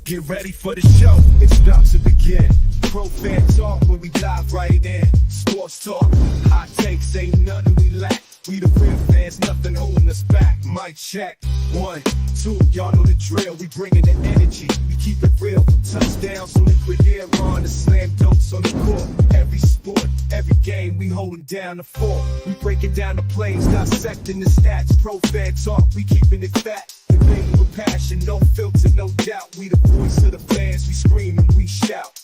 Get ready for the show, it's about to begin. Pro fan talk when we dive right in. Sports talk, hot takes, ain't nothing we lack. We the real fans, nothing holding us back. Mic check, 1, 2, y'all know the drill. We bringing the energy, we keep it real. Touchdowns on liquid air, on the slam dunks on the court. Every sport, every game, we holding down the fort. We breaking down the plays, dissecting the stats. Pro fan talk, we keeping it fat. Debating with passion, no filter, no doubt. We the voice of the fans, we scream and we shout.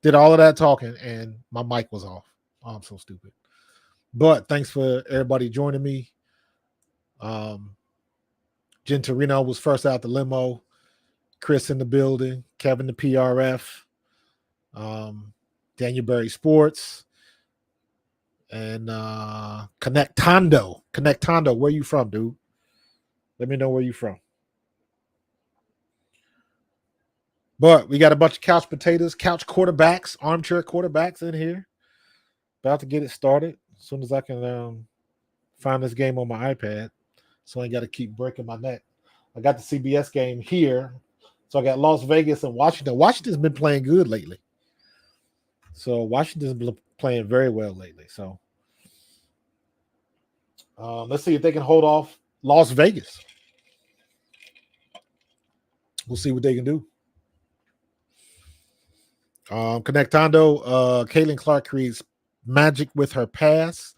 Did all of that talking and my mic was off. Oh, I'm so stupid. But thanks for everybody joining me. Jen Torino was first out the limo. Chris in the building. Kevin the PRF. Daniel Berry Sports. And Connectando. Where you from, dude? Let me know where you from. But we got a bunch of couch potatoes, couch quarterbacks, armchair quarterbacks in here. About to get it started as soon as I can find this game on my iPad. So I ain't got to keep breaking my neck. I got the CBS game here. So I got Las Vegas and Washington. Washington's been playing good lately. So Washington's been playing very well lately. So let's see if they can hold off Las Vegas. We'll see what they can do. Connectando, Caitlin Clark creates magic with her pass.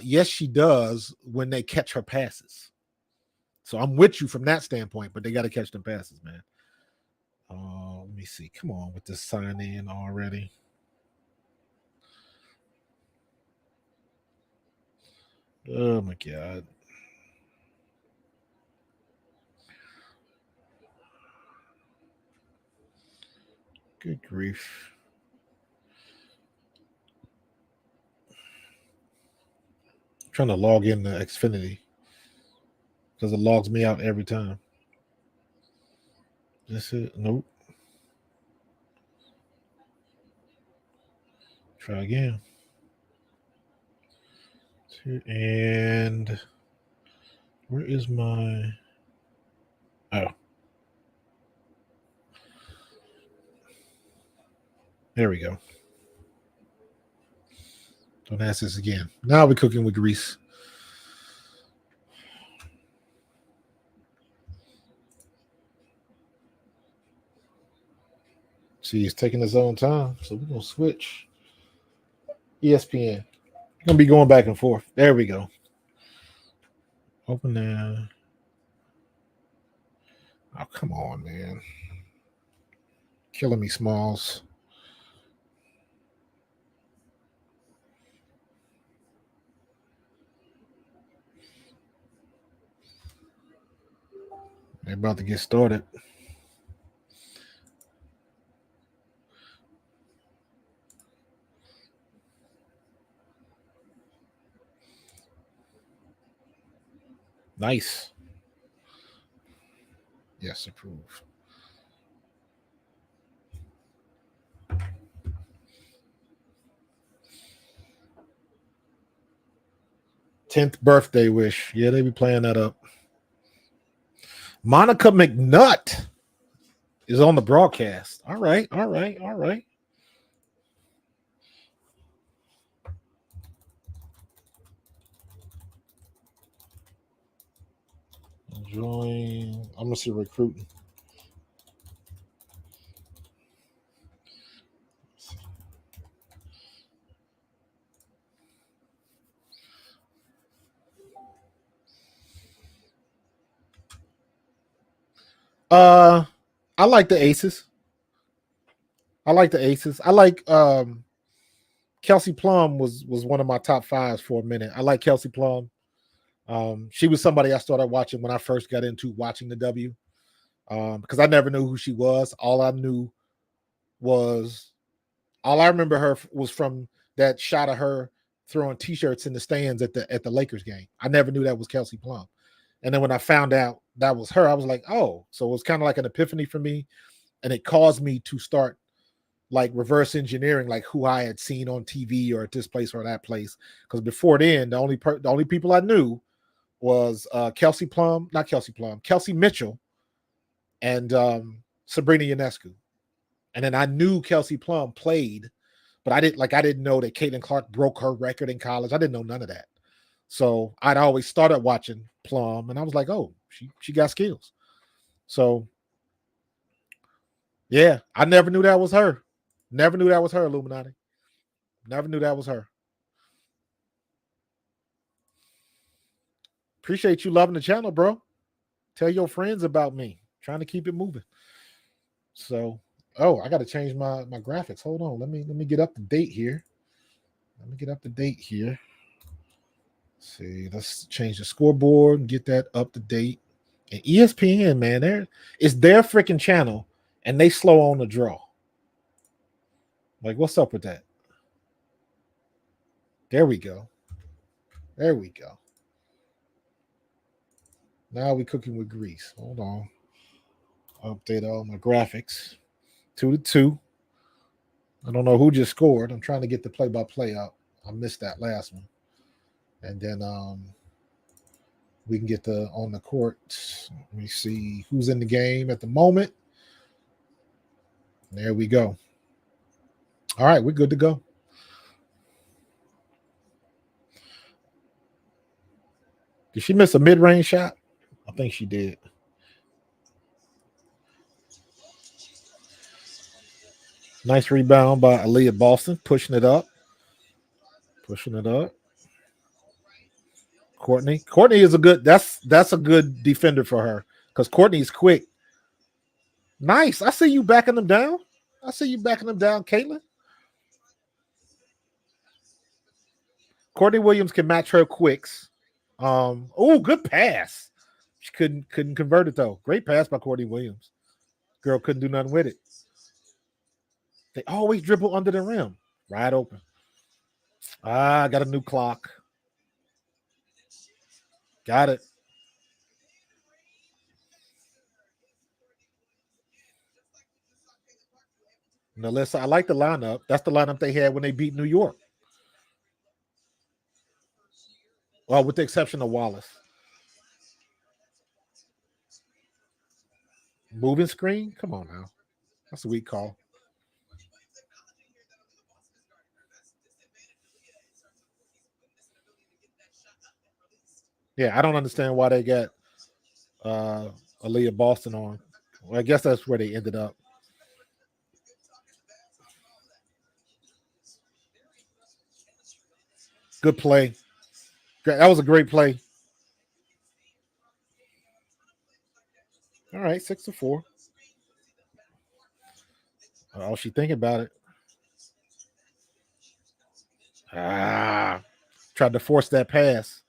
Yes, she does when they catch her passes. So I'm with you from that standpoint, but they got to catch them passes, man. Let me see. Come on with this sign in already. Oh, my God. Good grief. I'm trying to log in to Xfinity because it logs me out every time. That's it? Nope. Try again. And where is my... Oh. There we go. Don't ask this again. Now we're cooking with grease. See, he's taking his own time, so we're going to switch. ESPN. We're going to be going back and forth. There we go. Open there. Oh, come on, man. Killing me, Smalls. They're about to get started. Nice. Yes, approve. Tenth birthday wish. Yeah, they be playing that up. Monica McNutt is on the broadcast. All right. Join. I'm gonna see recruiting. I like the Aces. I like Kelsey Plum was one of my top fives for a minute. I like Kelsey Plum. She was somebody I started watching when I first got into watching the W. Because I never knew who she was. All I remember her was from that shot of her throwing T-shirts in the stands at the Lakers game. I never knew that was Kelsey Plum. And then when I found out that was her, I was like, oh, so it was kind of like an epiphany for me. And it caused me to start like reverse engineering, like who I had seen on TV or at this place or that place. Because before then, the only people I knew was Kelsey Mitchell, and Sabrina Ionescu. And then I knew Kelsey Plum played, but I didn't know that Caitlin Clark broke her record in college. I didn't know none of that. So I'd always started watching Plum, and I was like, oh, she got skills. So yeah, I never knew that was her. Never knew that was her, Illuminati. Never knew that was her. Appreciate you loving the channel, bro. Tell your friends about me. Trying to keep it moving. So, I got to change my graphics. Hold on. Let me get up to date here. Let's see. Let's change the scoreboard and get that up to date. And ESPN, man, it's their freaking channel, and they slow on the draw. Like, what's up with that? There we go. Now we cooking with grease. Hold on. Update all my graphics. 2-2. I don't know who just scored. I'm trying to get the play-by-play up. I missed that last one. And then we can get on the court. Let me see who's in the game at the moment. There we go. All right, we're good to go. Did she miss a mid-range shot? I think she did. Nice rebound by Aaliyah Boston, pushing it up. Courtney is that's a good defender for her because Courtney's quick. Nice. I see you backing them down. Caitlin. Courtney Williams can match her quicks. Good pass. She couldn't convert it though. Great pass by Courtney Williams. Girl couldn't do nothing with it. They always dribble under the rim. Wide open. I got a new clock. Got it. Melissa, I like the lineup. That's the lineup they had when they beat New York. Well, with the exception of Wallace. Moving screen? Come on now. That's a weak call. Yeah, I don't understand why they got Aaliyah Boston on. Well, I guess that's where they ended up. Good play. That was a great play. All right, 6-4. Oh, she thinking about it. Tried to force that pass.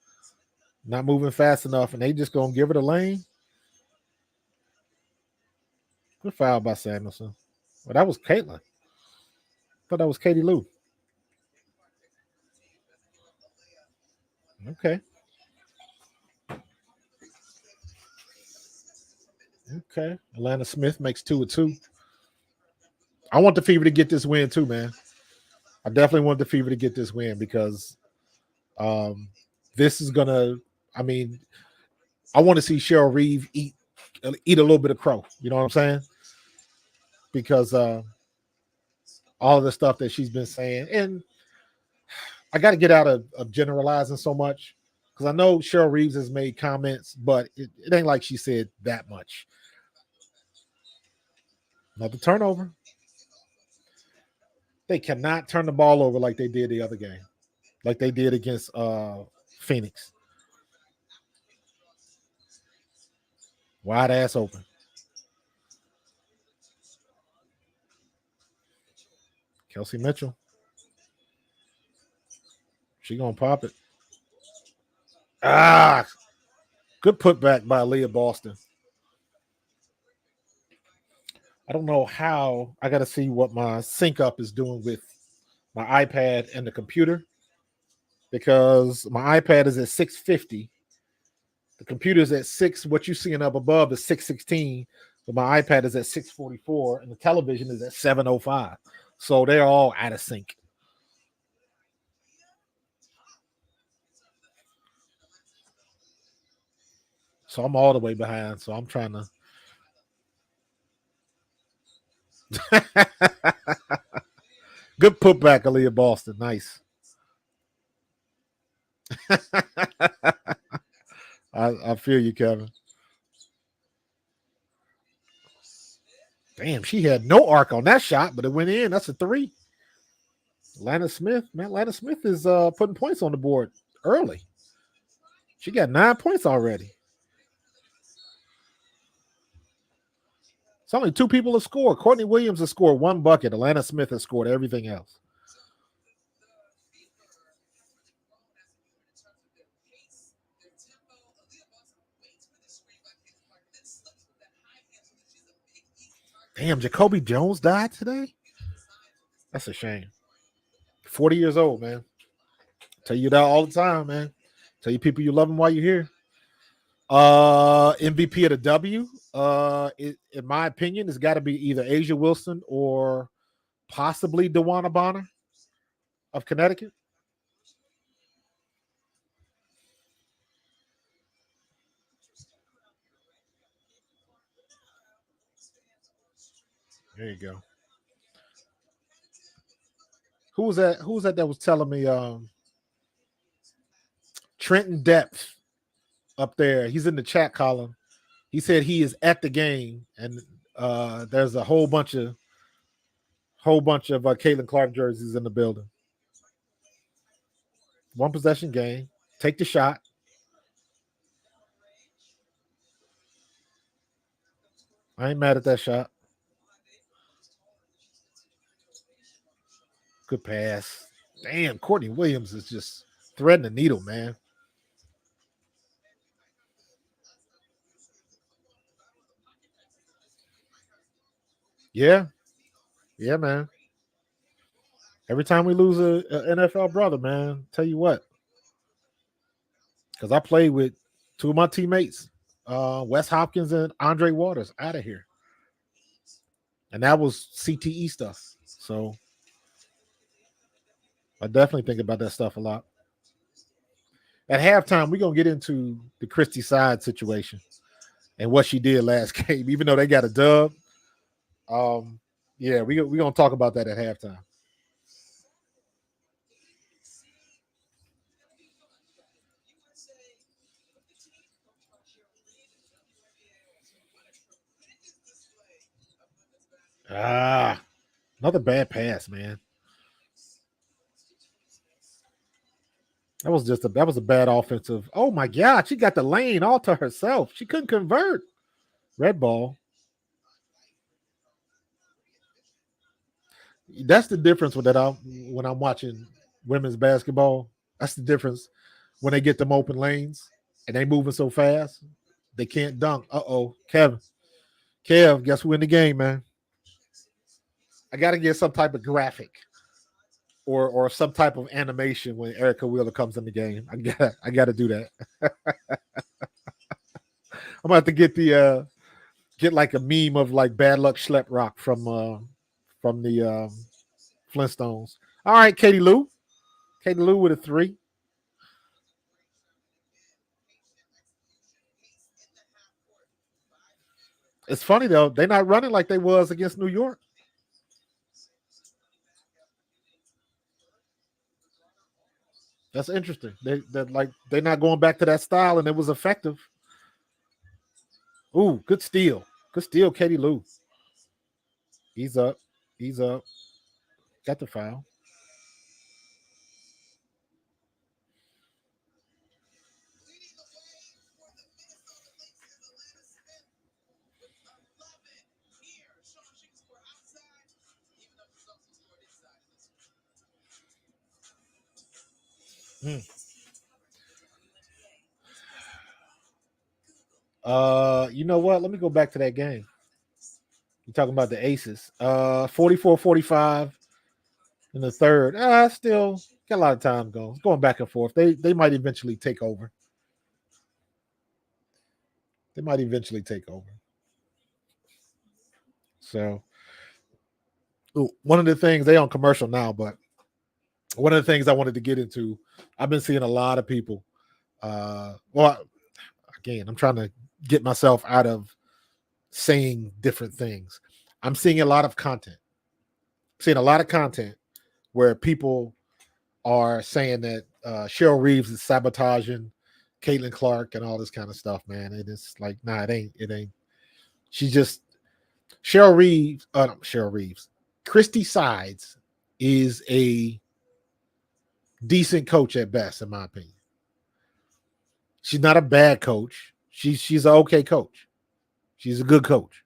Not moving fast enough, and they just gonna give it a lane. Good foul by Samuelson. Well, that was Caitlin. I thought that was Katie Lou. Okay. Atlanta Smith makes 2-2. I want the Fever to get this win too, man. I definitely want the Fever to get this win because this is gonna. I mean, I want to see Cheryl Reeve eat a little bit of crow. You know what I'm saying? Because all of the stuff that she's been saying, and I got to get out of generalizing so much because Because I know Cheryl Reeves has made comments, but it ain't like she said that much. Another turnover. They cannot turn the ball over like they did the other game, like they did against Phoenix. Wide ass open. Kelsey Mitchell. She gonna pop it. Ah, good putback by Leah Boston. I don't know how. I got to see what my sync up is doing with my iPad and the computer, because my iPad is at 650. The computer is at 6. What you seeing up above is 616, but my iPad is at 644, and the television is at 705. So they're all out of sync. So I'm all the way behind. So I'm trying to. Good putback, Aaliyah Boston. Nice. I feel you, Kevin. Damn, she had no arc on that shot, but it went in. That's a 3. Lana Smith, man. Lana Smith is putting points on the board early. She got 9 points already. It's only 2 people have scored. Courtney Williams has scored 1 bucket. Alana Smith has scored everything else. Damn, Jacoby Jones died today? That's a shame. 40 years old, man. Tell you that all the time, man. Tell you people you love him while you're here. MVP of the W, in my opinion, it's got to be either Asia Wilson or possibly DeWanna Bonner of Connecticut. There you go. Who was that? Who was that was telling me Trenton Depth up there? He's in the chat column. He said he is at the game, and there's a whole bunch of Caitlin Clark jerseys in the building. 1 possession game. Take the shot. I ain't mad at that shot. Good pass. Damn, Courtney Williams is just threading the needle, man. Yeah. Yeah, man. Every time we lose a NFL brother, man, tell you what. Because I played with 2 of my teammates, Wes Hopkins and Andre Waters, out of here. And that was CTE stuff. So I definitely think about that stuff a lot. At halftime, we're going to get into the Christy Side situation and what she did last game, even though they got a dub. Yeah, we're going to talk about that at halftime. Another bad pass, man. That was a bad offensive. Oh my God, she got the lane all to herself. She couldn't convert. Red ball. That's the difference with that. When I'm watching women's basketball, that's the difference. When they get them open lanes and they moving so fast, they can't dunk. Kev, guess who in the game, man? I got to get some type of graphic or some type of animation when Erica Wheeler comes in the game. I got to do that. I'm about to get get like a meme of like Bad Luck Schlep Rock from the Flintstones. All right, Katie Lou with a 3. It's funny though, they're not running like they was against New York. That's interesting. They're not going back to that style, and it was effective. Ooh, good steal. Good steal, Katie Lou. He's up. He's up. Got the foul. Hmm. You know what? Let me go back to that game. You're talking about the Aces. 44-45 in the third. Still got a lot of time going back and forth. They might eventually take over. They might eventually take over. So one of the things they on commercial now, but one of the things I wanted to get into, I've been seeing a lot of people. Well, again, I'm trying to get myself out of saying different things. I'm seeing a lot of content. Seeing a lot of content where people are saying that Cheryl Reeves is sabotaging Caitlin Clark and all this kind of stuff, man. And it's like, nah, it ain't. It ain't. She just Cheryl Reeves. Cheryl Reeves. Christy Sides is a decent coach at best, in my opinion. She's not a bad coach. She's an okay coach. She's a good coach.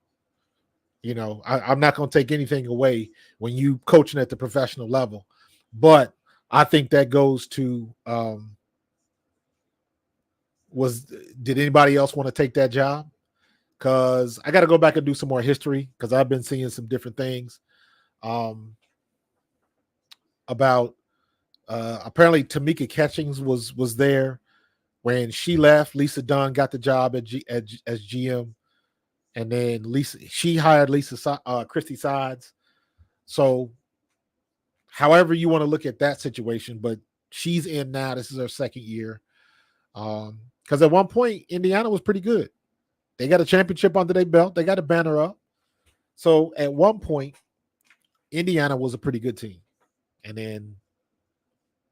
You know, I'm not going to take anything away when you coaching at the professional level, but I think that goes to did anybody else want to take that job? Because I got to go back and do some more history because I've been seeing some different things about apparently Tamika Catchings was there when she left. Lisa Dunn got the job as GM, and then she hired Christy Sides. So, however you want to look at that situation, but she's in now. This is her second year. Because at one point Indiana was pretty good. They got a championship under their belt. They got a banner up. So at one point, Indiana was a pretty good team, and then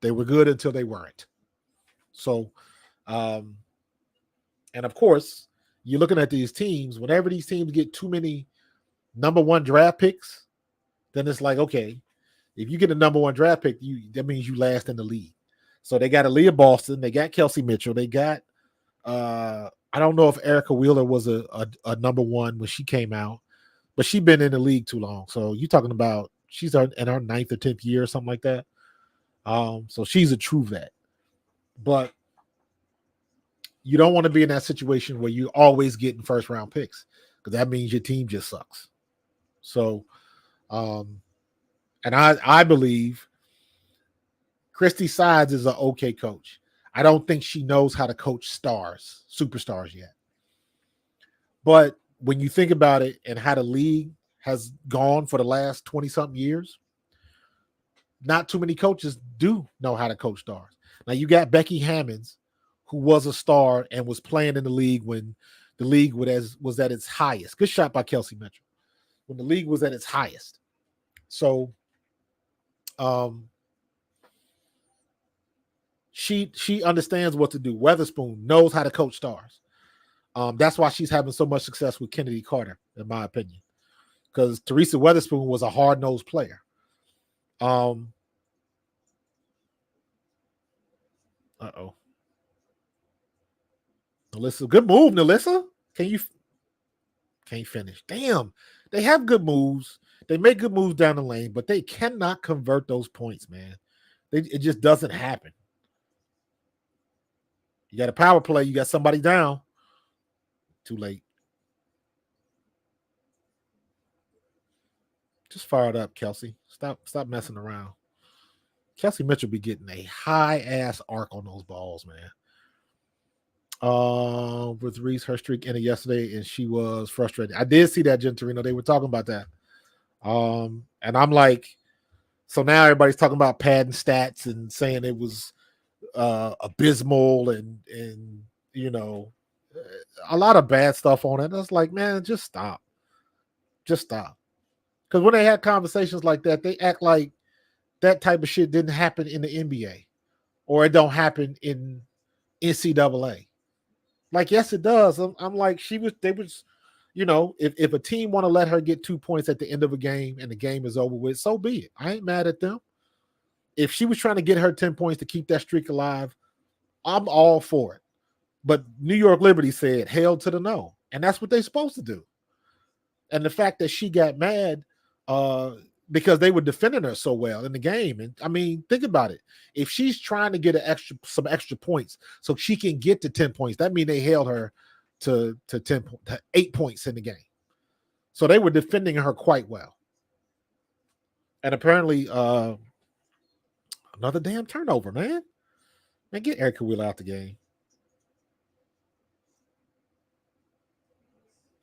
they were good until they weren't. So, and of course, you're looking at these teams. Whenever these teams get too many number one draft picks, then it's like, okay, if you get a number one draft pick, that means you last in the league. So they got Aaliyah Boston, they got Kelsey Mitchell, they got I don't know if Erica Wheeler was a number one when she came out, but she's been in the league too long. So you're talking about she's in her 9th or 10th year or something like that. So she's a true vet. But you don't want to be in that situation where you're always getting first round picks because that means your team just sucks. So, and I believe Christy Sides is an okay coach. I don't think she knows how to coach superstars yet. But when you think about it and how the league has gone for the last 20-something years, not too many coaches do know how to coach stars. Now, you got Becky Hammonds, who was a star and was playing in the league when the league was at its highest. Good shot by Kelsey Mitchell. When the league was at its highest. So, she understands what to do. Weatherspoon knows how to coach stars. That's why she's having so much success with Kennedy Carter, in my opinion, because Teresa Weatherspoon was a hard-nosed player. Uh-oh. Nalissa, good move, Nalissa. Can't finish. Damn, they have good moves. They make good moves down the lane, but they cannot convert those points, man. It just doesn't happen. You got a power play. You got somebody down. Too late. Just fire it up, Kelsey. Stop messing around. Kelsey Mitchell be getting a high ass arc on those balls, man. With Reese, her streak ended yesterday, and she was frustrated. I did see that, Jen Torino. They were talking about that. And I'm like, so now everybody's talking about padding stats and saying it was abysmal and you know a lot of bad stuff on it. I was like, man, just stop. Because when they had conversations like that, they act like that type of shit didn't happen in the NBA. or it don't happen in NCAA. Like, yes, it does. I'm like, they was, if a team want to let her get 2 points at the end of a game and the game is over with, so be it. I ain't mad at them. If she was trying to get her 10 points to keep that streak alive, I'm all for it. But New York Liberty said, hell to the no. And that's what they're supposed to do. And the fact that she got mad because they were defending her so well in the game. And I mean, think about it. If she's trying to get some extra points so she can get to 10 points, that means they held her to 8 points in the game. So they were defending her quite well. And apparently, another damn turnover, man. Man, get Erica Wheeler out the game.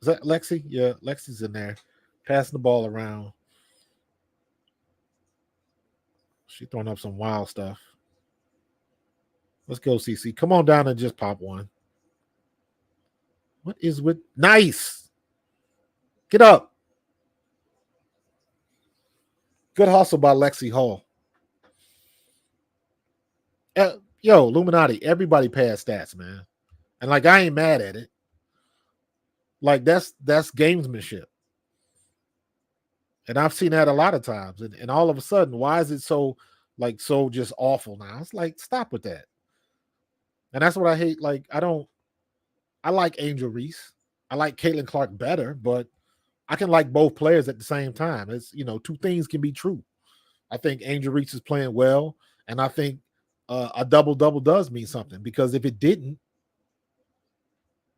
Is that Lexi? Yeah, Lexi's in there, passing the ball around. She's throwing up some wild stuff. Let's go, CC. Come on down and just pop one. What is with nice? Get up. Good hustle by Lexi Hall. Yo, Illuminati, everybody passed stats, man. And like, I ain't mad at it. Like, that's gamesmanship. And I've seen that a lot of times. And all of a sudden, why is it so just awful now? It's like, stop with that. And that's what I hate. Like, I like Angel Reese. I like Caitlin Clark better, but I can like both players at the same time. It's, two things can be true. I think Angel Reese is playing well, and I think a double-double does mean something, because if it didn't,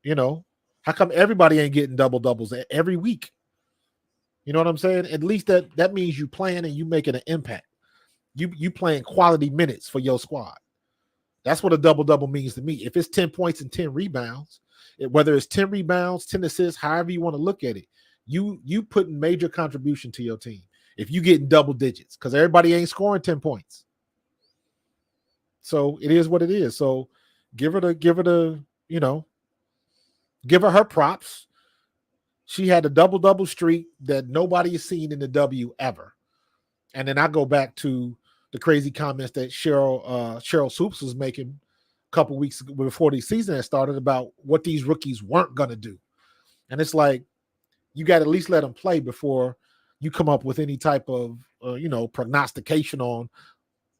how come everybody ain't getting double-doubles every week? You know what I'm saying? At least that means you playing and you making an impact. You playing quality minutes for your squad. That's what a double-double means to me. If it's 10 points and 10 rebounds, whether it's 10 rebounds, 10 assists, however you want to look at it, you putting major contribution to your team. If you getting double digits, because everybody ain't scoring 10 points. So it is what it is. So give her her props. She had a double-double streak that nobody has seen in the W ever. And then I go back to the crazy comments that Cheryl Swoops was making a couple weeks before the season had started about what these rookies weren't going to do. And it's like, you got to at least let them play before you come up with any type of, prognostication on,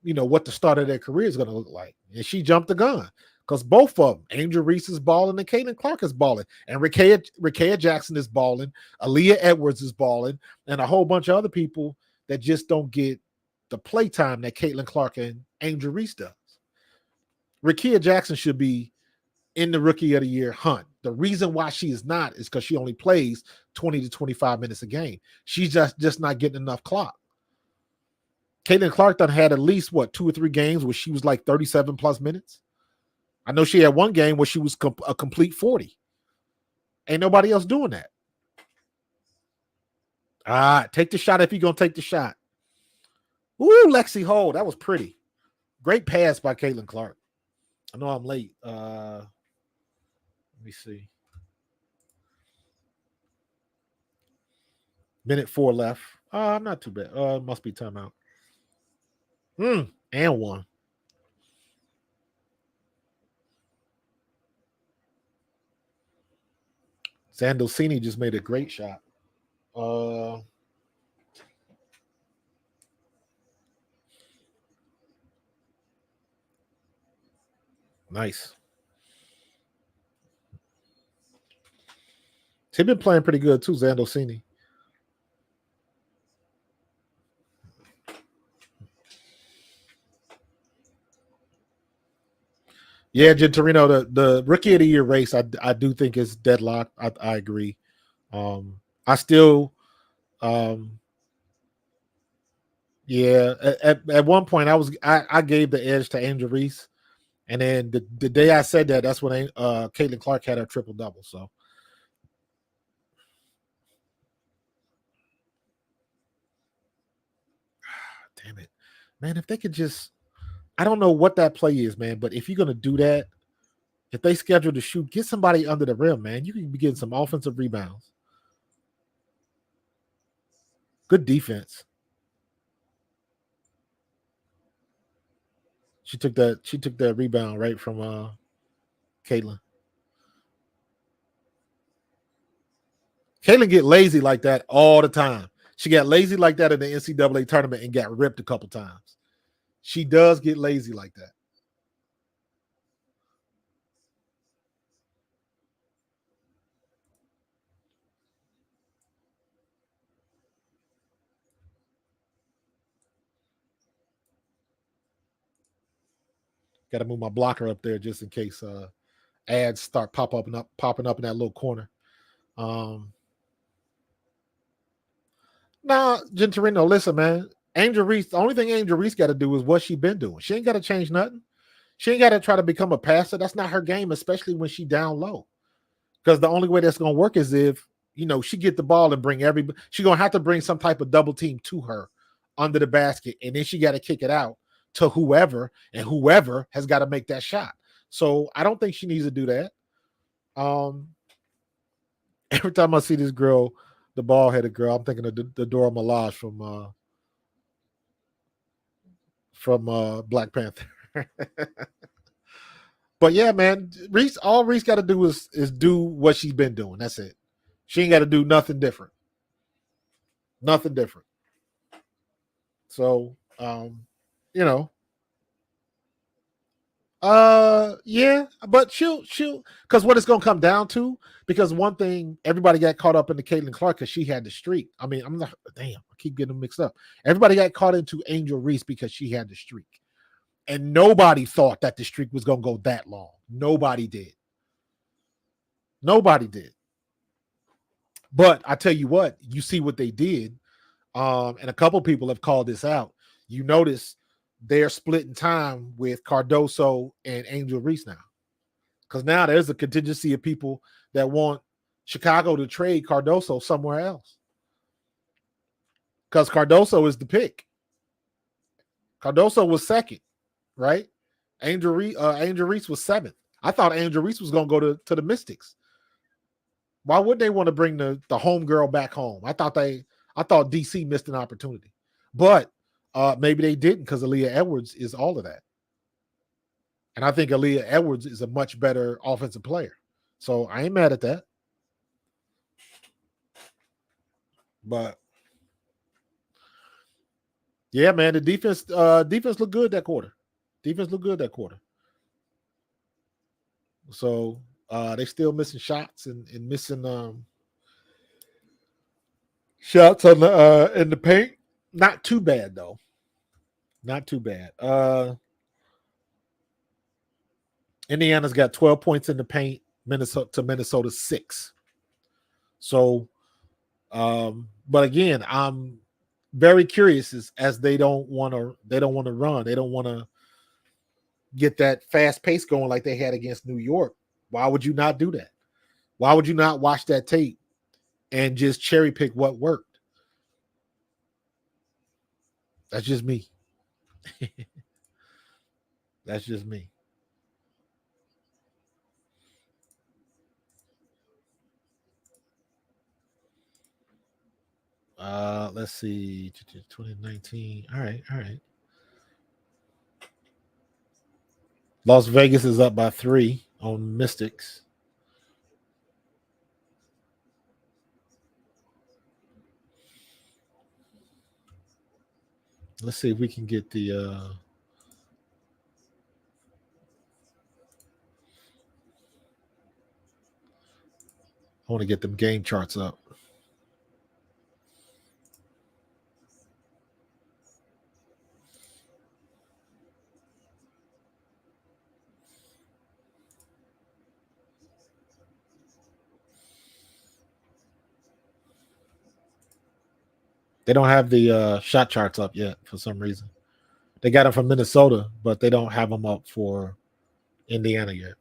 what the start of their career is going to look like. And she jumped the gun, because both of them, Angel Reese is balling and Caitlin Clark is balling, and Rickea Jackson is balling, Aaliyah Edwards is balling, and a whole bunch of other people that just don't get the play time that Caitlin Clark and Angel Reese does. Rickea Jackson should be in the Rookie of the Year hunt. The reason why she is not is because she only plays 20 to 25 minutes a game. She's just not getting enough clock. Caitlin Clark done had at least, 2 or 3 games where she was like 37 plus minutes. I know she had one game where she was a complete 40. Ain't nobody else doing that. Take the shot if you're going to take the shot. Ooh, Lexi Hole. That was pretty. Great pass by Caitlin Clark. I know I'm late. Let me see. Minute 4 left. I'm not too bad. Must be timeout. And one. Zandosini just made a great shot. Nice. He's been playing pretty good too, Zandosini. Yeah, Gentorino, the Rookie of the Year race, I do think is deadlocked. I agree. I still, yeah. At one point, I gave the edge to Angel Reese, and then the day I said that, that's when Caitlin Clark had her triple double. So, damn it, man! If they could just, I don't know what that play is, man, but if you're gonna do that, if they schedule to shoot, get somebody under the rim, man. You can be getting some offensive rebounds. Good defense. She took that rebound right from Caitlin. Caitlin get lazy like that all the time. She got lazy like that in the NCAA tournament and got ripped a couple times. She does get lazy like that. Got to move my blocker up there just in case ads start popping up in that little corner. Nah, Gentorino, listen, man. Angel Reese, the only thing Angel Reese got to do is what she been doing. She ain't got to change nothing. She ain't got to try to become a passer. That's not her game, especially when she down low. Because the only way that's going to work is if, she get the ball and bring everybody. She going to have to bring some type of double team to her under the basket. And then she got to kick it out to whoever, and whoever has got to make that shot. So I don't think she needs to do that. Every time I see this girl, the ball-headed girl, I'm thinking of the Dora Milaje from Black Panther. But yeah, man, all Reese got to do is do what she's been doing. That's it. She ain't got to do nothing different. Nothing different. So, yeah, but she'll because what it's gonna come down to, because one thing everybody got caught up in the Caitlin Clark because she had the streak. I mean, I'm not I keep getting them mixed up. Everybody got caught into Angel Reese because she had the streak. And nobody thought that the streak was gonna go that long. Nobody did. Nobody did. But I tell you what, you see what they did. And a couple people have called this out. You notice they're splitting time with Cardoso and Angel Reese now. Because now there's a contingency of people that want Chicago to trade Cardoso somewhere else. Because Cardoso is the pick. Cardoso was second, right? Angel Reese was seventh. I thought Angel Reese was going to go to the Mystics. Why would they want to bring the homegirl back home? I thought DC missed an opportunity. But maybe they didn't, because Aaliyah Edwards is all of that. And I think Aaliyah Edwards is a much better offensive player. So I ain't mad at that. But yeah, man, the defense looked good that quarter. So they still missing shots and missing shots on the in the paint. Not too bad though. Not too bad. Indiana's got 12 points in the paint. Minnesota 6. So, but again, I'm very curious as they don't want to run. They don't want to get that fast pace going like they had against New York. Why would you not do that? Why would you not watch that tape and just cherry pick what worked? That's just me. That's just me. Let's see. 2019. All right. Las Vegas is up by 3 on Mystics. Let's see if we can get the I want to get them game charts up. They don't have the shot charts up yet for some reason. They got them from Minnesota, but they don't have them up for Indiana yet.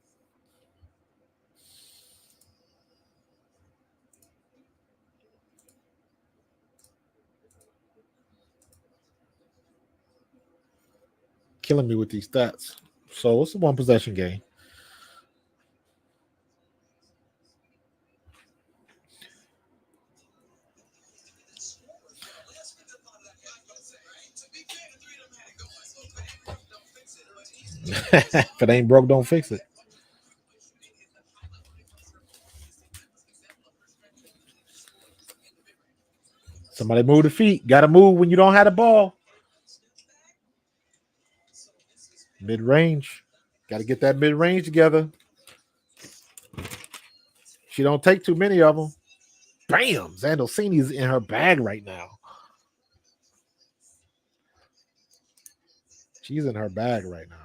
Killing me with these stats. So it's a one possession game. If it ain't broke, don't fix it. Somebody move the feet. Got to move when you don't have the ball. Mid-range. Got to get that mid-range together. She don't take too many of them. Bam! Zandolsini's in her bag right now. She's in her bag right now.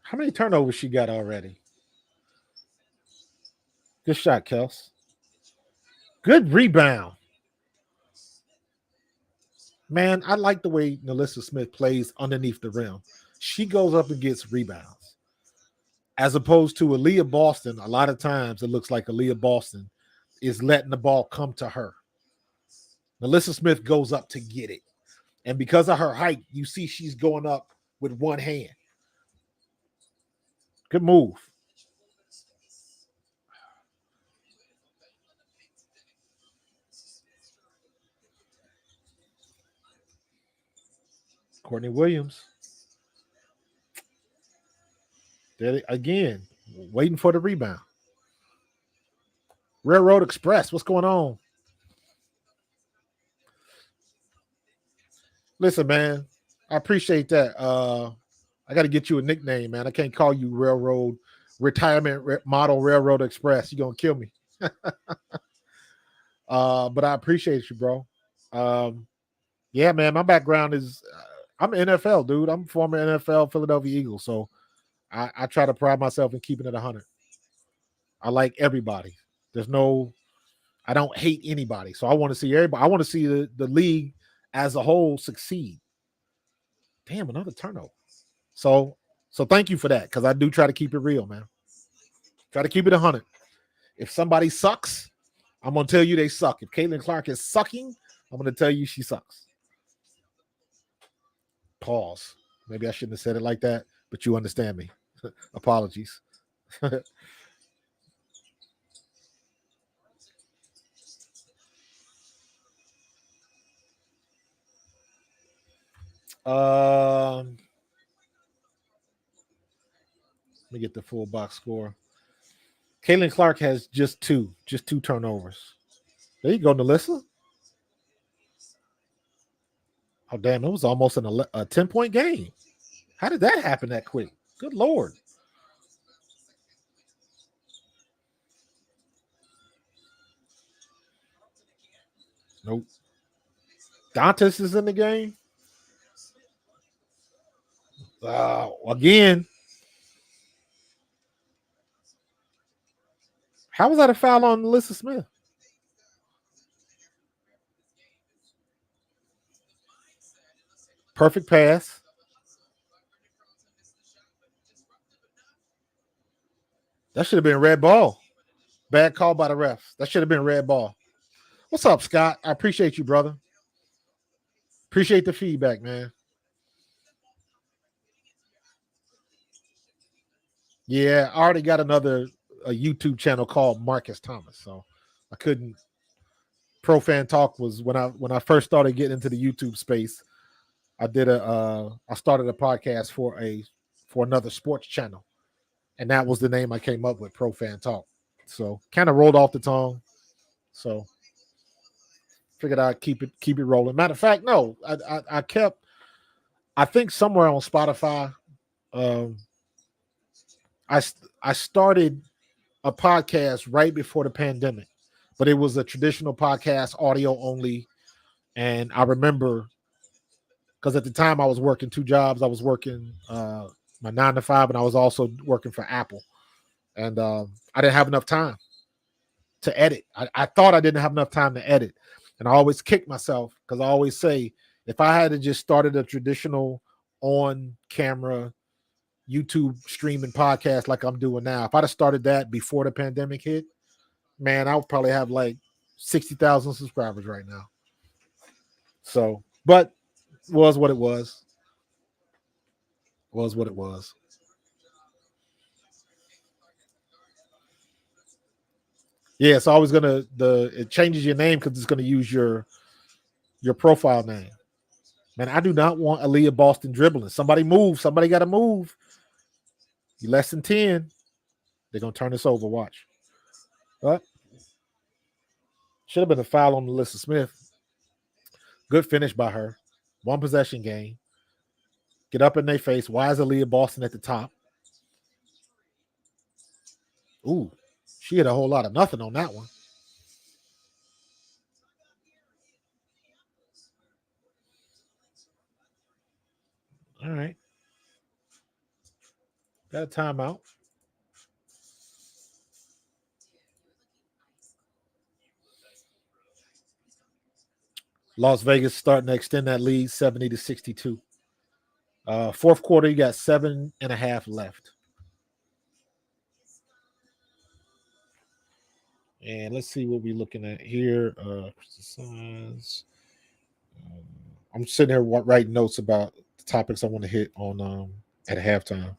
How many turnovers she got already? Good shot, Kels. Good rebound. Man, I like the way Nalissa Smith plays underneath the rim. She goes up and gets rebounds. As opposed to Aaliyah Boston, a lot of times it looks like Aaliyah Boston is letting the ball come to her. Nalissa Smith goes up to get it. And because of her height, you see she's going up with one hand. Good move. Courtney Williams. There again, waiting for the rebound. Railroad Express, what's going on? Listen, man, I appreciate that. I got to get you a nickname, man. I can't call you Railroad Retirement Model Railroad Express. You're going to kill me. But I appreciate you, bro. Yeah, man, my background is I'm NFL, dude. I'm former NFL Philadelphia Eagles. So I try to pride myself in keeping it 100. I like everybody. I don't hate anybody. So I want to see everybody. I want to see the league as a whole succeed. Damn, another turnover. So thank you for that, because I do try to keep it real, man. Try to keep it 100. If somebody sucks, I'm going to tell you they suck. If Caitlin Clark is sucking, I'm going to tell you she sucks. Pause. Maybe I shouldn't have said it like that, but you understand me. Apologies. Let me get the full box score. Caitlin Clark has just two turnovers. There you go, Nalissa. Oh, damn, it was almost a 10-point game. How did that happen that quick? Good Lord. Nope. Dantas is in the game. Again. How was that a foul on Nalissa Smith? Perfect pass. That should have been red ball. Bad call by the refs. That should have been red ball. What's up, Scott? I appreciate you, brother. Appreciate the feedback, man. Yeah, I already got a YouTube channel called Marcus Thomas, so I couldn't. Pro Fan Talk was when I first started getting into the YouTube space. I started a podcast for another sports channel, and that was the name I came up with, Pro Fan Talk. So kind of rolled off the tongue. So figured I'd keep it rolling. Matter of fact, no, I think somewhere on Spotify, I started a podcast right before the pandemic, but it was a traditional podcast, audio only. And I remember, because at the time I was working two jobs. I was working my 9 to 5, and I was also working for Apple. And I didn't have enough time to edit. I thought I didn't have enough time to edit. And I always kick myself, because I always say, if I had to just started a traditional on-camera YouTube streaming podcast like I'm doing now, if I'd have started that before the pandemic hit, man, I would probably have like 60,000 subscribers right now. So, but was what it was. Was what it was. Yeah, it's always gonna it changes your name because it's gonna use your profile name. Man, I do not want Aaliyah Boston dribbling. Somebody move. Somebody got to move. You less than 10. They're gonna turn this over. Watch. What? Should have been a foul on Melissa Smith. Good finish by her. One possession game. Get up in their face. Why is Aaliyah Boston at the top? Ooh, she hit a whole lot of nothing on that one. All right. Got a timeout. Las Vegas starting to extend that lead 70-62. Fourth quarter, you got 7.5 left. And let's see what we're looking at here. I'm sitting here writing notes about the topics I want to hit on at halftime.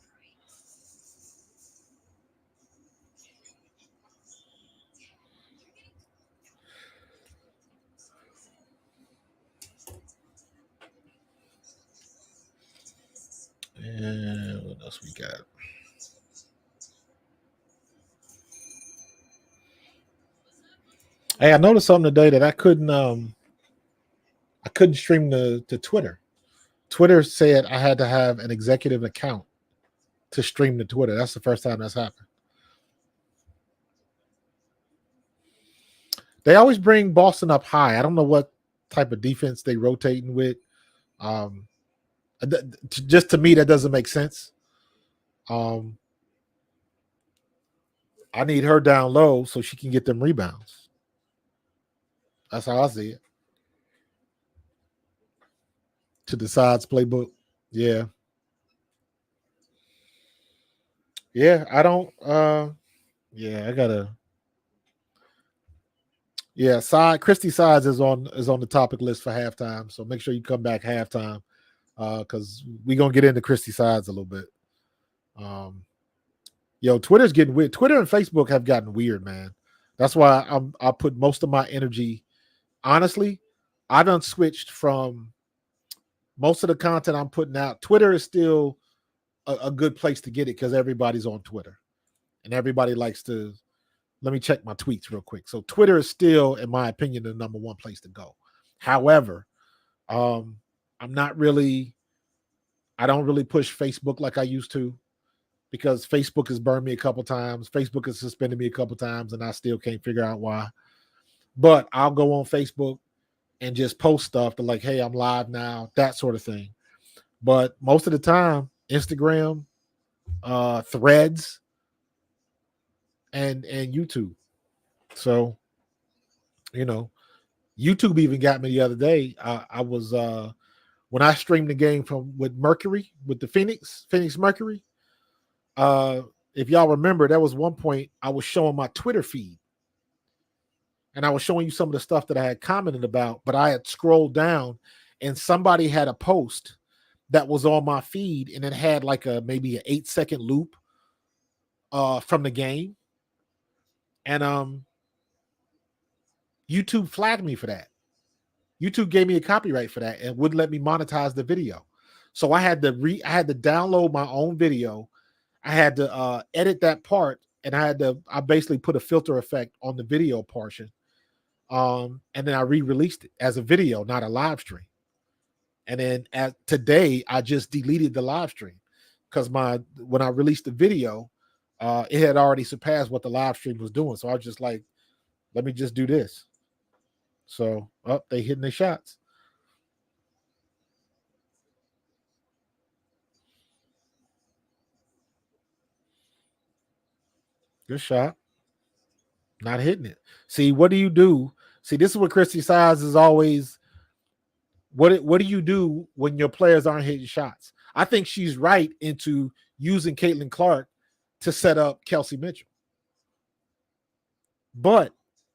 And what else we got? Hey, I noticed something today that I couldn't stream to Twitter. Twitter said I had to have an executive account to stream to Twitter. That's the first time that's happened. They always bring Boston up high. I don't know what type of defense they rotating with. Just to me, that doesn't make sense. I need her down low so she can get them rebounds. That's how I see it. To the sides playbook. Yeah. Yeah, I don't yeah, I gotta. Yeah, Christy Sides is on the topic list for halftime. So make sure you come back halftime. Because we're gonna get into Christy Sides a little bit. Twitter's getting weird. Twitter and Facebook have gotten weird, man. That's why I put most of my energy. Honestly, I done switched from most of the content I'm putting out. Twitter is still a good place to get it because everybody's on Twitter. And everybody likes to. Let me check my tweets real quick. So Twitter is still, in my opinion, the number one place to go. However, I'm not really. I don't really push Facebook like I used to because Facebook has burned me a couple times. Facebook has suspended me a couple times, and I still can't figure out why. But I'll go on Facebook and just post stuff to like, hey, I'm live now, that sort of thing. But most of the time, Instagram, Threads, and YouTube. So, YouTube even got me the other day. I was when I streamed the game with Mercury, with the Phoenix Mercury. If y'all remember, there was one point I was showing my Twitter feed, and I was showing you some of the stuff that I had commented about, but I had scrolled down, and somebody had a post that was on my feed, and it had like maybe an 8-second loop from the game, and YouTube flagged me for that. YouTube gave me a copyright for that and wouldn't let me monetize the video. So I had to download my own video. I had to edit that part, and I basically put a filter effect on the video portion. And then I re-released it as a video, not a live stream. And then today I just deleted the live stream because when I released the video, it had already surpassed what the live stream was doing. So I was just like, let me just do this. So they hitting their shots. Good shot. Not hitting it. See, what do you do? See, this is what Christy Size is always. What do you do when your players aren't hitting shots? I think she's right into using Caitlin Clark to set up Kelsey Mitchell. But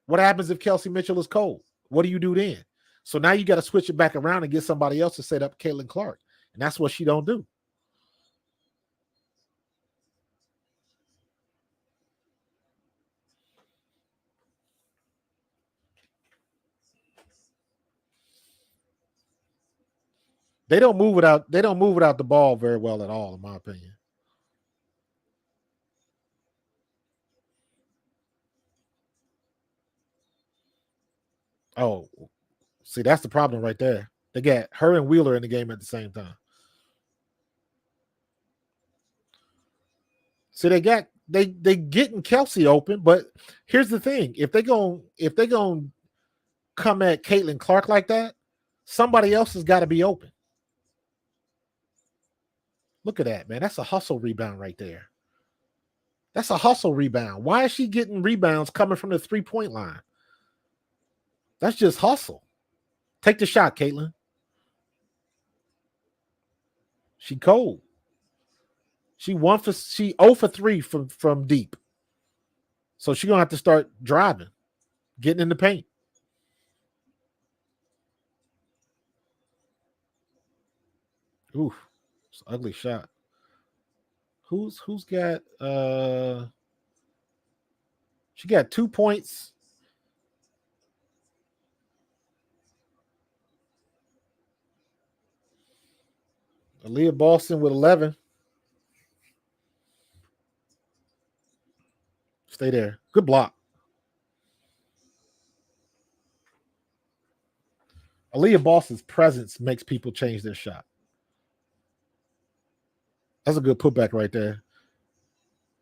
what happens if Kelsey Mitchell is cold? What do you do then? So now you got to switch it back around and get somebody else to set up Caitlin Clark. And that's what she don't do. They don't move without the ball very well at all, in my opinion. Oh, see, that's the problem right there. They got her and Wheeler in the game at the same time. So they getting Kelsey open, but here's the thing: if they going come at Caitlin Clark like that, somebody else has got to be open. Look at that, man. That's a hustle rebound right there. That's a hustle rebound. Why is she getting rebounds coming from the 3-point line? That's just hustle. Take the shot, Caitlin. She cold. She 0 for 3 from deep. So she's gonna have to start driving, getting in the paint. Ooh, it's an ugly shot. Who's got she got 2 points. Aaliyah Boston with 11. Stay there. Good block. Aaliyah Boston's presence makes people change their shot. That's a good putback right there.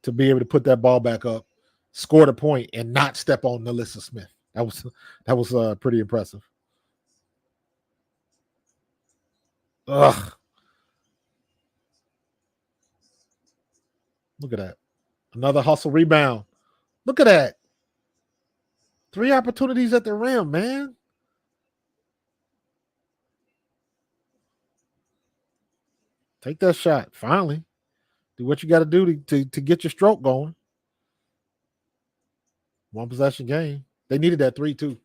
To be able to put that ball back up, score the point, and not step on Nalissa Smith. That was pretty impressive. Ugh. Look at that. Another hustle rebound. Look at that. 3 opportunities at the rim, man. Take that shot. Finally. Do what you got to do to get your stroke going. 1 possession game. They needed that 3 too.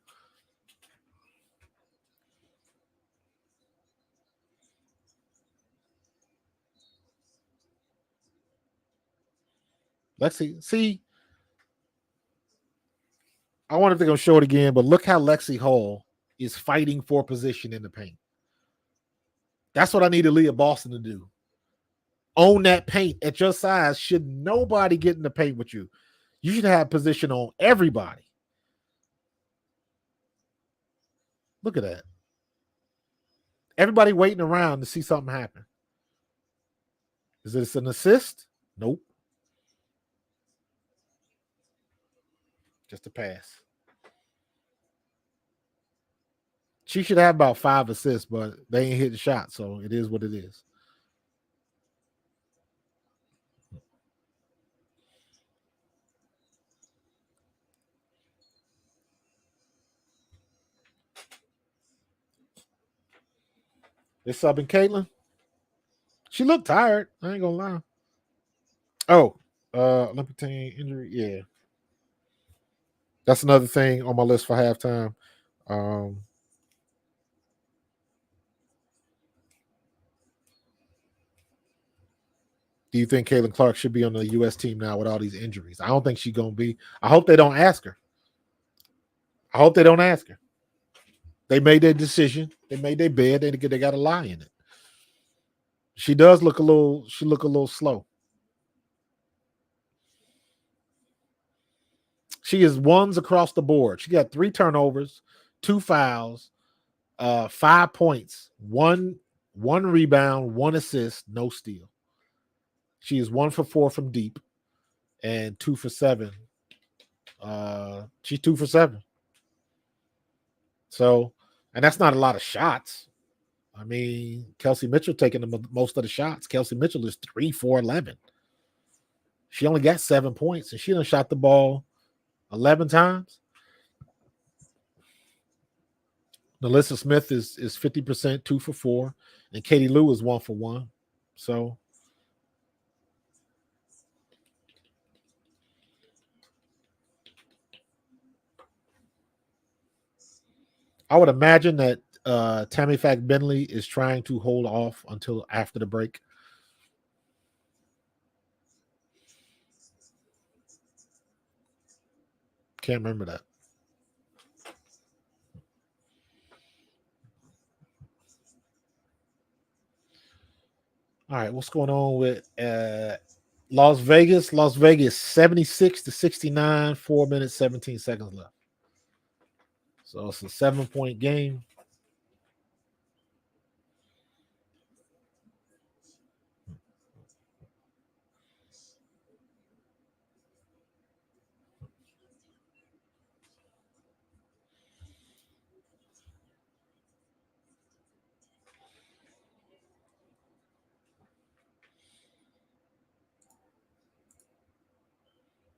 Lexi, see, I wonder if they're going to show it again, but look how Lexi Hall is fighting for position in the paint. That's what I need Aaliyah Boston to do. Own that paint at your size. Should nobody get in the paint with you? You should have position on everybody. Look at that. Everybody waiting around to see something happen. Is this an assist? Nope. Just a pass. She should have about 5 assists, but they ain't hit the shot, so it is what it is. They're subbing Caitlin. She looked tired. I ain't gonna lie. Oh, Olympic team injury. Yeah, that's another thing on my list for halftime. Do you think Caitlin Clark should be on the U.S. team now with all these injuries? I don't think she's gonna be. I hope they don't ask her. I hope they don't ask her. They made their decision. They made their bed. They got a lie in it. She does look a little. She look a little slow. She is ones across the board. She got 3 turnovers, 2 fouls, 5 points, one rebound, 1 assist, no steal. She is 1 for 4 from deep, and 2 for 7. She's 2 for 7. So, and that's not a lot of shots. I mean, Kelsey Mitchell taking most of the shots. Kelsey Mitchell is 3 for 11. She only got 7 points, and she done shot the ball 11 times. Nalissa Smith is 50%, 2 for 4, and Katie Lou is 1 for 1. So I would imagine that Tammy Fack Bentley is trying to hold off until after the break. Can't remember that. All right, what's going on with Las Vegas? Las Vegas 76-69, 4 minutes, 17 seconds left. So it's a 7-point game.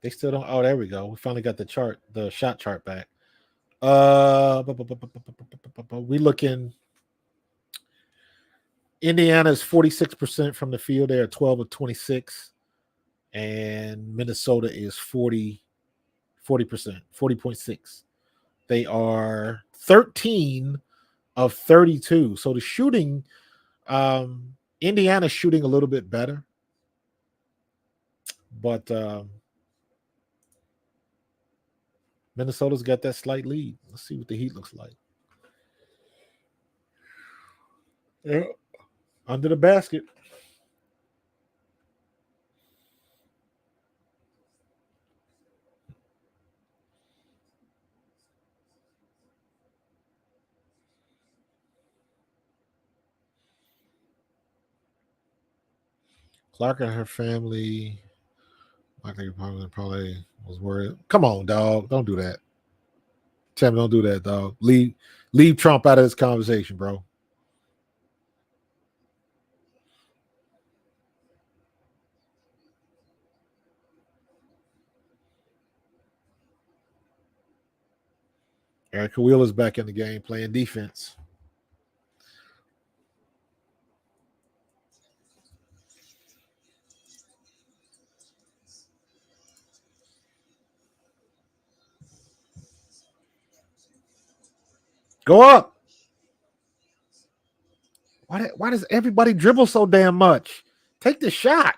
They still don't. Oh, there we go. We finally got the shot chart back. We looking. Indiana is 46% from the field. They are 12 of 26, and Minnesota is 40%, 40.6. They are 13 of 32. So the shooting, Indiana's shooting a little bit better, but Minnesota's got that slight lead. Let's see what the Heat looks like. Yeah, under the basket. Clark and her family, I think probably was worried. Come on, dog. Don't do that. Tim, don't do that, dog. Leave Trump out of this conversation, bro. Erica Wheeler's back in the game playing defense. Go up. Why does everybody dribble so damn much? Take the shot.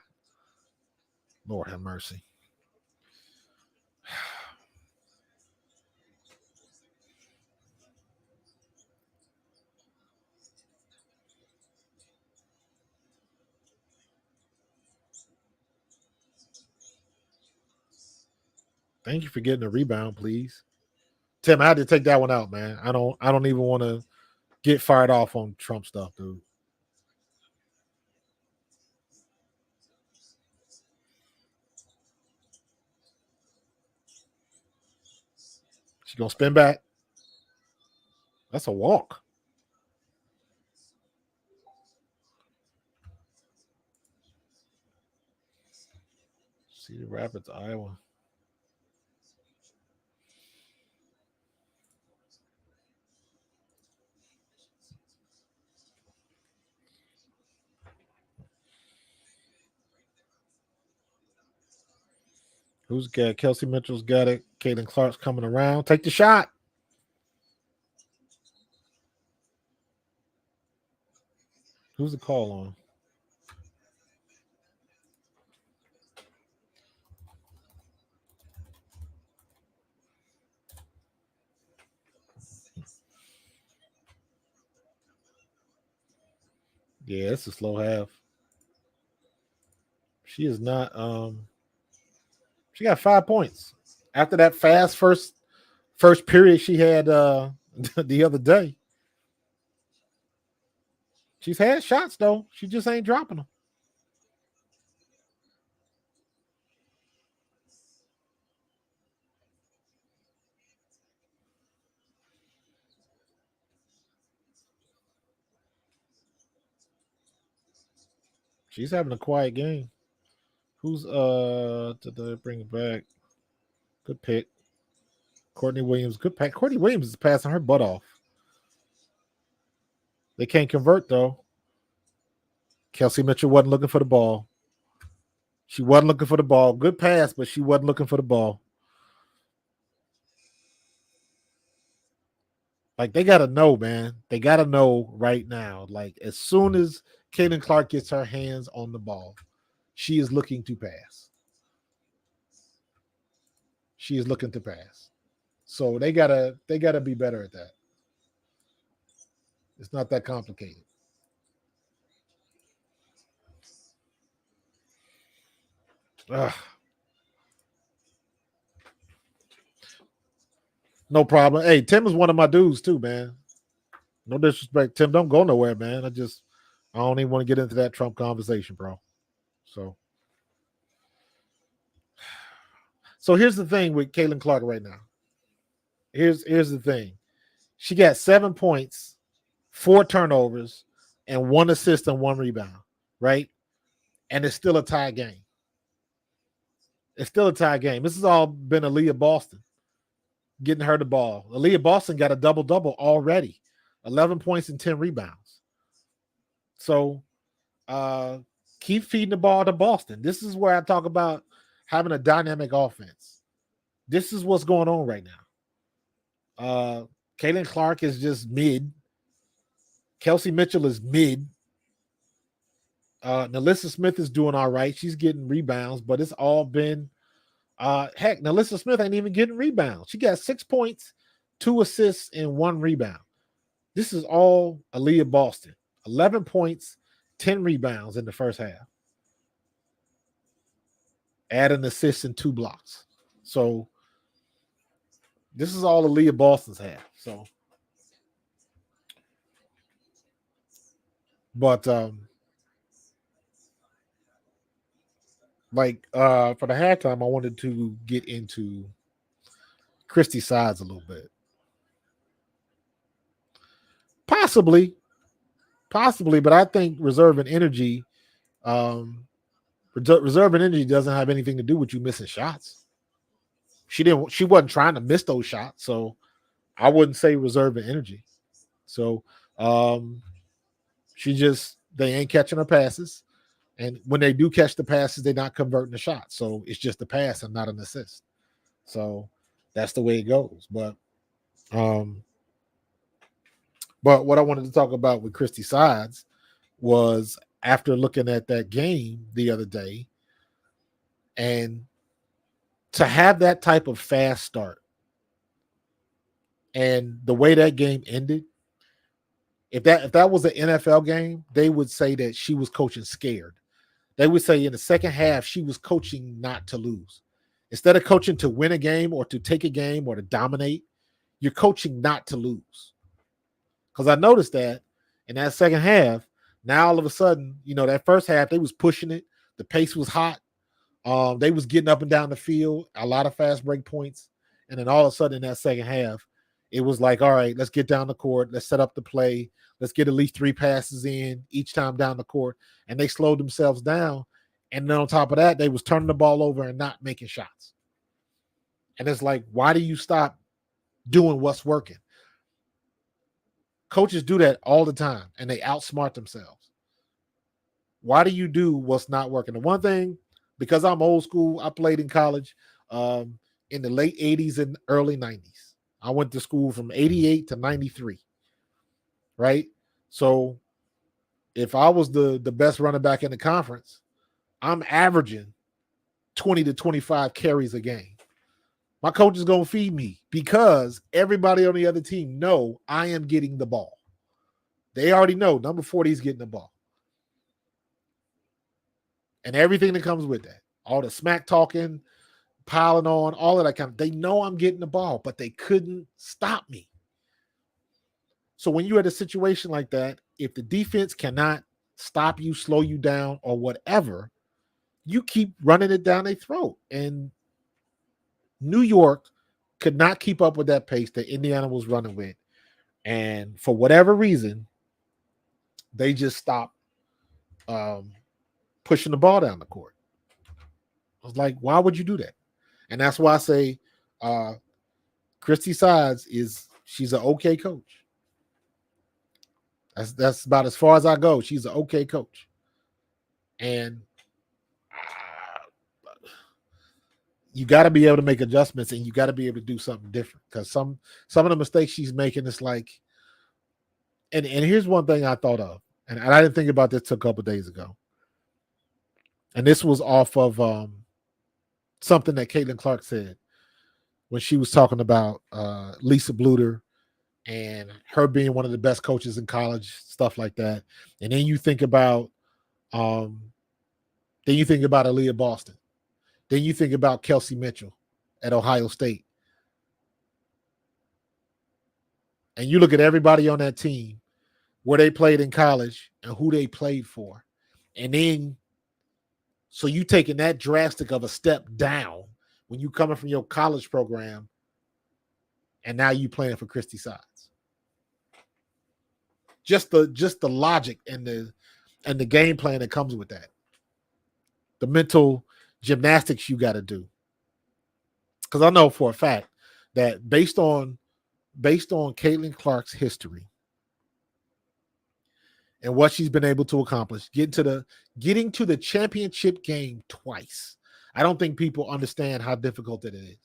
Lord have mercy. Thank you for getting a rebound, please. Tim, I had to take that one out, man. I don't even want to get fired off on Trump stuff, dude. She gonna spin back. That's a walk. Cedar Rapids, Iowa. Who's got Kelsey Mitchell's got it? Caitlin Clark's coming around. Take the shot. Who's the call on? Yeah, it's a slow half. She is not she got 5 points. After that fast first period she had the other day. She's had shots though. She just ain't dropping them. She's having a quiet game. Who's did they bring it back? Good pick. Courtney Williams, good pack. Courtney Williams is passing her butt off. They can't convert though. Kelsey Mitchell wasn't looking for the ball. She wasn't looking for the ball. Good pass, but she wasn't looking for the ball. Like they gotta know, man. They gotta know right now. Like as soon as Kaden Clark gets her hands on the ball, she is looking to pass. She is looking to pass. So they gotta be better at that. It's not that complicated. Ugh. No problem. Hey, Tim is one of my dudes too, man. No disrespect, Tim. Don't go nowhere, man. I don't even want to get into that Trump conversation, bro. So here's the thing with Caitlin Clark right now. Here's the thing. She got 7 points, 4 turnovers, and 1 assist and 1 rebound, right? And it's still a tie game. It's still a tie game. This has all been Aaliyah Boston getting her the ball. Aaliyah Boston got a double-double already, 11 points and 10 rebounds. So keep feeding the ball to Boston. This is where I talk about having a dynamic offense. This is what's going on right now. Caitlin Clark is just mid. Kelsey Mitchell is mid. Nalissa Smith is doing all right. She's getting rebounds, but it's all been heck, Nalissa Smith ain't even getting rebounds. She got 6 points, 2 assists, and 1 rebound. This is all Aaliyah Boston. 11 points, 10 rebounds in the first half. Add an assist and 2 blocks. So this is all Aaliyah Boston's have. So, but for the halftime, I wanted to get into Christy Sides a little bit. Possibly, but I think reserving energy doesn't have anything to do with you missing shots. She wasn't trying to miss those shots, so I wouldn't say reserving energy. So they ain't catching her passes, and when they do catch the passes, they're not converting the shots. So it's just a pass and not an assist. So that's the way it goes. But what I wanted to talk about with Christy Sides was after looking at that game the other day, and to have that type of fast start and the way that game ended, if that was an NFL game, they would say that she was coaching scared. They would say in the second half, she was coaching not to lose. Instead of coaching to win a game or to take a game or to dominate, you're coaching not to lose. Because I noticed that in that second half, now all of a sudden, that first half, they was pushing it. The pace was hot. They was getting up and down the field, a lot of fast break points. And then all of a sudden in that second half, it was like, all right, let's get down the court. Let's set up the play. Let's get at least 3 passes in each time down the court. And they slowed themselves down. And then on top of that, they was turning the ball over and not making shots. And it's like, why do you stop doing what's working? Coaches do that all the time, and they outsmart themselves. Why do you do what's not working? The one thing, because I'm old school, I played in college in the late 80s and early 90s. I went to school from 88 to 93, right? So if I was the best running back in the conference, I'm averaging 20 to 25 carries a game. My coach is going to feed me because everybody on the other team know I am getting the ball. They already know number 40 is getting the ball. And everything that comes with that, all the smack talking, piling on, all of that kind of, they know I'm getting the ball, but they couldn't stop me. So when you're at a situation like that, if the defense cannot stop you, slow you down, or whatever, you keep running it down their throat. And New York could not keep up with that pace that Indiana was running with. And for whatever reason, they just stopped pushing the ball down the court. I was like, why would you do that? And that's why I say Christy Sides she's an okay coach. That's about as far as I go. She's an okay coach. And you got to be able to make adjustments, and you got to be able to do something different, because some of the mistakes she's making, it's like, and here's one thing I thought of, and I didn't think about this till a couple of days ago. And this was off of something that Caitlin Clark said when she was talking about Lisa Bluter and her being one of the best coaches in college, stuff like that. And then you think about Aaliyah Boston. Then you think about Kelsey Mitchell at Ohio State. And you look at everybody on that team, where they played in college and who they played for. And then, so you taking that drastic of a step down when you coming from your college program, and now you playing for Christy Sides. Just the logic and the game plan that comes with that. The mental gymnastics you got to do. Because I know for a fact that based on Caitlin Clark's history and what she's been able to accomplish, getting to the championship game twice. I don't think people understand how difficult it is.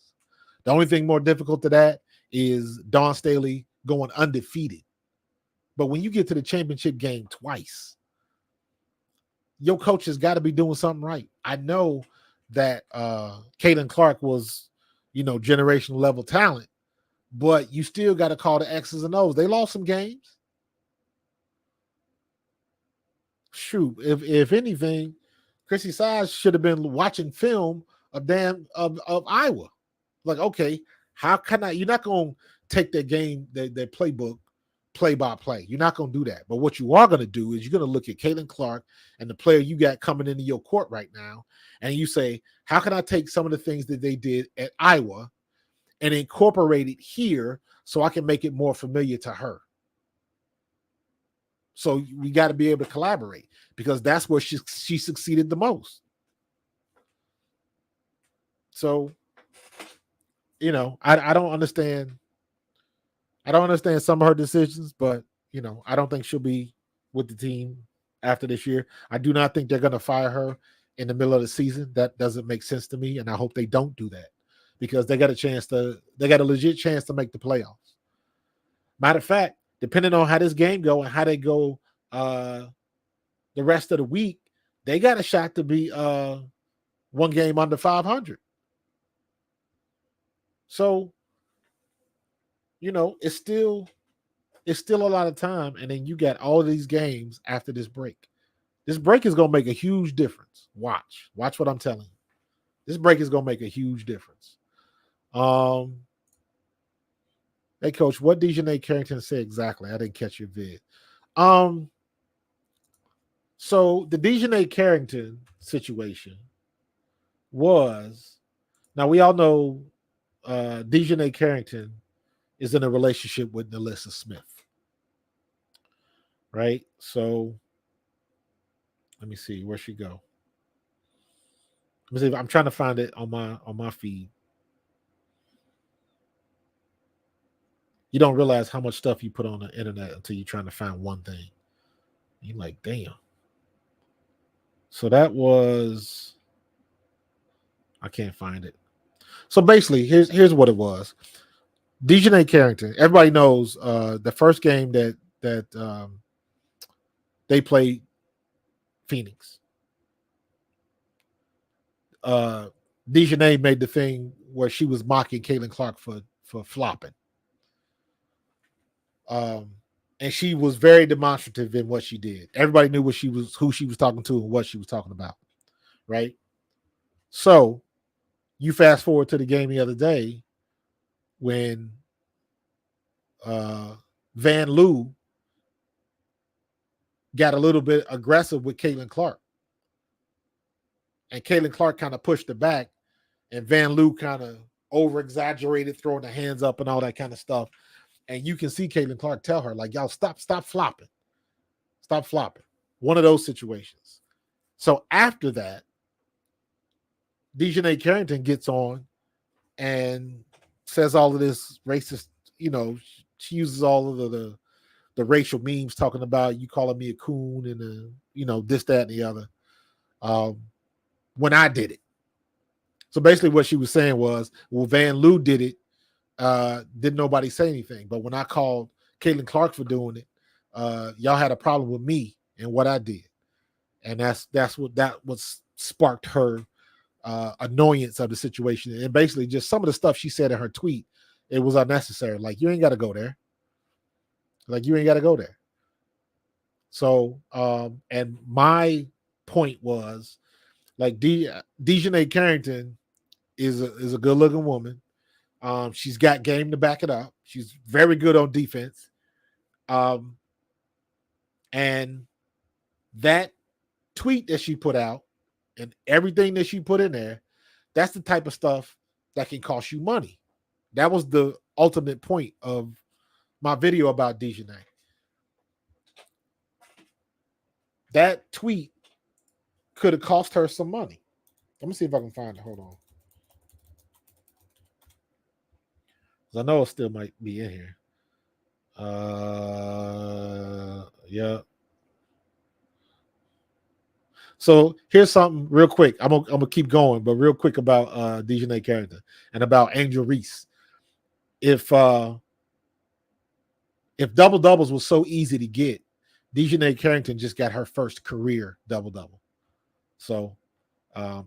The only thing more difficult to that is Dawn Staley going undefeated. But when you get to the championship game twice, your coach has got to be doing something right. I know that Caitlin Clark was, generational level talent, but you still got to call the X's and O's. They lost some games. Shoot, if anything, Chrissy Sides should have been watching film of Iowa. Like, okay, how can I? You're not going to take that game, that playbook, play by play. You're not going to do that. But what you are going to do is you're going to look at Caitlin Clark and the player you got coming into your court right now, and you say, how can I take some of the things that they did at Iowa and incorporate it here so I can make it more familiar to her? So we got to be able to collaborate, because that's where she succeeded the most. So, I don't understand. I don't understand some of her decisions, but I don't think she'll be with the team after this year. I do not think they're going to fire her in the middle of the season. That doesn't make sense to me, and I hope they don't do that, because they got a legit chance to make the playoffs. Matter of fact, depending on how this game go and how they go the rest of the week, they got a shot to be one game under 500. So, it's still a lot of time, and then you got all of these games after this break. This break is going to make a huge difference. Watch what I'm telling you. This break is going to make a huge difference. Hey, Coach, what Dejanay Carrington said exactly? I didn't catch your vid. So the Dejanay Carrington situation was, now we all know Dejanay Carrington is in a relationship with Nalissa Smith, right? So let me see, where'd she go? Let me see. I'm trying to find it on my feed. You don't realize how much stuff you put on the internet until you're trying to find one thing. You're like, damn. So that was, I can't find it. So basically, here's what it was. Dejanay Carrington, everybody knows the first game that they played Phoenix. Dejanay made the thing where she was mocking Caitlin Clark for flopping. And she was very demonstrative in what she did. Everybody knew who she was talking to and what she was talking about, right? So you fast forward to the game the other day when Van Loo got a little bit aggressive with Caitlin Clark. And Caitlin Clark kind of pushed her back, and Van Loo kind of over-exaggerated, throwing the hands up and all that kind of stuff. And you can see Caitlin Clark tell her, like, y'all stop flopping. Stop flopping. One of those situations. So after that, Dejanay Carrington gets on and says all of this racist, she uses all of the racial memes talking about you calling me a coon and this, that, and the other. When I did it. So basically what she was saying was, well, Van Loo did it. Didn't nobody say anything. But when I called Caitlin Clark for doing it, y'all had a problem with me and what I did. And that's what sparked her annoyance of the situation. And basically just some of the stuff she said in her tweet, it was unnecessary. Like, you ain't got to go there. So, and my point was, Like Dejanay Carrington is a good looking woman. She's got game to back it up. She's very good on defense. And that tweet that she put out and everything that she put in there, that's the type of stuff that can cost you money. That was the ultimate point of my video about Dejanay. That tweet could have cost her some money. Let me see if I can find it. Hold on. I know it still might be in here. Yeah. So here's something real quick. I'm gonna keep going, but real quick about Dejanay Carrington and about Angel Reese. If double doubles was so easy to get, Dejanay Carrington just got her first career double double. So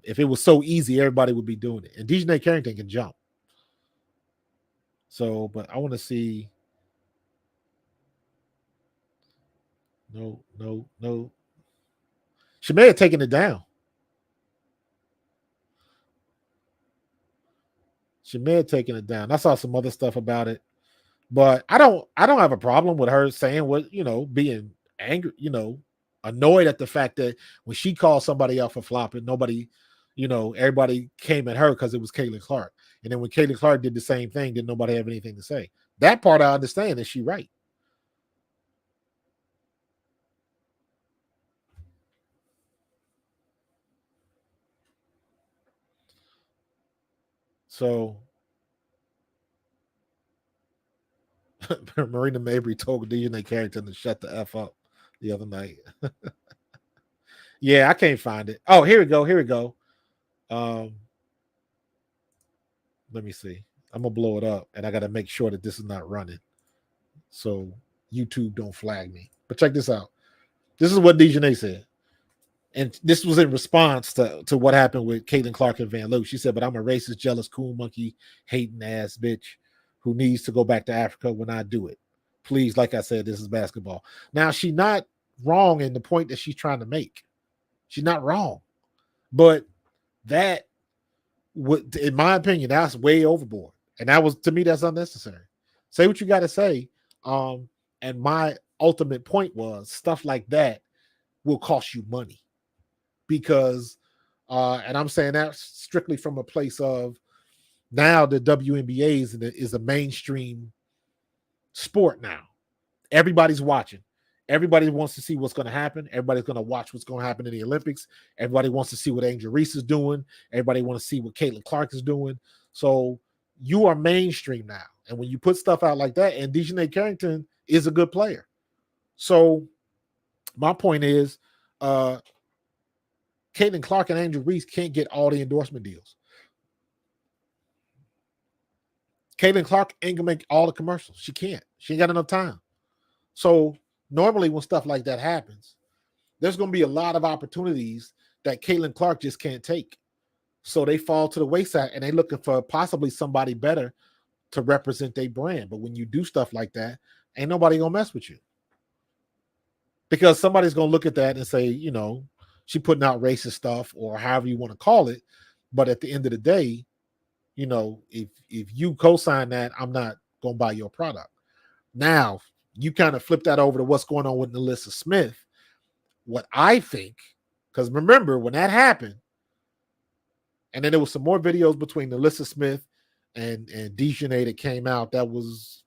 if it was so easy, everybody would be doing it. And Dejanay Carrington can jump. So, but I want to see. No. She may have taken it down. She may have taken it down. I saw some other stuff about it, but I don't have a problem with her saying what, being angry, annoyed at the fact that when she called somebody out for flopping, nobody, everybody came at her because it was Caitlin Clark. And then when Caitlin Clark did the same thing, didn't nobody have anything to say. That part I understand. Is she right? So Marina Mabry told Dejanay Carrington to shut the F up the other night. Yeah, I can't find it. Oh, here we go. Let me see. I'm gonna blow it up, and I got to make sure that this is not running, so YouTube don't flag me. But check this out. This is what Dejanay said, and this was in response to what happened with Caitlin Clark and Van Loo. She said, "But I'm a racist, jealous, cool monkey, hating ass bitch who needs to go back to Africa when I do it. Please, like I said, this is basketball." Now, she's not wrong in the point that she's trying to make. She's not wrong, but that would, in my opinion, that's way overboard. And that was, to me, that's unnecessary. Say what you got to say. And my ultimate point was stuff like that will cost you money because, and I'm saying that strictly from a place of now the WNBA is a mainstream sport now. Everybody's watching. Everybody wants to see what's going to happen. Everybody's going to watch what's going to happen in the Olympics. Everybody wants to see what Angel Reese is doing. Everybody wants to see what Caitlin Clark is doing. So you are mainstream now. And when you put stuff out like that, and Dejanay Carrington is a good player. So my point is, Caitlin Clark and Angel Reese can't get all the endorsement deals. Caitlin Clark ain't going to make all the commercials. She can't. She ain't got enough time. So normally when stuff like that happens, there's going to be a lot of opportunities that Caitlin Clark just can't take. So they fall to the wayside and they're looking for possibly somebody better to represent their brand. But when you do stuff like that, ain't nobody going to mess with you. Because somebody's going to look at that and say, she putting out racist stuff or however you want to call it. But at the end of the day, if you co-sign that, I'm not going to buy your product. Now, you kind of flip that over to what's going on with Alyssa Smith. What I think, because remember when that happened, and then there was some more videos between Alyssa Smith and Dejanay that came out. That was,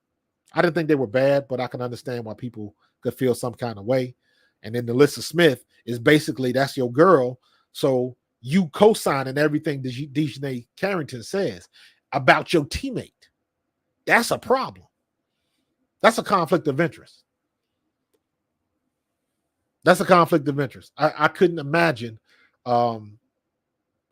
I didn't think they were bad, but I can understand why people could feel some kind of way. And then Alyssa Smith is basically, that's your girl. So you co-signing everything that Dejanay Carrington says about your teammate. That's a problem. That's a conflict of interest. That's a conflict of interest. I couldn't imagine, and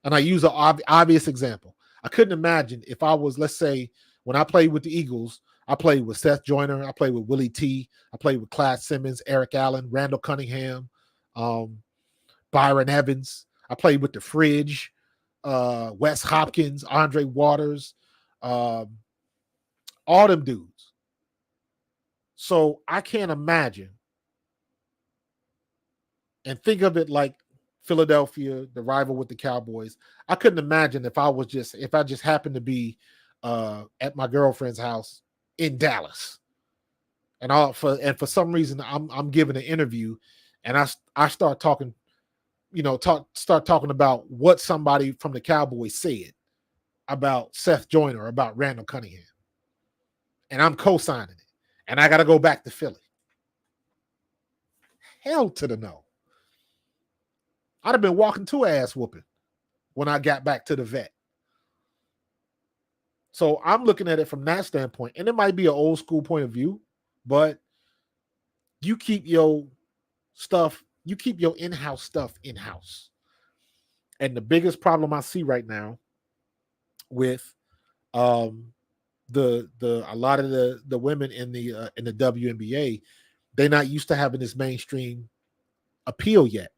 I use an obvious example. I couldn't imagine if I was, let's say, when I played with the Eagles, I played with Seth Joyner, I played with Willie T, I played with Clyde Simmons, Eric Allen, Randall Cunningham, Byron Evans. I played with the Fridge, Wes Hopkins, Andre Waters, all them dudes. So I can't imagine and think of it like Philadelphia, the rival with the Cowboys. I couldn't imagine if I just happened to be at my girlfriend's house in Dallas, and for some reason I'm giving an interview, and I start talking, start talking about what somebody from the Cowboys said about Seth Joyner, about Randall Cunningham, and I'm co-signing it, and I got to go back to Philly. Hell to the no. I'd have been walking to ass whooping when I got back to the vet. So I'm looking at it from that standpoint, and it might be an old school point of view, but you keep your stuff, you keep your in-house stuff in-house. And the biggest problem I see right now with a lot of the women in the WNBA, they're not used to having this mainstream appeal yet.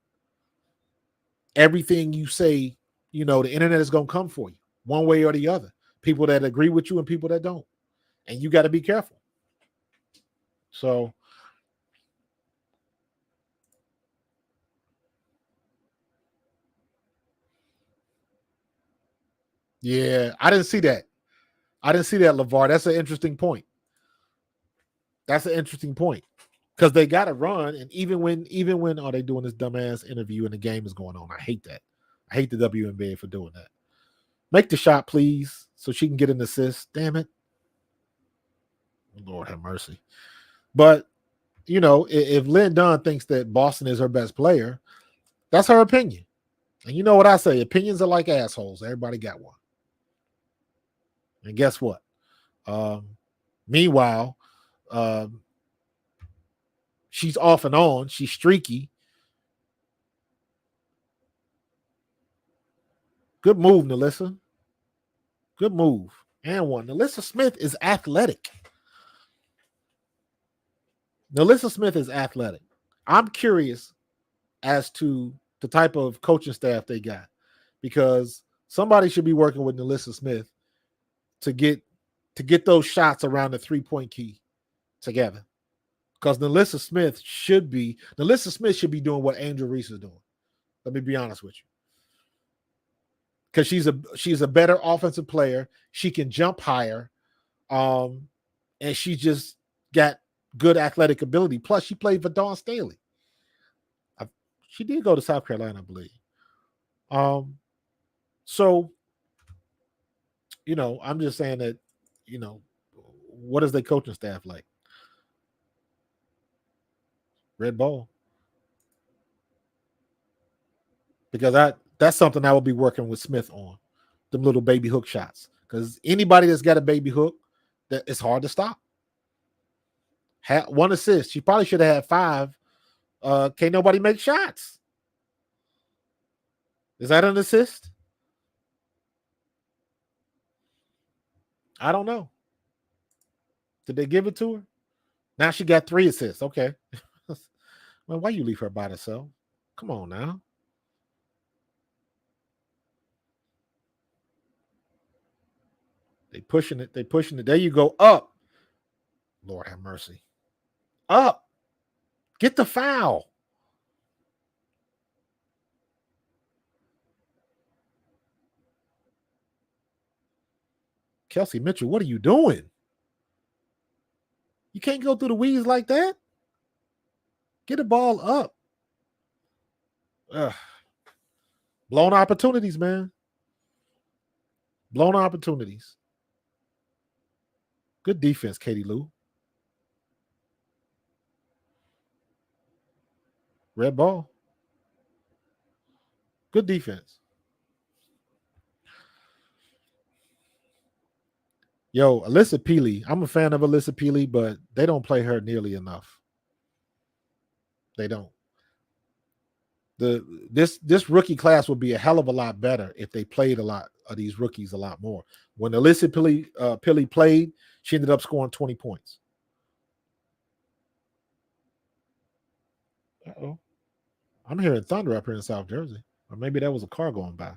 Everything you say, the internet is going to come for you one way or the other. People that agree with you and people that don't. And you got to be careful. So yeah, I didn't see that. LeVar. That's an interesting point. Because they got to run, and even when are they doing this dumbass interview and the game is going on? I hate that. I hate the WNBA for doing that. Make the shot, please, so she can get an assist. Damn it. Lord have mercy. But, if Lynn Dunn thinks that Boston is her best player, that's her opinion. And you know what I say? Opinions are like assholes. Everybody got one. And guess what? Meanwhile, she's off and on. She's streaky. Good move, Nalissa. Good move. And one. Nalissa Smith is athletic. I'm curious as to the type of coaching staff they got, because somebody should be working with Nalissa Smith to get those shots around the 3-point key together. Because Nalissa Smith should be doing what Angel Reese is doing. Let me be honest with you. Because she's a better offensive player. She can jump higher. And she just got good athletic ability. Plus, she played for Dawn Staley. She did go to South Carolina, I believe. So, I'm just saying that, what is their coaching staff like? Red ball. Because that's something I will be working with Smith on, them little baby hook shots. Because anybody that's got a baby hook, that it's hard to stop. One assist. She probably should have had 5. Can't nobody make shots. Is that an assist? I don't know. Did they give it to her? Now she got 3 assists. Okay. Man, why you leave her by herself? Come on now. They pushing it. There you go. Up. Lord have mercy. Up. Get the foul. Kelsey Mitchell, what are you doing? You can't go through the weeds like that. Get the ball up. Ugh. Blown opportunities, man. Blown opportunities. Good defense, Katie Lou. Red ball. Good defense. Yo, Alyssa Peely. I'm a fan of Alyssa Peely, but they don't play her nearly enough. They don't. This rookie class would be a hell of a lot better if they played a lot of these rookies a lot more. When Alyssa Peely played, she ended up scoring 20 points. Uh-oh. I'm hearing thunder up here in South Jersey. Or maybe that was a car going by.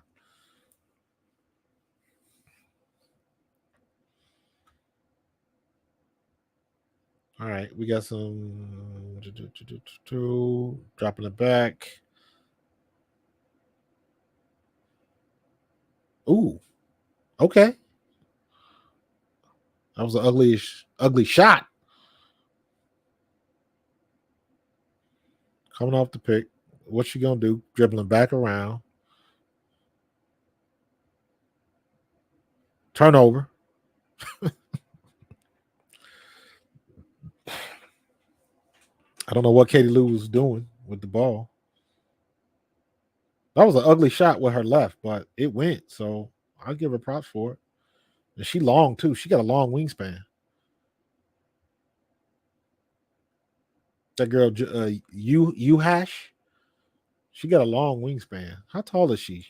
All right, we got some dropping it back. Ooh, okay. That was an ugly shot. Coming off the pick. What's she gonna do? Dribbling back around. Turnover. I don't know what Katie Lou was doing with the ball. That was an ugly shot with her left, but it went. So I'll give her props for it. And she long too. She got a long wingspan. That girl, you Hash. She got a long wingspan. How tall is she?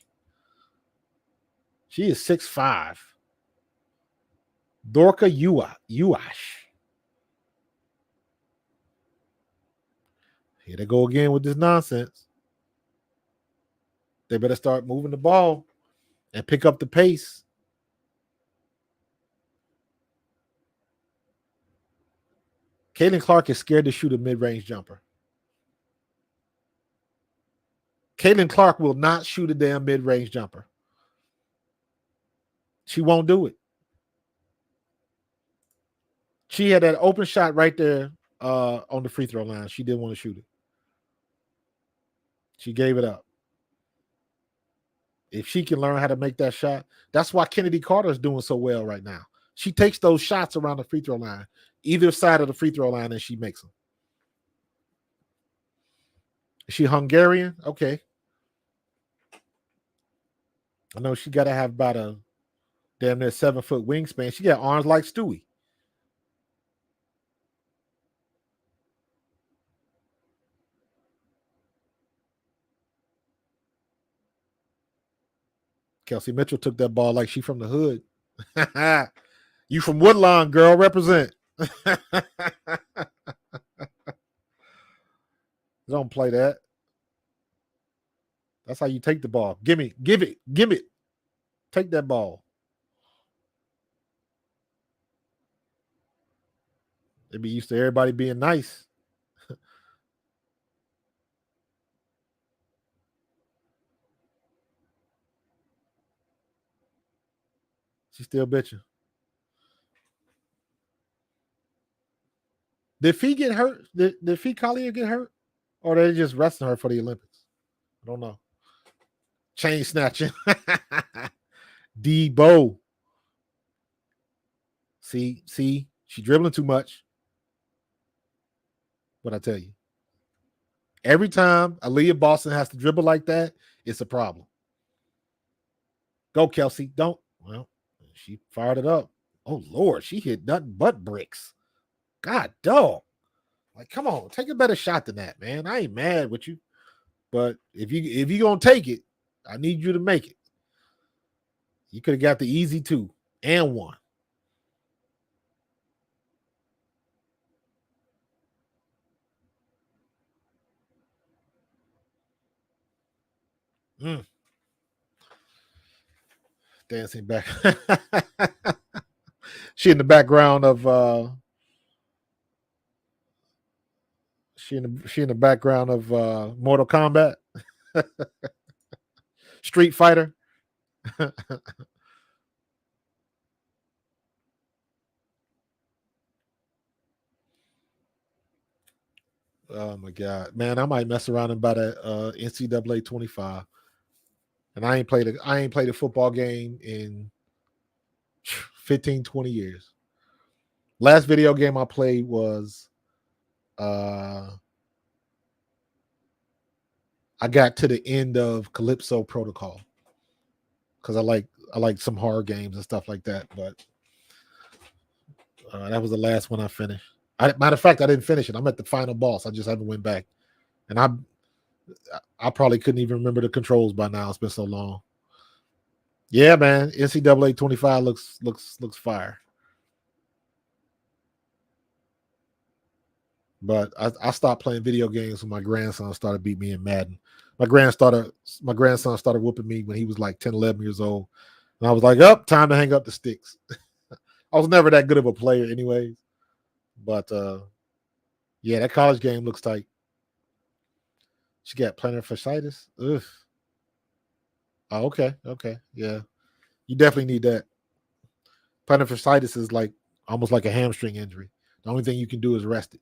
She is 6'5". Dorka Uash. Here they go again with this nonsense. They better start moving the ball and pick up the pace. Caitlin Clark is scared to shoot a mid-range jumper. Caitlin Clark will not shoot a damn mid-range jumper. She won't do it. She had that open shot right there on the free throw line. She didn't want to shoot it. She gave it up. If she can learn how to make that shot, that's why Kennedy Carter is doing so well right now. She takes those shots around the free throw line, either side of the free throw line, and she makes them. Is she Hungarian? Okay. I know she got to have about a damn near 7-foot wingspan. She got arms like Stewie. Kelsey Mitchell took that ball like she from the hood. You from Woodlawn, girl, represent. Don't play that. That's how you take the ball. Give it. Take that ball. They be used to everybody being nice. She's still bitching. Did Fee get hurt? Did Fee Collier get hurt? Or they just resting her for the Olympics? I don't know. Chain snatching. Debo. See, she dribbling too much. What I tell you. Every time Aaliyah Boston has to dribble like that, it's a problem. Go, Kelsey. Don't. Well, she fired it up. Oh, Lord. She hit nothing but bricks. God, dog. Like, come on. Take a better shot than that, man. I ain't mad with you. But if you going to take it, I need you to make it. You could have got the easy 2 and 1. Dancing back. She in the background of she in the background of Mortal Kombat. Street Fighter. Oh my God, man! I might mess around and buy that NCAA 25. And I ain't played a football game in 15, 20 years. Last video game I played was I got to the end of Calypso Protocol because I like some horror games and stuff like that. But that was the last one I finished. Matter of fact, I didn't finish it. I'm at the final boss. I just haven't went back, and I probably couldn't even remember the controls by now. It's been so long. Yeah, man. NCAA 25 looks fire. But I stopped playing video games when my grandson started beating me in Madden. My grandson started whooping me when he was like 10, 11 years old. And I was like, time to hang up the sticks. I was never that good of a player anyways. But yeah, that college game looks tight. She got plantar fasciitis. Ugh. Oh, okay. Yeah. You definitely need that. Plantar fasciitis is like almost like a hamstring injury. The only thing you can do is rest it.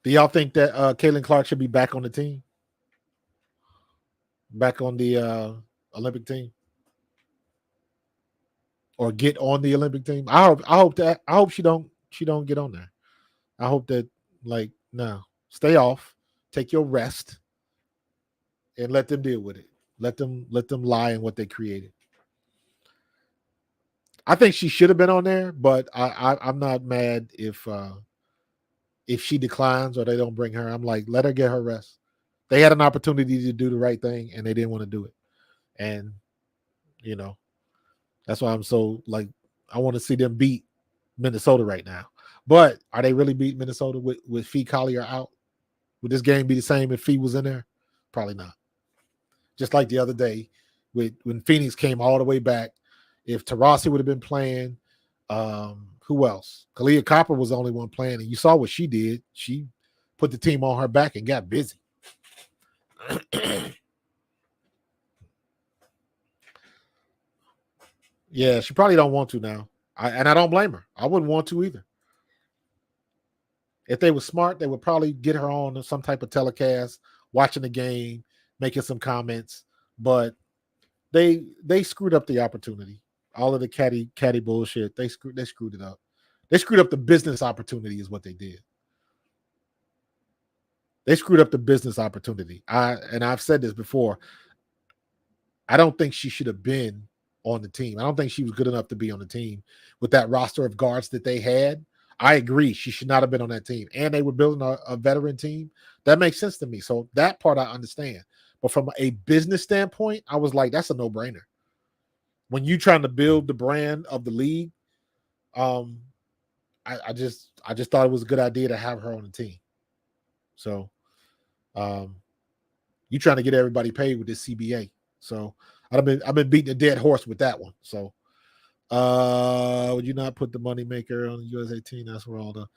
Do y'all think that Caitlin Clark should be back on the team? Back on the Olympic team? Or get on the Olympic team? I hope she don't get on there. I hope that, like, no, stay off, take your rest, and let them deal with it. Let them lie in what they created. I think she should have been on there, but I'm not mad if she declines or they don't bring her. I'm like, let her get her rest. They had an opportunity to do the right thing and they didn't want to do it. And, you know, that's why I'm so, like, I want to see them beat Minnesota right now. But are they really beating Minnesota with Fee Collier out? Would this game be the same if Fee was in there? Probably not. Just like the other day when Phoenix came all the way back. If Taurasi would have been playing, who else? Kalia Copper was the only one playing, and you saw what she did. She put the team on her back and got busy. Yeah, she probably don't want to now. And I don't blame her. I wouldn't want to either. If they were smart, they would probably get her on some type of telecast, watching the game, making some comments. But they screwed up the opportunity. All of the catty bullshit. They screwed it up. They screwed up the business opportunity is what they did. They screwed up the business opportunity. I've said this before. I don't think she should have been on the team. I don't think she was good enough to be on the team with that roster of guards that they had. I agree. She should not have been on that team. And they were building a veteran team. That makes sense to me. So that part I understand. But from a business standpoint, I was like, that's a no-brainer. When you're trying to build the brand of the league, I just thought it was a good idea to have her on the team. So you trying to get everybody paid with this CBA. So I've been beating a dead horse with that one. So would you not put the moneymaker on the USA team? That's where all the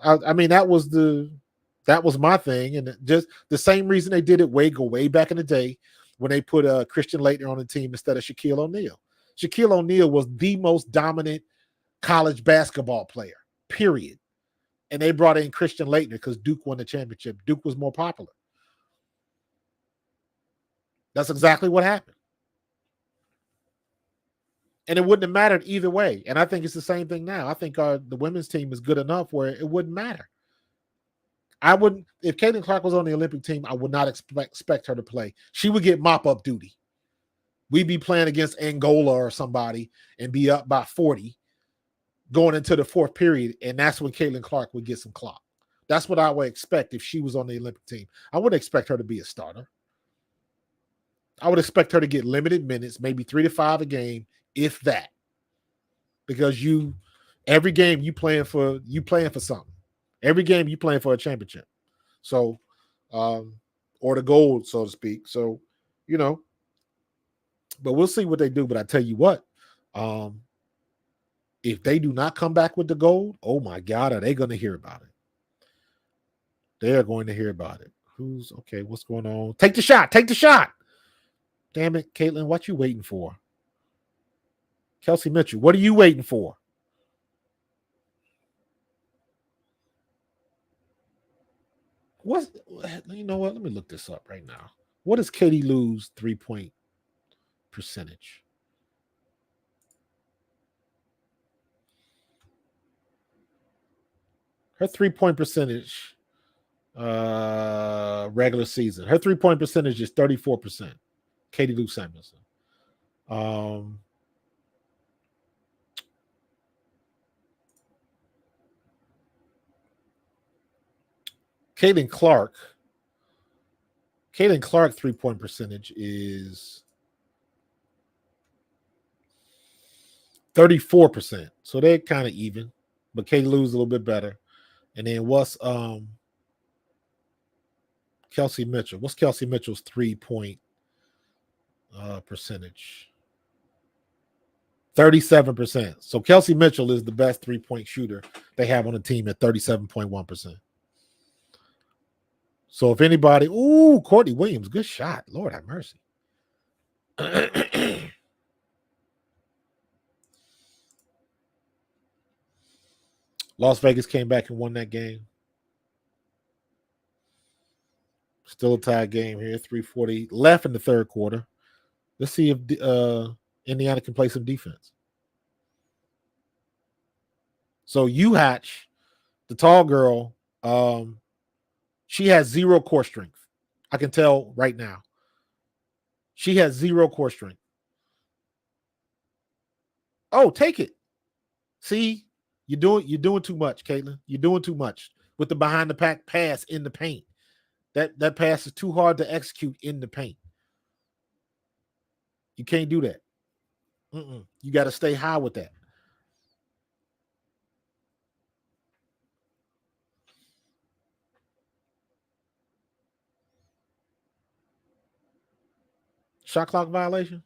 I mean that was my thing, and just the same reason they did it go way back in the day when they put Christian Laettner on the team instead of Shaquille O'Neal. Shaquille O'Neal was the most dominant college basketball player, period. And they brought in Christian Laettner because Duke won the championship. Duke was more popular. That's exactly what happened. And it wouldn't have mattered either way. And I think it's the same thing now. I think the women's team is good enough where it wouldn't matter. If Caitlin Clark was on the Olympic team, I would not expect her to play. She would get mop-up duty. We'd be playing against Angola or somebody and be up by 40 going into the fourth period, and that's when Caitlin Clark would get some clock. That's what I would expect if she was on the Olympic team. I wouldn't expect her to be a starter. I would expect her to get limited minutes, maybe 3 to 5 a game, if that. Because every game you playing for something. Every game you playing for a championship. So, or the gold, so to speak. So, but we'll see what they do. But I tell you what, if they do not come back with the gold, oh my God, are they going to hear about it? They are going to hear about it. What's going on? Take the shot. Damn it, Caitlin, what you waiting for? Kelsey Mitchell, what are you waiting for? You know what? Let me look this up right now. What is Katie Lou's 3-point percentage? Her 3-point percentage, regular season. Her 3-point percentage is 34%. Katie Lou Samuelson. Caitlin Clark 3-point percentage is 34%. So they're kind of even, but Katie Lou's a little bit better. And then what's Kelsey Mitchell? What's Kelsey Mitchell's 3-point percentage? 37%. So Kelsey Mitchell is the best 3-point shooter they have on the team at 37.1%. So if anybody, Courtney Williams, good shot. Lord have mercy. Las Vegas came back and won that game. Still a tie game here. 3:40 left in the third quarter. Let's see if Indiana can play some defense. So Hatch, the tall girl, she has zero core strength. I can tell right now. She has zero core strength. Oh, take it. See, you're doing too much, Caitlin. You're doing too much with the behind the pack pass in the paint. That pass is too hard to execute in the paint. You can't do that. You got to stay high with that. Shot clock violation?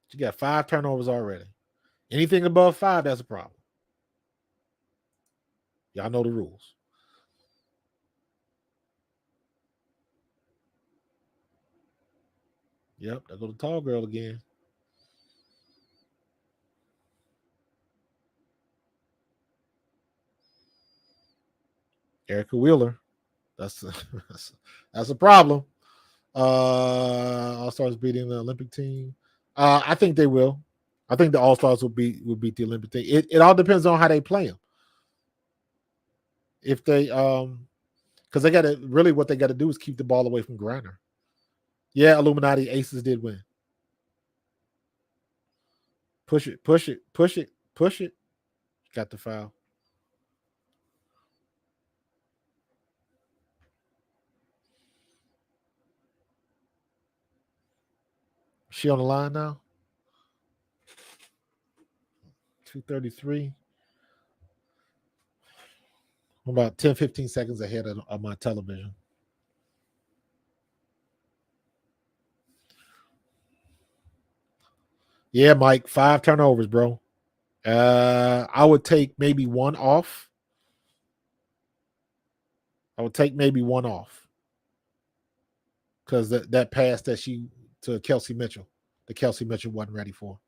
She got 5 turnovers already. Anything above 5, that's a problem. Y'all know the rules. Yep, there go the tall girl again. Erica Wheeler. That's a problem. All-Stars beating the Olympic team. I think they will. I think the All-Stars will beat the Olympic team. It all depends on how they play them. If they because they got to really what they got to do is keep the ball away from Griner. Yeah, Illuminati Aces did win. Push it. Got the foul. She on the line now? 2:33. I'm about 10, 15 seconds ahead of my television. Yeah, Mike, 5 turnovers, bro. I would take maybe one off. Because that pass that she to Kelsey Mitchell, the Kelsey Mitchell wasn't ready for.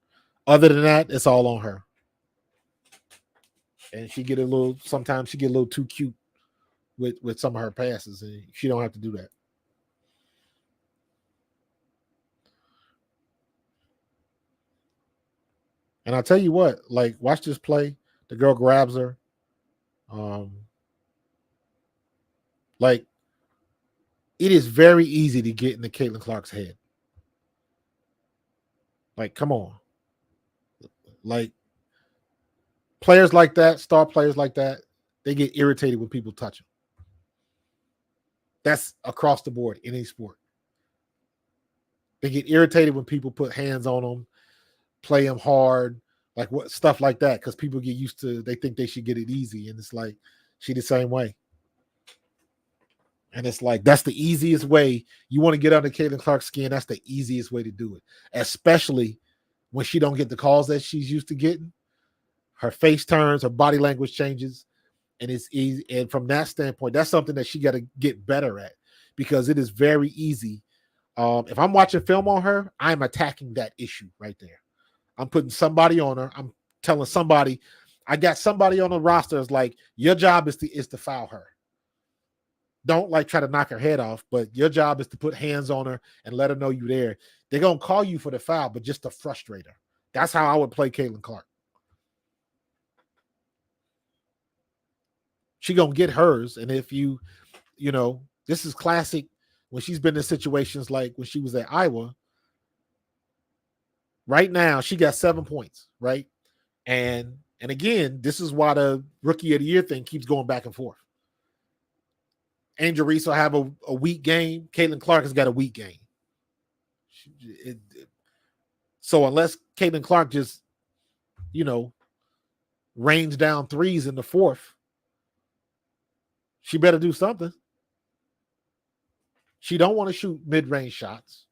Other than that, it's all on her. And sometimes she get a little too cute with some of her passes, and she don't have to do that. And I'll tell you what, like, watch this play. The girl grabs her. Like, it is very easy to get into Caitlin Clark's head. Like, come on. Like, players like that, star players like that, they get irritated when people touch them. That's across the board in any sport. They get irritated when people put hands on them, play them hard, like what stuff like that, because people get used to, they think they should get it easy, and it's like she the same way. And it's like that's the easiest way. You want to get under Caitlin Clark's skin, that's the easiest way to do it, especially when she don't get the calls that she's used to getting. Her face turns, her body language changes, and it's easy. And from that standpoint, that's something that she got to get better at, because it is very easy. If I'm watching film on her, I'm attacking that issue right there. I'm putting somebody on her. I'm telling somebody, I got somebody on the roster is like, your job is to foul her. Don't like try to knock her head off, but your job is to put hands on her and let her know you're there. They're going to call you for the foul, but just to frustrate her. That's how I would play Caitlin Clark. She going to get hers. And if you know, this is classic when she's been in situations like when she was at Iowa. Right now, she got 7 points, right? And again, this is why the rookie of the year thing keeps going back and forth. Angel Reese will have a weak game. Caitlin Clark has got a weak game. So unless Caitlin Clark just, rains down threes in the fourth, she better do something. She don't want to shoot mid-range shots.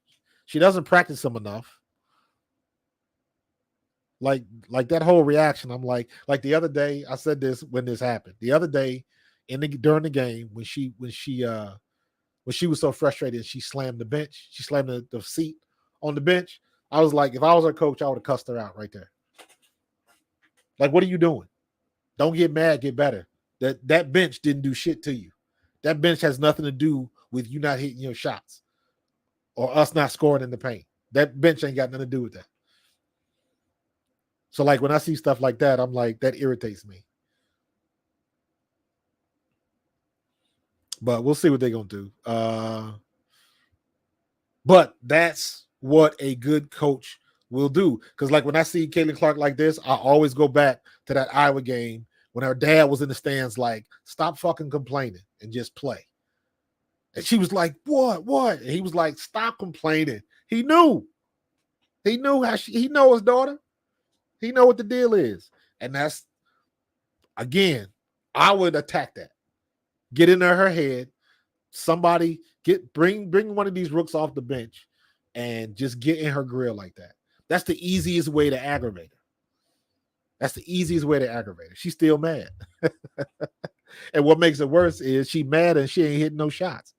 She doesn't practice them enough. Like that whole reaction. I'm like the other day, I said this when this happened. The other day during the game when she was so frustrated, she slammed the bench. She slammed the seat on the bench. I was like, if I was her coach, I would have cussed her out right there. Like, what are you doing? Don't get mad, get better. That bench didn't do shit to you. That bench has nothing to do with you not hitting your shots or us not scoring in the paint. That bench ain't got nothing to do with that. So, like, when I see stuff like that, I'm like, that irritates me. But we'll see what they're going to do. But that's what a good coach will do. Because, like, when I see Caitlin Clark like this, I always go back to that Iowa game when her dad was in the stands like, stop fucking complaining and just play. And she was like, what? And he was like, stop complaining. He knew he know his daughter. He know what the deal is. And that's, again, I would attack that. Get into her head. Somebody bring one of these rooks off the bench and just get in her grill like that. That's the easiest way to aggravate her. She's still mad. And what makes it worse is she mad and she ain't hitting no shots.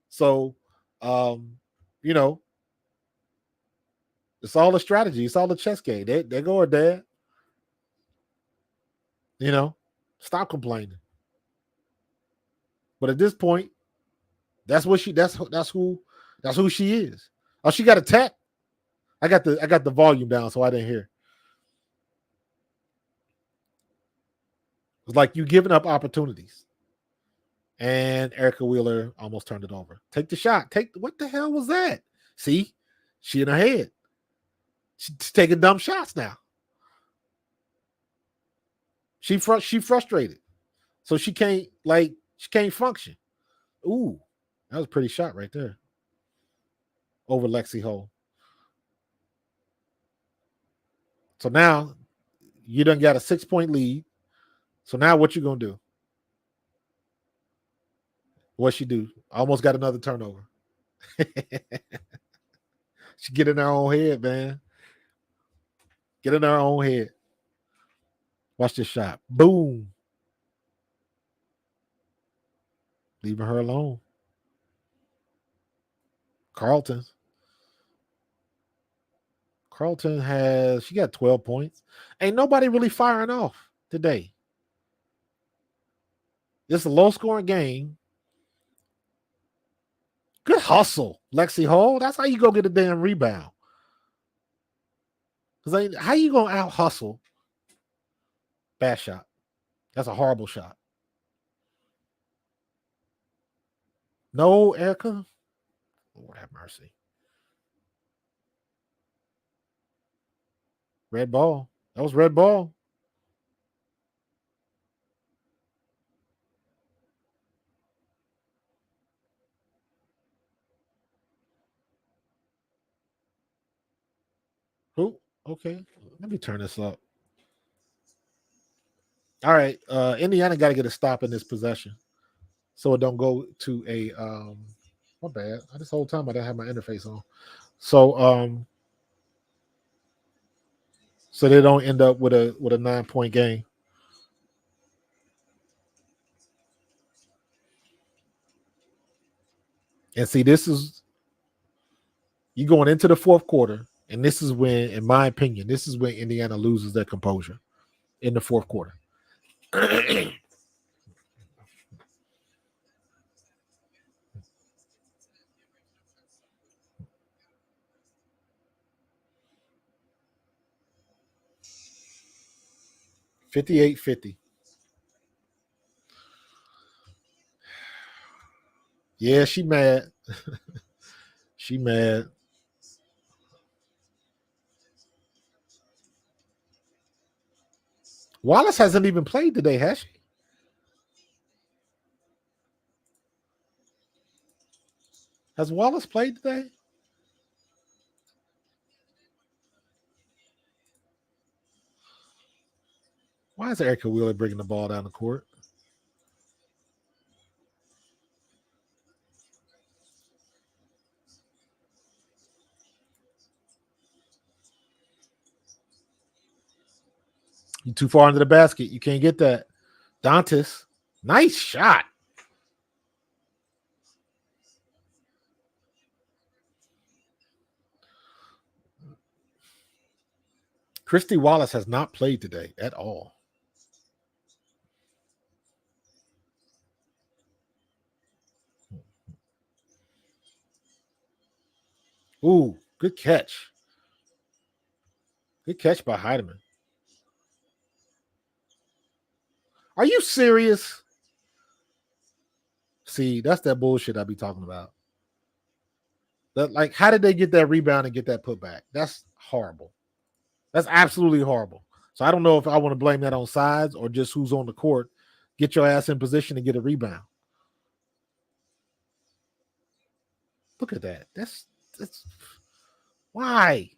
So, it's all a strategy. It's all a chess game. There go her dad. Stop complaining. But at this point, that's who she is. Oh, she got attacked. I got the volume down, so I didn't hear. It's like you giving up opportunities. And Erica Wheeler almost turned it over. Take the shot. What the hell was that? See? She in her head. She's taking dumb shots now. She frustrated. So she can't function. Ooh, that was a pretty shot right there. Over Lexi Hull. So now you done got a 6-point lead. So now what you gonna do? What she do? Almost got another turnover. She get in her own head, man. Get in her own head. Watch this shot. Boom. Leaving her alone. Carlton she got 12 points. Ain't nobody really firing off today. It's a low-scoring game. Good hustle, Lexi Hull. That's how you go get a damn rebound. Because how you going to out-hustle? Bad shot. That's a horrible shot. No, Erica. Lord have mercy. Red ball. That was red ball. Who? Okay. Let me turn this up. All right. Indiana got to get a stop in this possession so it don't go to a my bad. This whole time I didn't have my interface on. So so they don't end up with a 9-point game. And see, this is you going into the fourth quarter, and this is when, in my opinion, this is when Indiana loses their composure in the fourth quarter. 58-50. Yeah, she mad. She mad. Wallace hasn't even played today, has she? Has Wallace played today? Why is Erica Wheeler bringing the ball down the court? You too far into the basket. You can't get that. Dantas, nice shot. Christy Wallace has not played today at all. Ooh, good catch. Good catch by Heidemann. Are you serious? See, that's that bullshit I be talking about. That, like, how did they get that rebound and get that putback? That's horrible. That's absolutely horrible. So I don't know if I want to blame that on sides or just who's on the court. Get your ass in position to get a rebound. Look at that. That's why.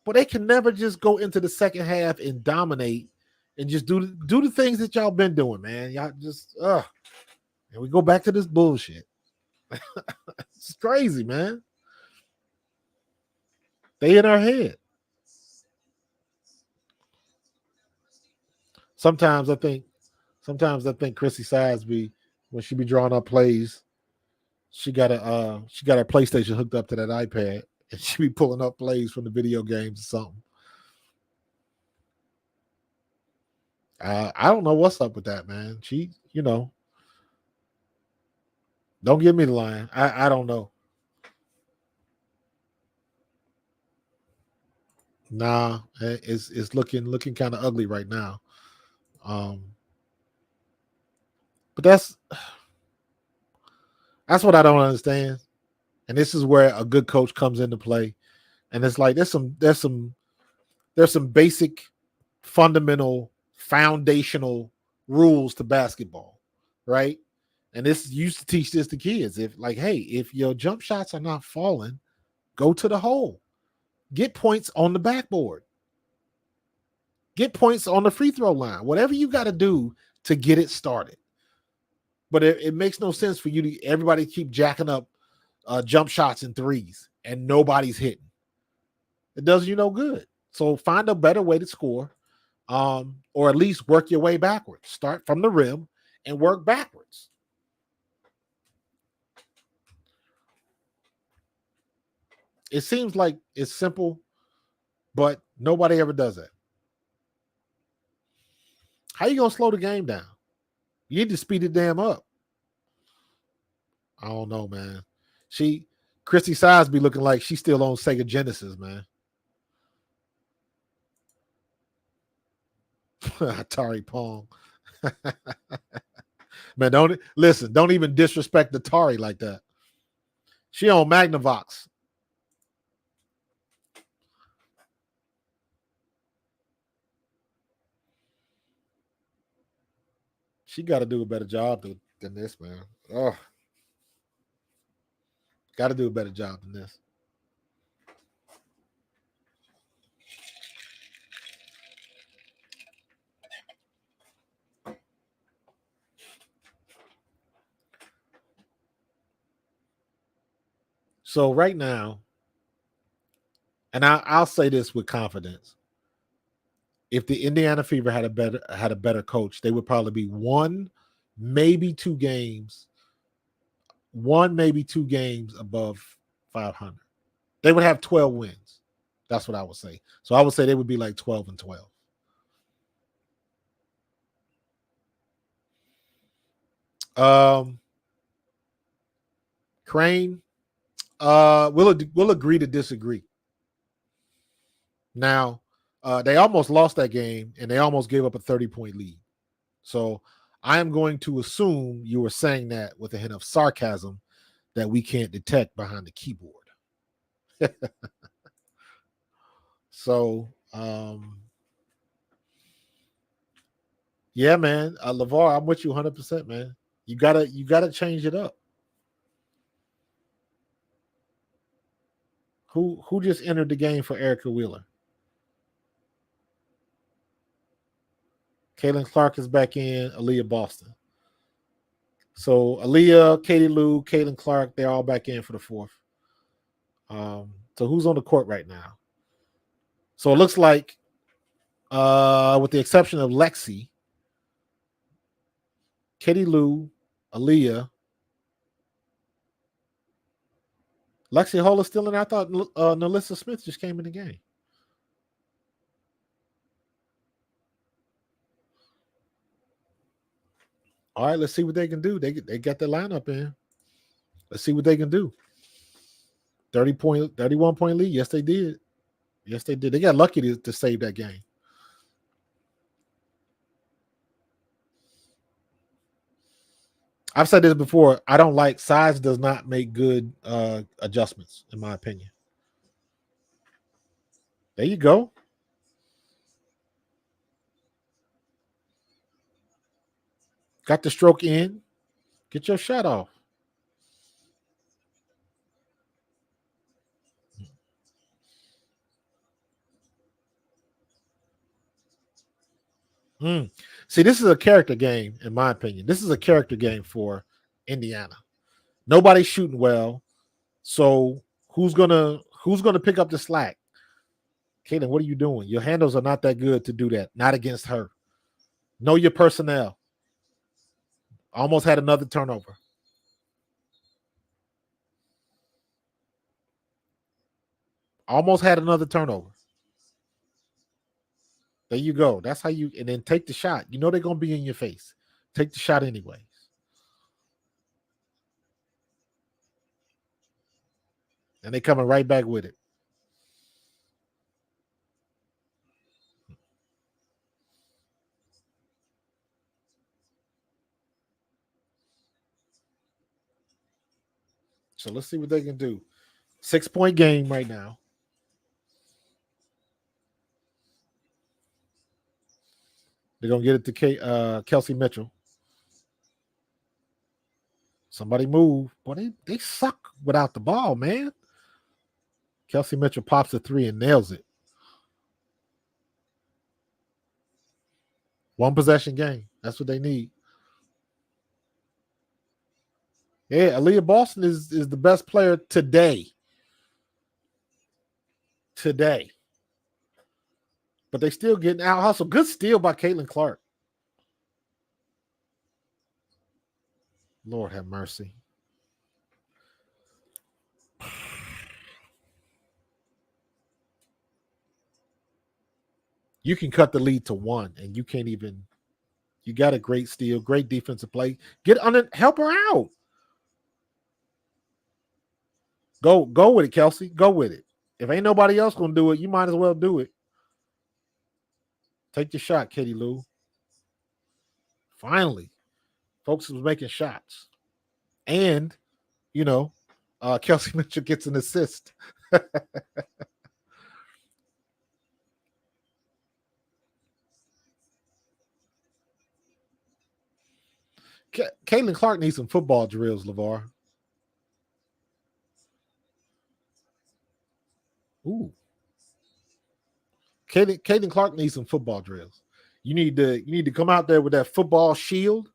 But they can never just go into the second half and dominate and just do the things that y'all been doing, man. Y'all just and we go back to this bullshit. It's crazy, man. They in our head. Sometimes I think Chrissy Siseby, when she be drawing up plays, she got her PlayStation hooked up to that iPad, and she be pulling up plays from the video games or something. I don't know what's up with that, man. She, don't give me the line. I don't know. Nah, it's looking kind of ugly right now. But that's what I don't understand. And this is where a good coach comes into play. And it's like there's some basic, fundamental, foundational rules to basketball, right? And this used to teach this to kids. If your jump shots are not falling, go to the hole. Get points on the backboard. Get points on the free throw line. Whatever you got to do to get it started. But it makes no sense for everybody keep jacking up jump shots and threes and nobody's hitting. It does you no good. So find a better way to score, or at least work your way backwards. Start from the rim and work backwards. It seems like it's simple, but nobody ever does that. How you gonna slow the game down? You need to speed it damn up. I don't know, man. Christy Siseby looking like she's still on Sega Genesis, man. Atari Pong. Man, don't even disrespect Atari like that. She on Magnavox. She got to do a better job than this, man. Oh, got to do a better job than this. So right now, and I'll say this with confidence: if the Indiana Fever had a better coach, they would probably be one, maybe two games above 500. They would have 12 wins. That's what I would say. So I would say they would be like 12-12. Crane, we'll agree to disagree. Now, they almost lost that game, and they almost gave up a 30-point lead. So I am going to assume you were saying that with a hint of sarcasm that we can't detect behind the keyboard. So, yeah, man, LeVar, I'm with you 100%, man. You gotta change it up. Who just entered the game for Erica Wheeler? Caitlin Clark is back in. Aaliyah Boston. So Aaliyah, Katie Lou, Caitlin Clark, they're all back in for the fourth. So who's on the court right now? So it looks like With the exception of Lexi, Katie Lou, Aaliyah. Lexi Hall is still in. I thought Nalissa Smith just came in the game. All right, let's see what they can do. They got their lineup in. Let's see what they can do. 31 point lead. Yes, they did. Yes, they did. They got lucky to save that game. I've said this before. I don't like size does not make good adjustments, in my opinion. There you go. Got the stroke in. Get your shot off. See, this is a character game, in my opinion. This is a character game for Indiana. Nobody's shooting well, so who's gonna pick up the slack? Kaden, what are you doing? Your handles are not that good to do that. Not against her. Know your personnel. Almost had another turnover. Almost had another turnover. There you go. That's how you, and then take the shot. You know they're going to be in your face. Take the shot anyways. And they coming right back with it. So let's see what they can do. 6-point game right now. They're going to get it to Kelsey Mitchell. Somebody move. Boy, they suck without the ball, man. Kelsey Mitchell pops a 3 and nails it. One possession game. That's what they need. Yeah, Aaliyah Boston is the best player today. Today. But they still getting out hustle. Good steal by Caitlin Clark. Lord have mercy. You can cut the lead to 1, and you can't even. You got a great steal, great defensive play. Get on it, help her out. Go with it, Kelsey. Go with it. If ain't nobody else gonna do it, you might as well do it. Take the shot, Katie Lou. Finally, folks was making shots, and Kelsey Mitchell gets an assist. Caitlin Clark needs some football drills, LeVar. Ooh. Caitlin Clark needs some football drills. You need to come out there with that football shield,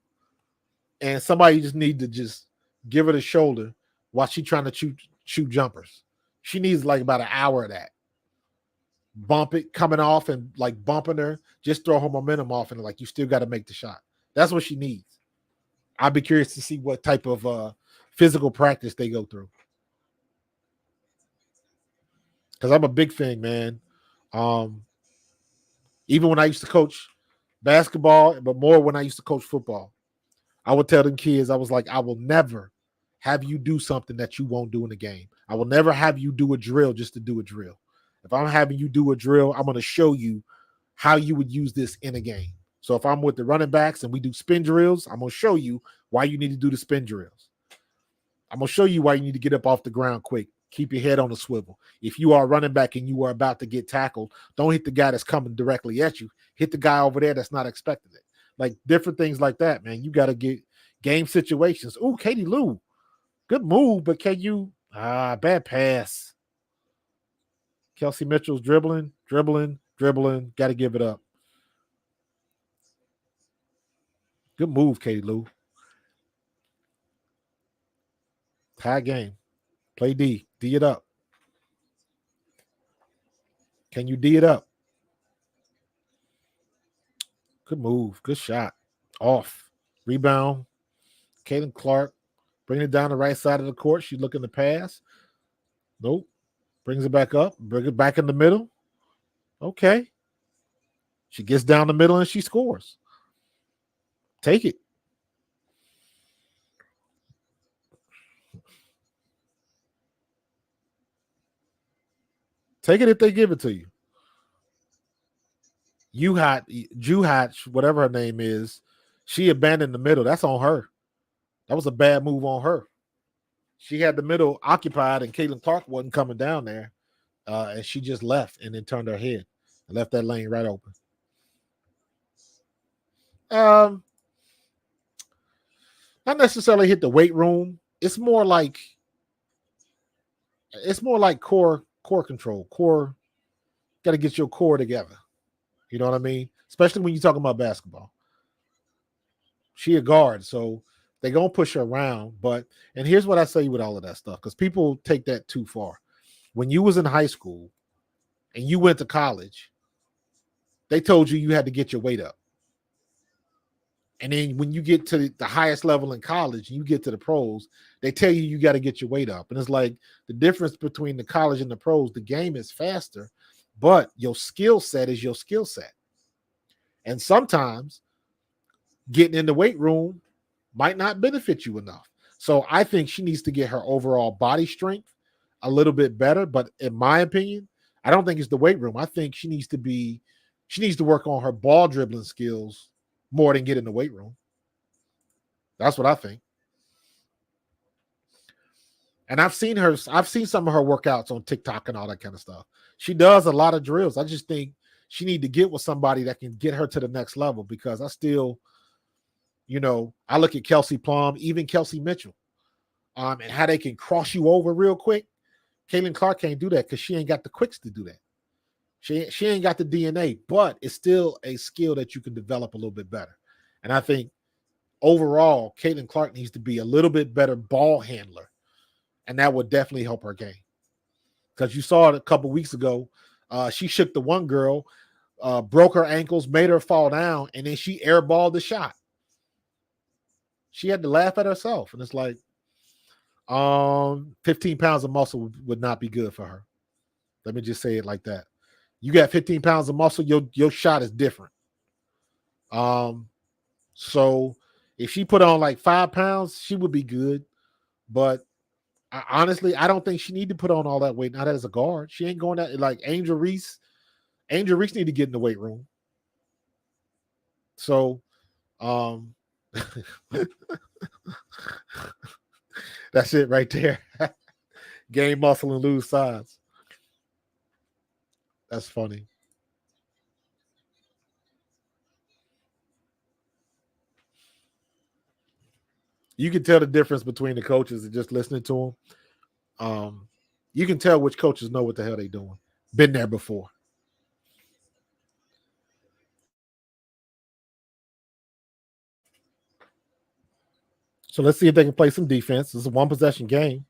and somebody just need to just give her the shoulder while she's trying to shoot jumpers. She needs like about an hour of that. Bump it coming off and like bumping her, just throw her momentum off and like you still got to make the shot. That's what she needs. I'd be curious to see what type of physical practice they go through. Because I'm a big fan, man. Even when I used to coach basketball, but more when I used to coach football, I would tell them kids, I was like, I will never have you do something that you won't do in the game. I will never have you do a drill just to do a drill. If I'm having you do a drill, I'm going to show you how you would use this in a game. So if I'm with the running backs and we do spin drills, I'm going to show you why you need to do the spin drills. I'm going to show you why you need to get up off the ground quick. Keep your head on a swivel. If you are running back and you are about to get tackled, don't hit the guy that's coming directly at you. Hit the guy over there that's not expecting it. Like different things like that, man. You got to get game situations. Ooh, Katie Lou. Good move, but can you bad pass. Kelsey Mitchell's dribbling. Got to give it up. Good move, Katie Lou. Tie game. Play D. D it up. Can you D it up? Good move. Good shot. Off. Rebound. Caitlin Clark bringing it down the right side of the court. She's looking to pass. Nope. Brings it back up. Bring it back in the middle. Okay. She gets down the middle and she scores. Take it. Take it if they give it to you. Juhat, whatever her name is, she abandoned the middle. That's on her. That was a bad move on her. She had the middle occupied, and Caitlin Clark wasn't coming down there, and she just left and then turned her head and left that lane right open. Not necessarily hit the weight room. It's more like core control. Core, got to get your core together. You know what I mean? Especially when you're talking about basketball. She a guard, so they're going to push her around. And here's what I say with all of that stuff, because people take that too far. When you was in high school and you went to college, they told you had to get your weight up. And then when you get to the highest level in college and you get to the pros, they tell you got to get your weight up. And it's like the difference between the college and the pros, the game is faster, but your skill set is your skill set. And sometimes getting in the weight room might not benefit you enough. So I think she needs to get her overall body strength a little bit better. But in my opinion, I don't think it's the weight room. I think she needs to work on her ball dribbling skills more than get in the weight room. That's what I think. And I've seen some of her workouts on TikTok and all that kind of stuff. She does a lot of drills. I just think she need to get with somebody that can get her to the next level, because I still, I look at Kelsey Plum, even Kelsey Mitchell, and how they can cross you over real quick. Caitlin Clark can't do that because she ain't got the quicks to do that. She ain't got the DNA, but it's still a skill that you can develop a little bit better. And I think overall, Caitlin Clark needs to be a little bit better ball handler, and that would definitely help her game. Because you saw it a couple weeks ago, she shook the one girl, broke her ankles, made her fall down, and then she airballed the shot. She had to laugh at herself, and it's like, 15 pounds of muscle would not be good for her. Let me just say it like that. You got 15 pounds of muscle, your shot is different. So if she put on like 5 pounds, she would be good. But honestly, I don't think she need to put on all that weight. Not as a guard. She ain't going that like Angel Reese. Angel Reese need to get in the weight room. So that's it right there. Gain muscle and lose size. That's funny. You can tell the difference between the coaches and just listening to them. You can tell which coaches know what the hell they're doing. Been there before. So let's see if they can play some defense. This is a one possession game.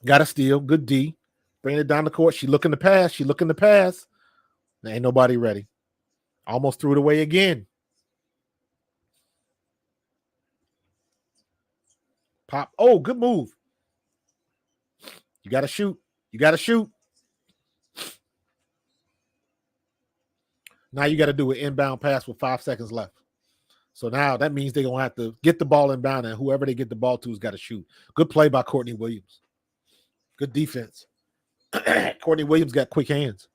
Got a steal. Good D. Bring it down the court. She looking to pass. There ain't nobody ready. Almost threw it away again. Pop. Oh, good move. You got to shoot. Now you got to do an inbound pass with 5 seconds left. So now that means they're going to have to get the ball inbound, and whoever they get the ball to has got to shoot. Good play by Courtney Williams. Good defense. Courtney Williams got quick hands.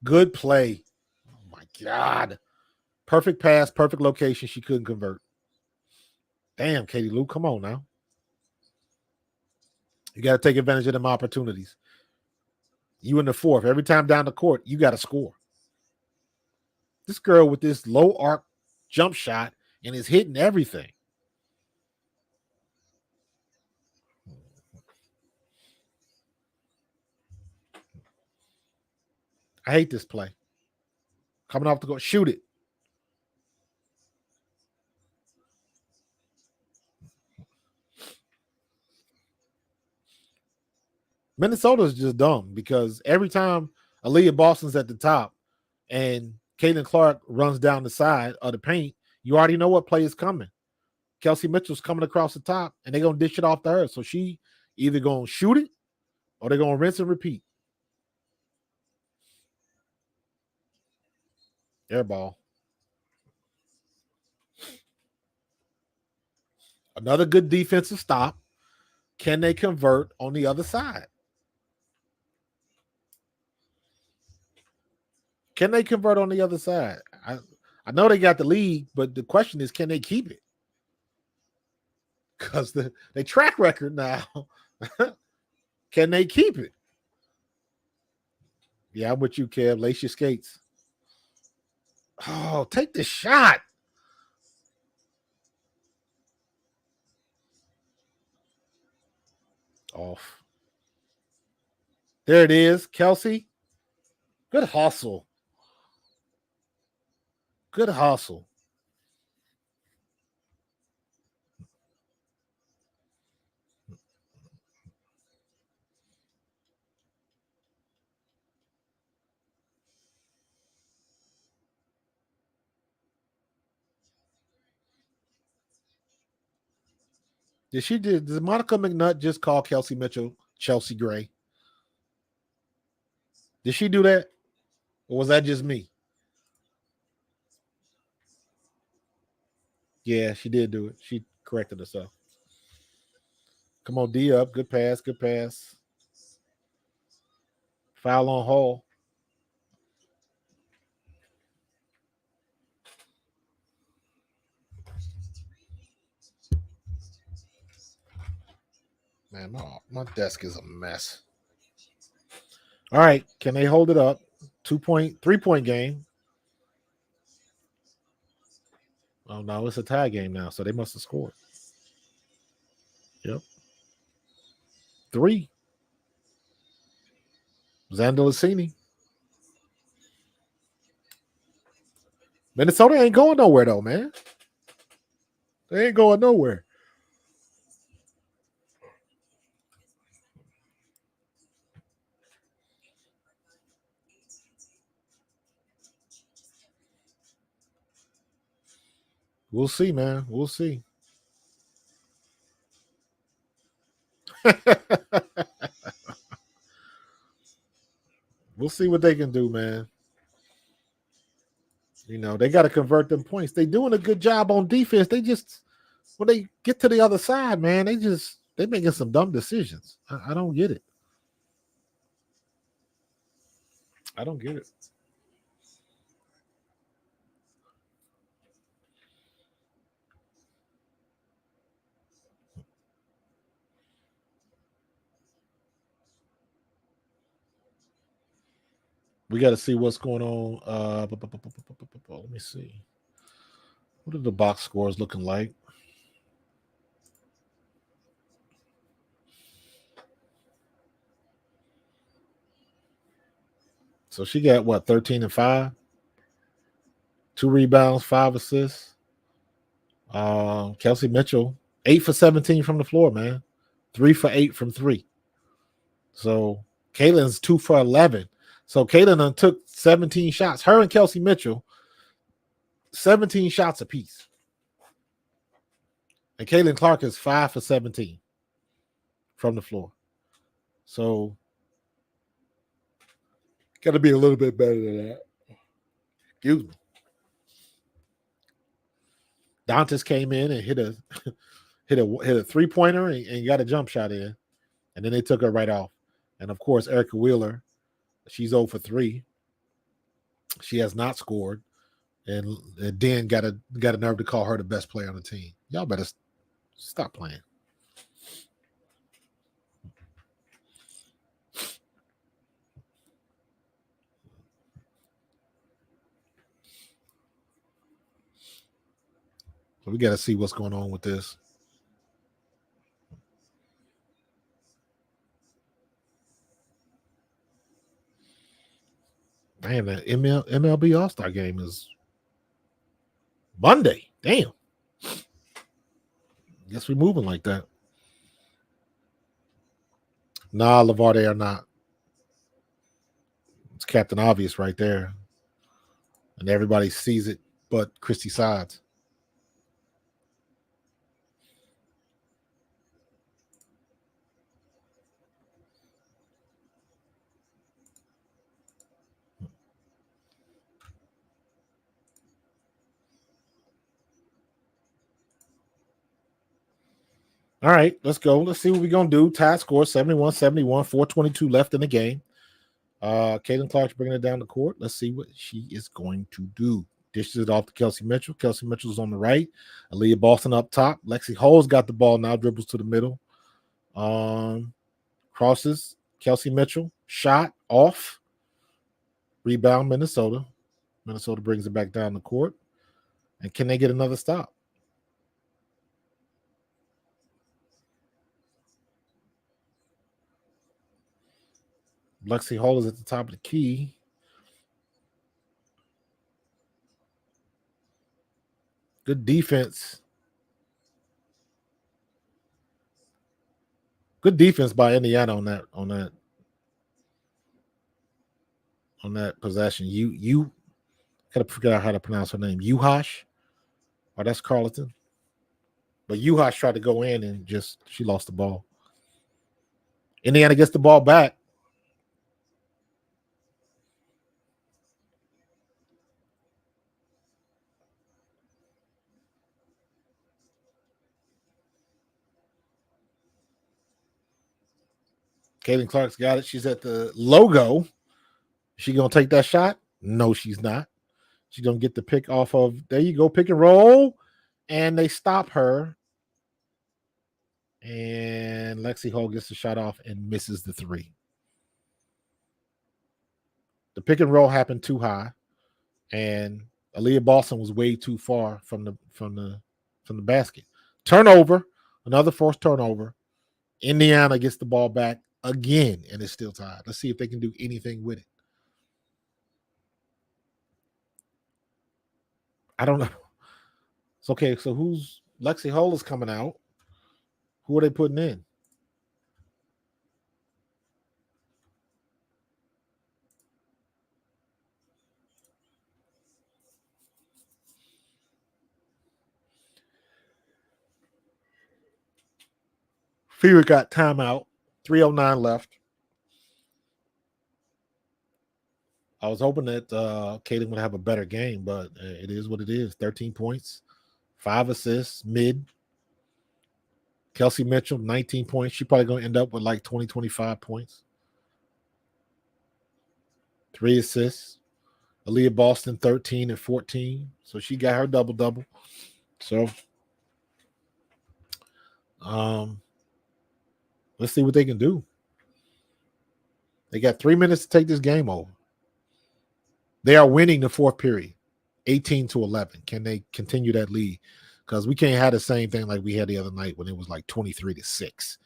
Good play. Oh, my God. Perfect pass, perfect location. She couldn't convert. Damn, Katie Lou, come on now. You got to take advantage of them opportunities. You in the fourth. Every time down the court, you got to score. This girl with this low arc jump shot and is hitting everything. I hate this play. Coming off the court, shoot it. Minnesota is just dumb because every time Aaliyah Boston's at the top, and Caitlin Clark runs down the side of the paint, you already know what play is coming. Kelsey Mitchell's coming across the top, and they're going to dish it off to her. So she either going to shoot it or they're going to rinse and repeat. Air ball. Another good defensive stop. Can they convert on the other side? Can they convert on the other side? I know they got the lead, but the question is, can they keep it? Because they track record now, can they keep it? Yeah, I'm with you, Kev. Lace your skates. Oh, take the shot. Off. There it is, Kelsey. Good hustle. Good hustle. Did Monica McNutt just call Kelsey Mitchell Chelsea Gray? Did she do that? Or was that just me? Yeah, she did do it. She corrected herself. Come on, D up. Good pass. Good pass. Foul on Hall. Man, my desk is a mess. All right. Can they hold it up? 3-point game. Oh, no, it's a tie game now, so they must have scored. Yep. 3. Zandalicini. Minnesota ain't going nowhere, though, man. They ain't going nowhere. We'll see, man. We'll see. We'll see what they can do, man. You know, they got to convert them points. They doing a good job on defense. They just, when they get to the other side, man, they making some dumb decisions. I don't get it. I don't get it. We got to see what's going on. Let me see. What are the box scores looking like? So she got what, 13 and 5? 2 rebounds, 5 assists. Kelsey Mitchell, 8 for 17 from the floor, man. 3 for 8 from 3. So Caitlin's 2 for 11. So Caitlin took 17 shots. Her and Kelsey Mitchell, 17 shots apiece. And Caitlin Clark is 5 for 17 from the floor. So got to be a little bit better than that. Excuse me. Dantas came in and hit a 3-pointer and got a jump shot in, and then they took her right off. And of course, Erica Wheeler, she's 0 for 3. She has not scored, and Dan got a nerve to call her the best player on the team. Y'all better stop playing. So we got to see what's going on with this. Man, the MLB All-Star game is Monday. Damn. Guess we're moving like that. Nah, LeVar, they are not. It's Captain Obvious right there. And everybody sees it but Christy Sides. All right, let's go. Let's see what we're going to do. Tie score 71-71, 4:22 left in the game. Caitlin Clark's bringing it down the court. Let's see what she is going to do. Dishes it off to Kelsey Mitchell. Kelsey Mitchell's on the right. Aaliyah Boston up top. Lexi Hole's got the ball now, dribbles to the middle. Crosses. Kelsey Mitchell. Shot off. Rebound, Minnesota. Minnesota brings it back down the court. And can they get another stop? Lexi Hole is at the top of the key. Good defense. Good defense by Indiana on that possession. You gotta figure out how to pronounce her name. Uhash. Oh, that's Carleton. But Uhash tried to go in and she lost the ball. Indiana gets the ball back. Caitlin Clark's got it. She's at the logo. She gonna take that shot? No, she's not. She's gonna get the pick off of. There you go, pick and roll, and they stop her. And Lexi Hole gets the shot off and misses the three. The pick and roll happened too high, and Aaliyah Boston was way too far from the basket. Turnover, another forced turnover. Indiana gets the ball back again, and it's still tied. Let's see if they can do anything with it. I don't know. It's okay. So who's Lexi Hole is coming out? Who are they putting in? Fever got timeout. 3:09 left. I was hoping that Kaden would have a better game, but it is what it is. 13 points, 5 assists, mid. Kelsey Mitchell, 19 points. She's probably going to end up with like 20, 25 points. 3 assists. Aaliyah Boston, 13 and 14. So she got her double-double. So let's see what they can do. They got 3 minutes to take this game over. They are winning the fourth period, 18-11. Can they continue that lead? Because we can't have the same thing like we had the other night when it was like 23-6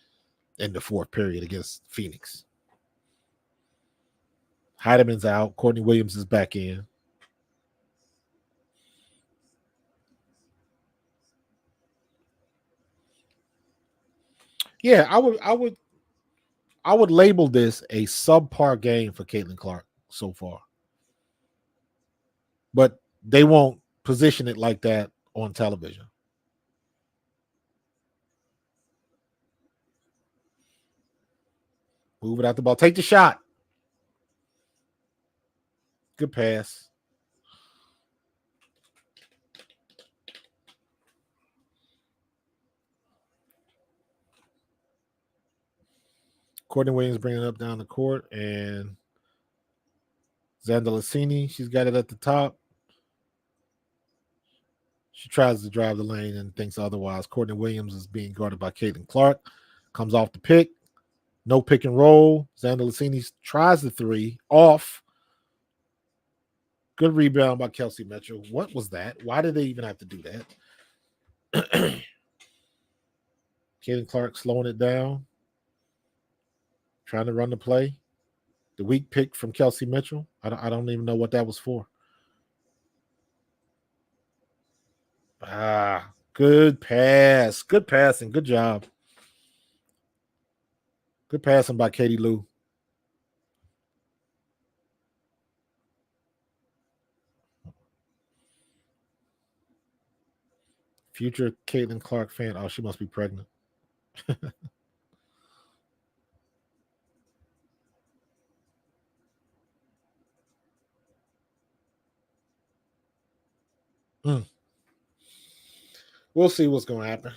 in the fourth period against Phoenix. Heideman's out. Courtney Williams is back in. Yeah, I would label this a subpar game for Caitlin Clark so far. But they won't position it like that on television. Move it out the ball. Take the shot. Good pass. Courtney Williams bringing it up down the court, and Zandalicini, she's got it at the top. She tries to drive the lane and thinks otherwise. Courtney Williams is being guarded by Caitlin Clark. Comes off the pick. No pick and roll. Zandalicini tries the three. Off. Good rebound by Kelsey Mitchell. What was that? Why did they even have to do that? Caitlin Clark slowing it down. Trying to run the play. The weak pick from Kelsey Mitchell. I don't even know what that was for. Good pass. Good passing. Good job. Good passing by Katie Lou. Future Caitlin Clark fan. Oh, she must be pregnant. We'll see what's going to happen.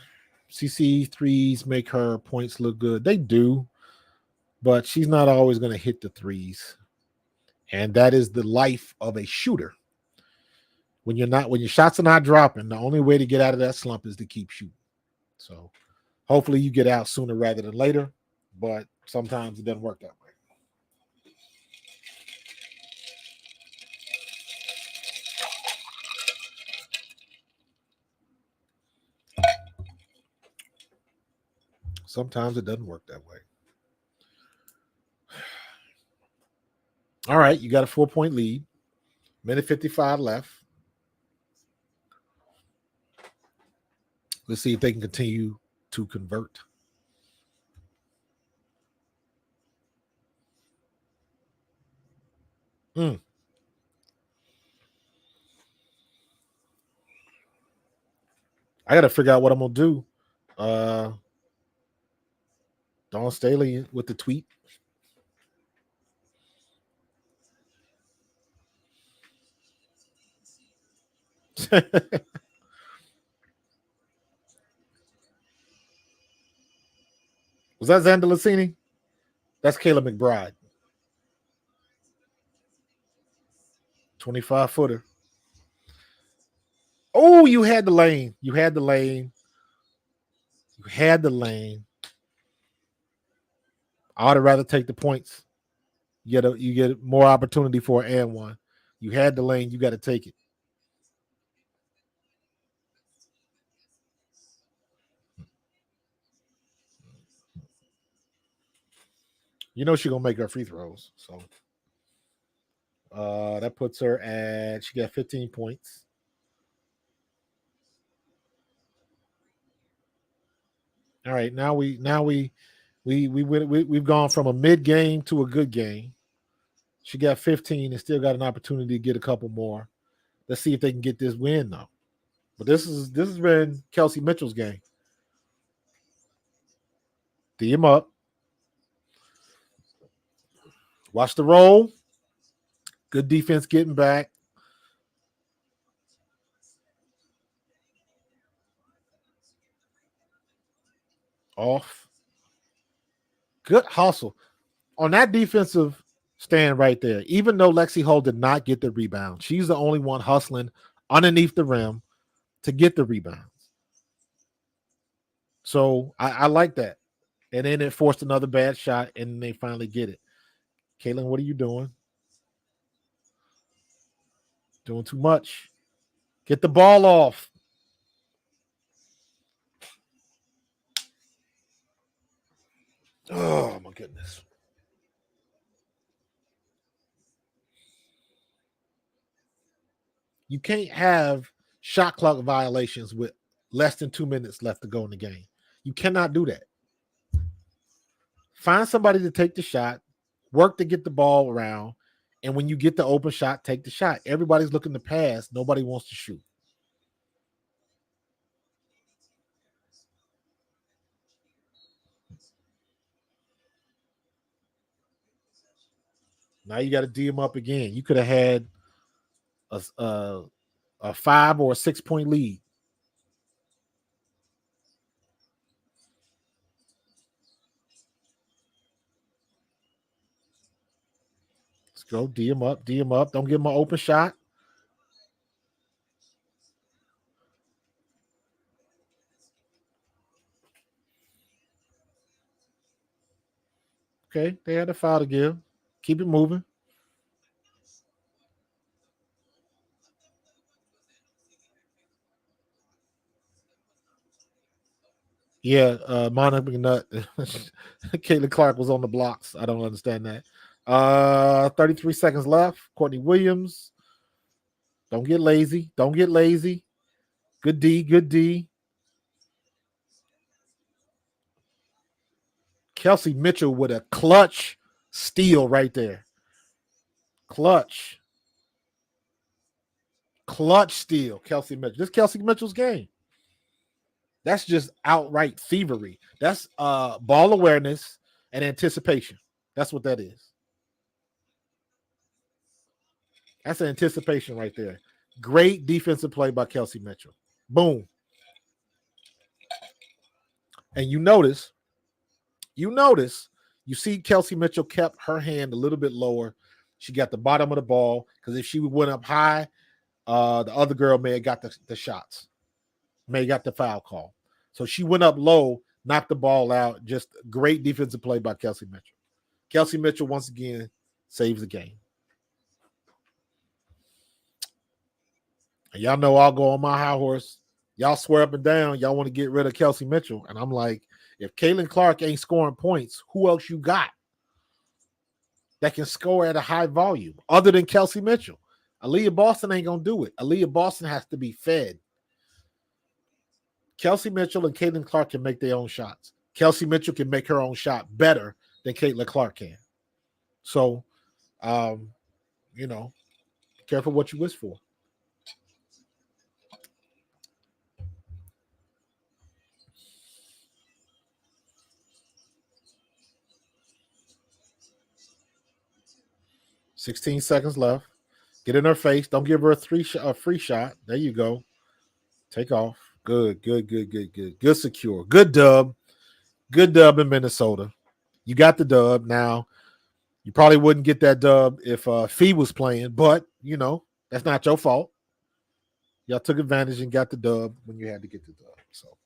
CC threes make her points look good. They do, but she's not always going to hit the threes. And that is the life of a shooter. When your shots are not dropping, the only way to get out of that slump is to keep shooting. So hopefully you get out sooner rather than later, but sometimes it doesn't work that way. Sometimes it doesn't work that way. All right, you got a 4-point lead. Minute 55 left. Let's see if they can continue to convert. I got to figure out what I'm going to do. Dawn Staley with the tweet. Was that Xander Lassini? That's Kayla McBride. 25-footer. Oh, you had the lane. You had the lane. You had the lane. I would rather take the points. You get more opportunity for an and one. You had the lane. You got to take it. You know she's gonna make her free throws. So that puts her at, she got 15 points. All right, now we've gone from a mid game to a good game. She got 15 and still got an opportunity to get a couple more. Let's see if they can get this win though. But this has been Kelsey Mitchell's game. D him up. Watch the roll. Good defense getting back. Off. Good hustle. On that defensive stand right there, even though Lexi Hull did not get the rebound, she's the only one hustling underneath the rim to get the rebounds. So I like that. And then it forced another bad shot, and they finally get it. Caitlin, what are you doing? Doing too much. Get the ball off. Oh, my goodness. You can't have shot clock violations with less than 2 minutes left to go in the game. You cannot do that. Find somebody to take the shot, work to get the ball around, and when you get the open shot, take the shot. Everybody's looking to pass. Nobody wants to shoot. Now you got to D them up again. You could have had a 5 or a 6 point lead. Let's go. D them up. D them up. Don't give them an open shot. Okay. They had a foul to give. Keep it moving. Yeah, Monica McNutt. Caitlin Clark was on the blocks. I don't understand that. 33 seconds left. Courtney Williams. Don't get lazy. Don't get lazy. Good D. Good D. Kelsey Mitchell with a clutch steal right there. Clutch steal. Kelsey Mitchell. This is Kelsey Mitchell's game. That's just outright thievery. That's ball awareness and anticipation. That's what that is. That's an anticipation right there. Great defensive play by Kelsey Mitchell. Boom. And you see Kelsey Mitchell kept her hand a little bit lower. She got the bottom of the ball because if she went up high, the other girl may have got the shots, may have got the foul call. So she went up low, knocked the ball out. Just great defensive play by Kelsey Mitchell. Kelsey Mitchell, once again, saves the game. And y'all know I'll go on my high horse. Y'all swear up and down y'all want to get rid of Kelsey Mitchell. And I'm like, if Caitlin Clark ain't scoring points, who else you got that can score at a high volume other than Kelsey Mitchell? Aaliyah Boston ain't going to do it. Aaliyah Boston has to be fed. Kelsey Mitchell and Caitlin Clark can make their own shots. Kelsey Mitchell can make her own shot better than Caitlin Clark can. So, careful what you wish for. $16 seconds left. Get in her face. Don't give her a free shot. There you go. Take off. Good. Good secure. Good dub. Good dub in Minnesota. You got the dub. Now, you probably wouldn't get that dub if Fee was playing, but, that's not your fault. Y'all took advantage and got the dub when you had to get the dub. So,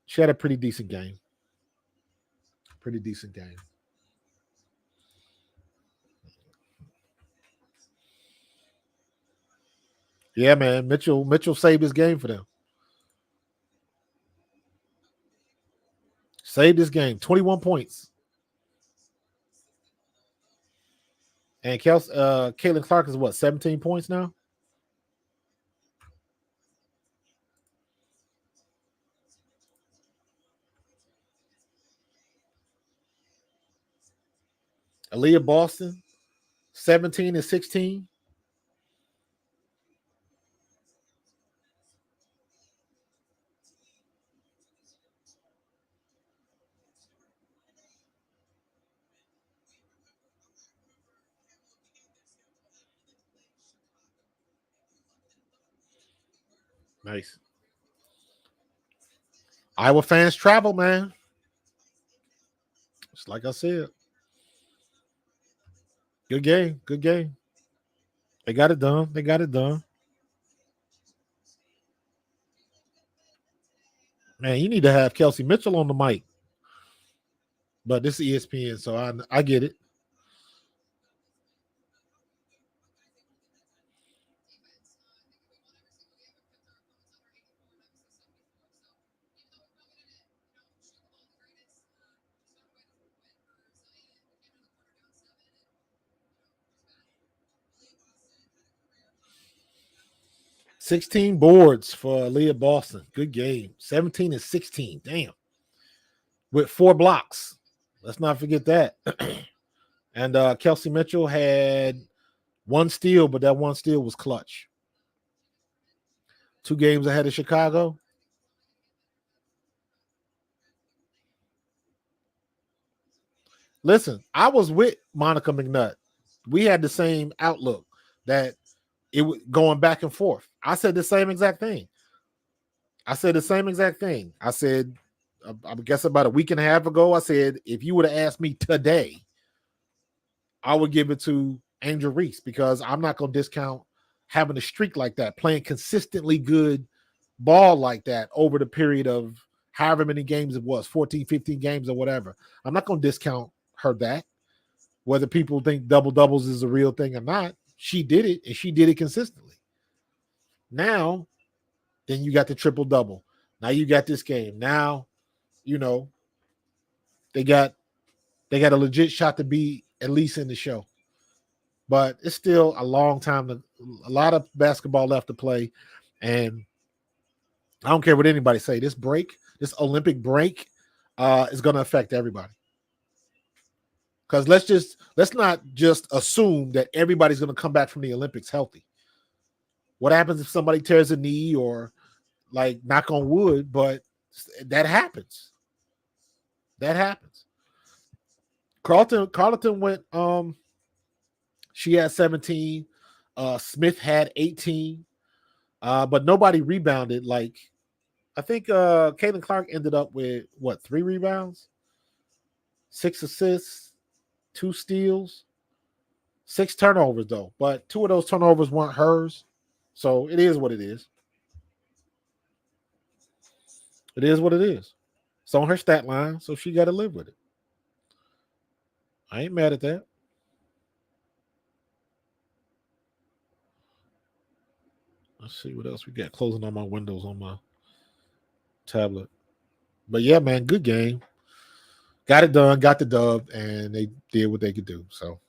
she had a pretty decent game. Yeah, man. Mitchell saved his game for them. Saved his game. 21 points. And Caitlin Clark is what, 17 points now? Aaliyah Boston, 17 and 16. Nice. Iowa fans travel, man. Just like I said. Good game. They got it done. Man, you need to have Kelsey Mitchell on the mic. But this is ESPN, so I get it. $16 boards for Aaliyah Boston. Good game. 17 and 16. Damn. With 4 blocks. Let's not forget that. And Kelsey Mitchell had 1 steal, but that 1 steal was clutch. 2 games ahead of Chicago. Listen, I was with Monica McNutt. We had the same outlook that it was going back and forth. I said the same exact thing. I said, I guess about a week and a half ago, I said, if you would have asked me today, I would give it to Angel Reese because I'm not going to discount having a streak like that, playing consistently good ball like that over the period of however many games it was, 14, 15 games or whatever. I'm not going to discount her that. Whether people think double-doubles is a real thing or not, she did it, and she did it consistently. Now, then you got the triple-double. Now you got this game. Now, they got a legit shot to be at least in the show. But it's still a long time, a lot of basketball left to play. And I don't care what anybody say. This Olympic break is going to affect everybody. Because let's not just assume that everybody's going to come back from the Olympics healthy. What happens if somebody tears a knee or like knock on wood, but that happens. That happens. Carleton went. She had 17. Smith had 18. But nobody rebounded. Like I think Caitlin Clark ended up with what 3 rebounds, 6 assists, 2 steals, 6 turnovers though. But 2 of those turnovers weren't hers. So it is what it is. It is what it is. It's on her stat line, so she got to live with it. I ain't mad at that. Let's see what else we got. Closing on my windows on my tablet. But yeah, man, good game. Got it done, got the dub, and they did what they could do. So,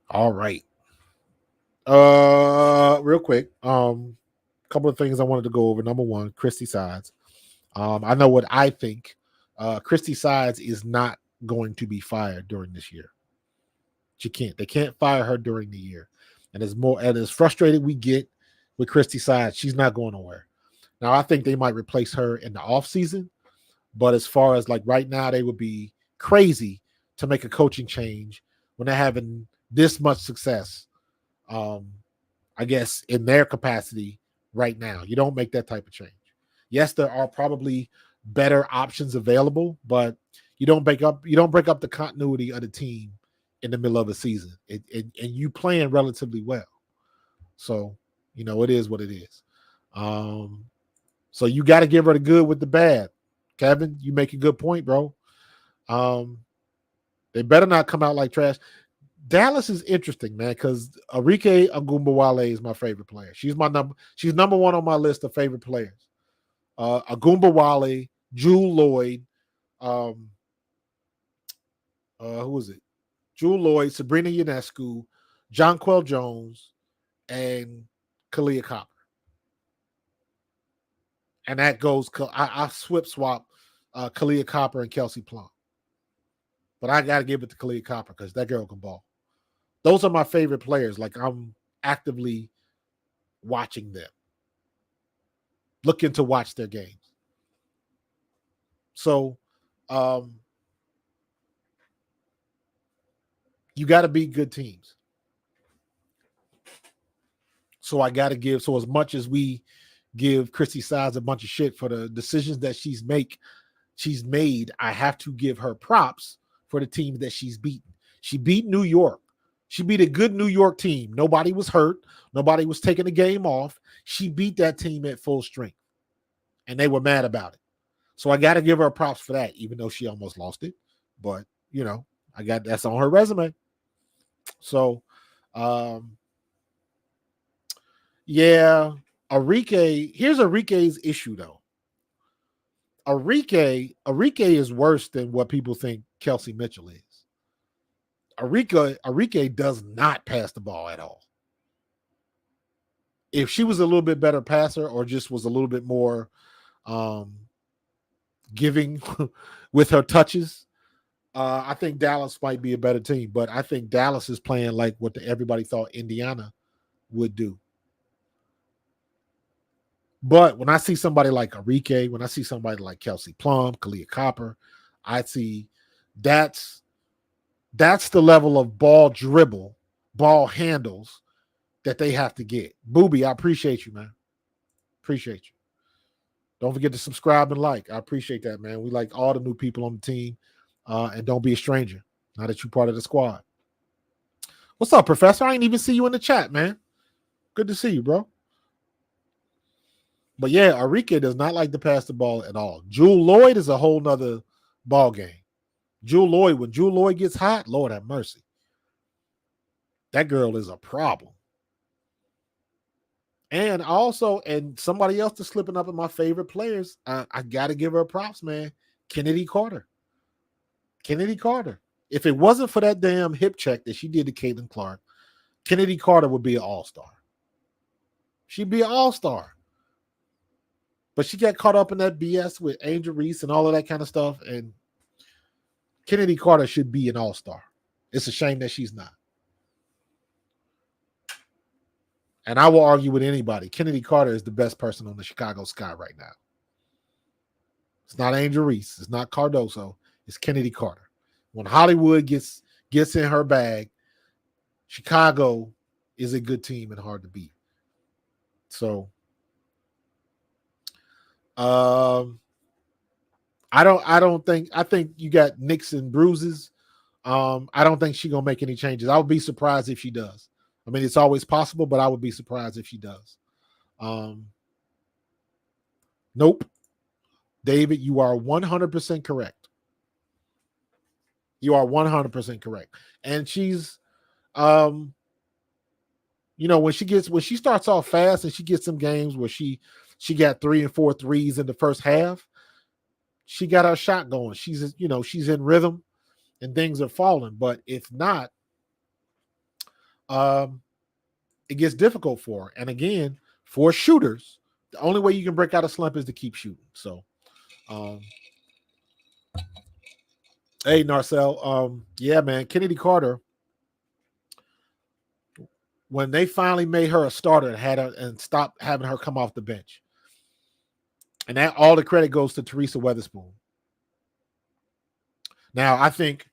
all right. Real quick, couple of things I wanted to go over. Number one, Christy Sides. I know what I think. Christy Sides is not going to be fired during this year. She can't. They can't fire her during the year. And as frustrated we get with Christy Sides, she's not going nowhere. Now, I think they might replace her in the offseason. But as far as like right now, they would be crazy to make a coaching change when they're having this much success. I guess in their capacity right now, you don't make that type of change. Yes, there are probably better options available, but you don't break up the continuity of the team in the middle of a season. And you playing relatively well. So, it is what it is. So you got to give her the good with the bad. Kevin, you make a good point, bro. They better not come out like trash. Dallas is interesting, man, because Arike Agumbawale is my favorite player. She's number one on my list of favorite players. Agumbawale, Jewel Lloyd, who is it? Jewel Lloyd, Sabrina Ionescu, Jonquel Jones, and Kalia Copper. And that goes, I swap Kalia Copper and Kelsey Plum. But I got to give it to Kalia Copper because that girl can ball. Those are my favorite players. Like, I'm actively watching them, looking to watch their games. So, you got to beat good teams. So I got to give. So as much as we give Christy Sides a bunch of shit for the decisions that she's made, I have to give her props for the teams that she's beaten. She beat New York. She beat a good New York team. Nobody was hurt. Nobody was taking the game off. She beat that team at full strength, and they were mad about it. So I got to give her props for that, even though she almost lost it. But, that's on her resume. So, yeah, here's Arike's issue, though. Arike is worse than what people think Kelsey Mitchell is. Arike does not pass the ball at all. If she was a little bit better passer or just was a little bit more giving with her touches, I think Dallas might be a better team. But I think Dallas is playing like what everybody thought Indiana would do. But when I see somebody like Arike, when I see somebody like Kelsey Plum, Kalia Copper, I see that's the level of ball dribble, ball handles that they have to get. Booby, I appreciate you, man. Appreciate you. Don't forget to subscribe and like. I appreciate that, man. We like all the new people on the team. And don't be a stranger now that you're part of the squad. What's up, Professor? I ain't even see you in the chat, man. Good to see you, bro. But yeah, Arike does not like to pass the ball at all. Jewel Lloyd is a whole nother ball game. When Jewel Lloyd gets hot, Lord have mercy. That girl is a problem. And somebody else is slipping up in my favorite players. I got to give her props, man. Kennedy Carter. If it wasn't for that damn hip check that she did to Caitlin Clark, Kennedy Carter would be an all-star. She'd be an all-star. But she got caught up in that BS with Angel Reese and all of that kind of stuff. And Kennedy Carter should be an all-star. It's a shame that she's not. And I will argue with anybody. Kennedy Carter is the best person on the Chicago Sky right now. It's not Angel Reese. It's not Cardoso. It's Kennedy Carter. When Hollywood gets in her bag, Chicago is a good team and hard to beat. So, I think you got nicks and bruises. I don't think she's gonna make any changes. I would be surprised if she does. I mean, it's always possible, but I would be surprised if she does. Nope. David, you are 100% correct. You are 100% correct. And she's, when she starts off fast and she gets some games where she got 3 and 4 threes in the first half, she got her shot going. She's in rhythm and things are falling. But if not, it gets difficult for her. And again, for shooters, the only way you can break out a slump is to keep shooting. So, hey, Narcel. Yeah, man, Kennedy Carter, when they finally made her a starter and stopped having her come off the bench, and that all the credit goes to Teresa Weatherspoon. Now, I think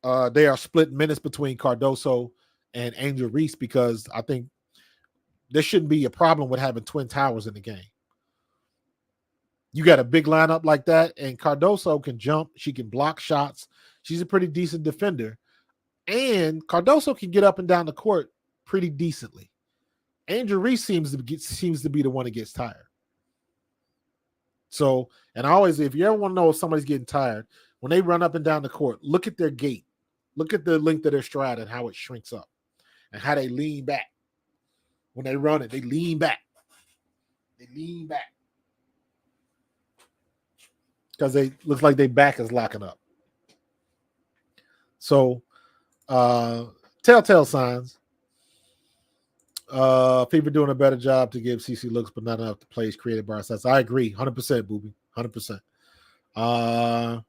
they are split minutes between Cardoso and Angel Reese because I think there shouldn't be a problem with having twin towers in the game. You got a big lineup like that, and Cardoso can jump. She can block shots. She's a pretty decent defender. And Cardoso can get up and down the court pretty decently. Angel Reese seems to be the one that gets tired. So, and I always, if you ever want to know if somebody's getting tired, when they run up and down the court, look at their gait. Look at the length of their stride and how it shrinks up and how they lean back. When they run it, they lean back. They lean back. Because they looks like their back is locking up. So, telltale signs. People doing a better job to give CC looks, but not enough to plays created by ourselves. I agree, 100%, Booby, 100%.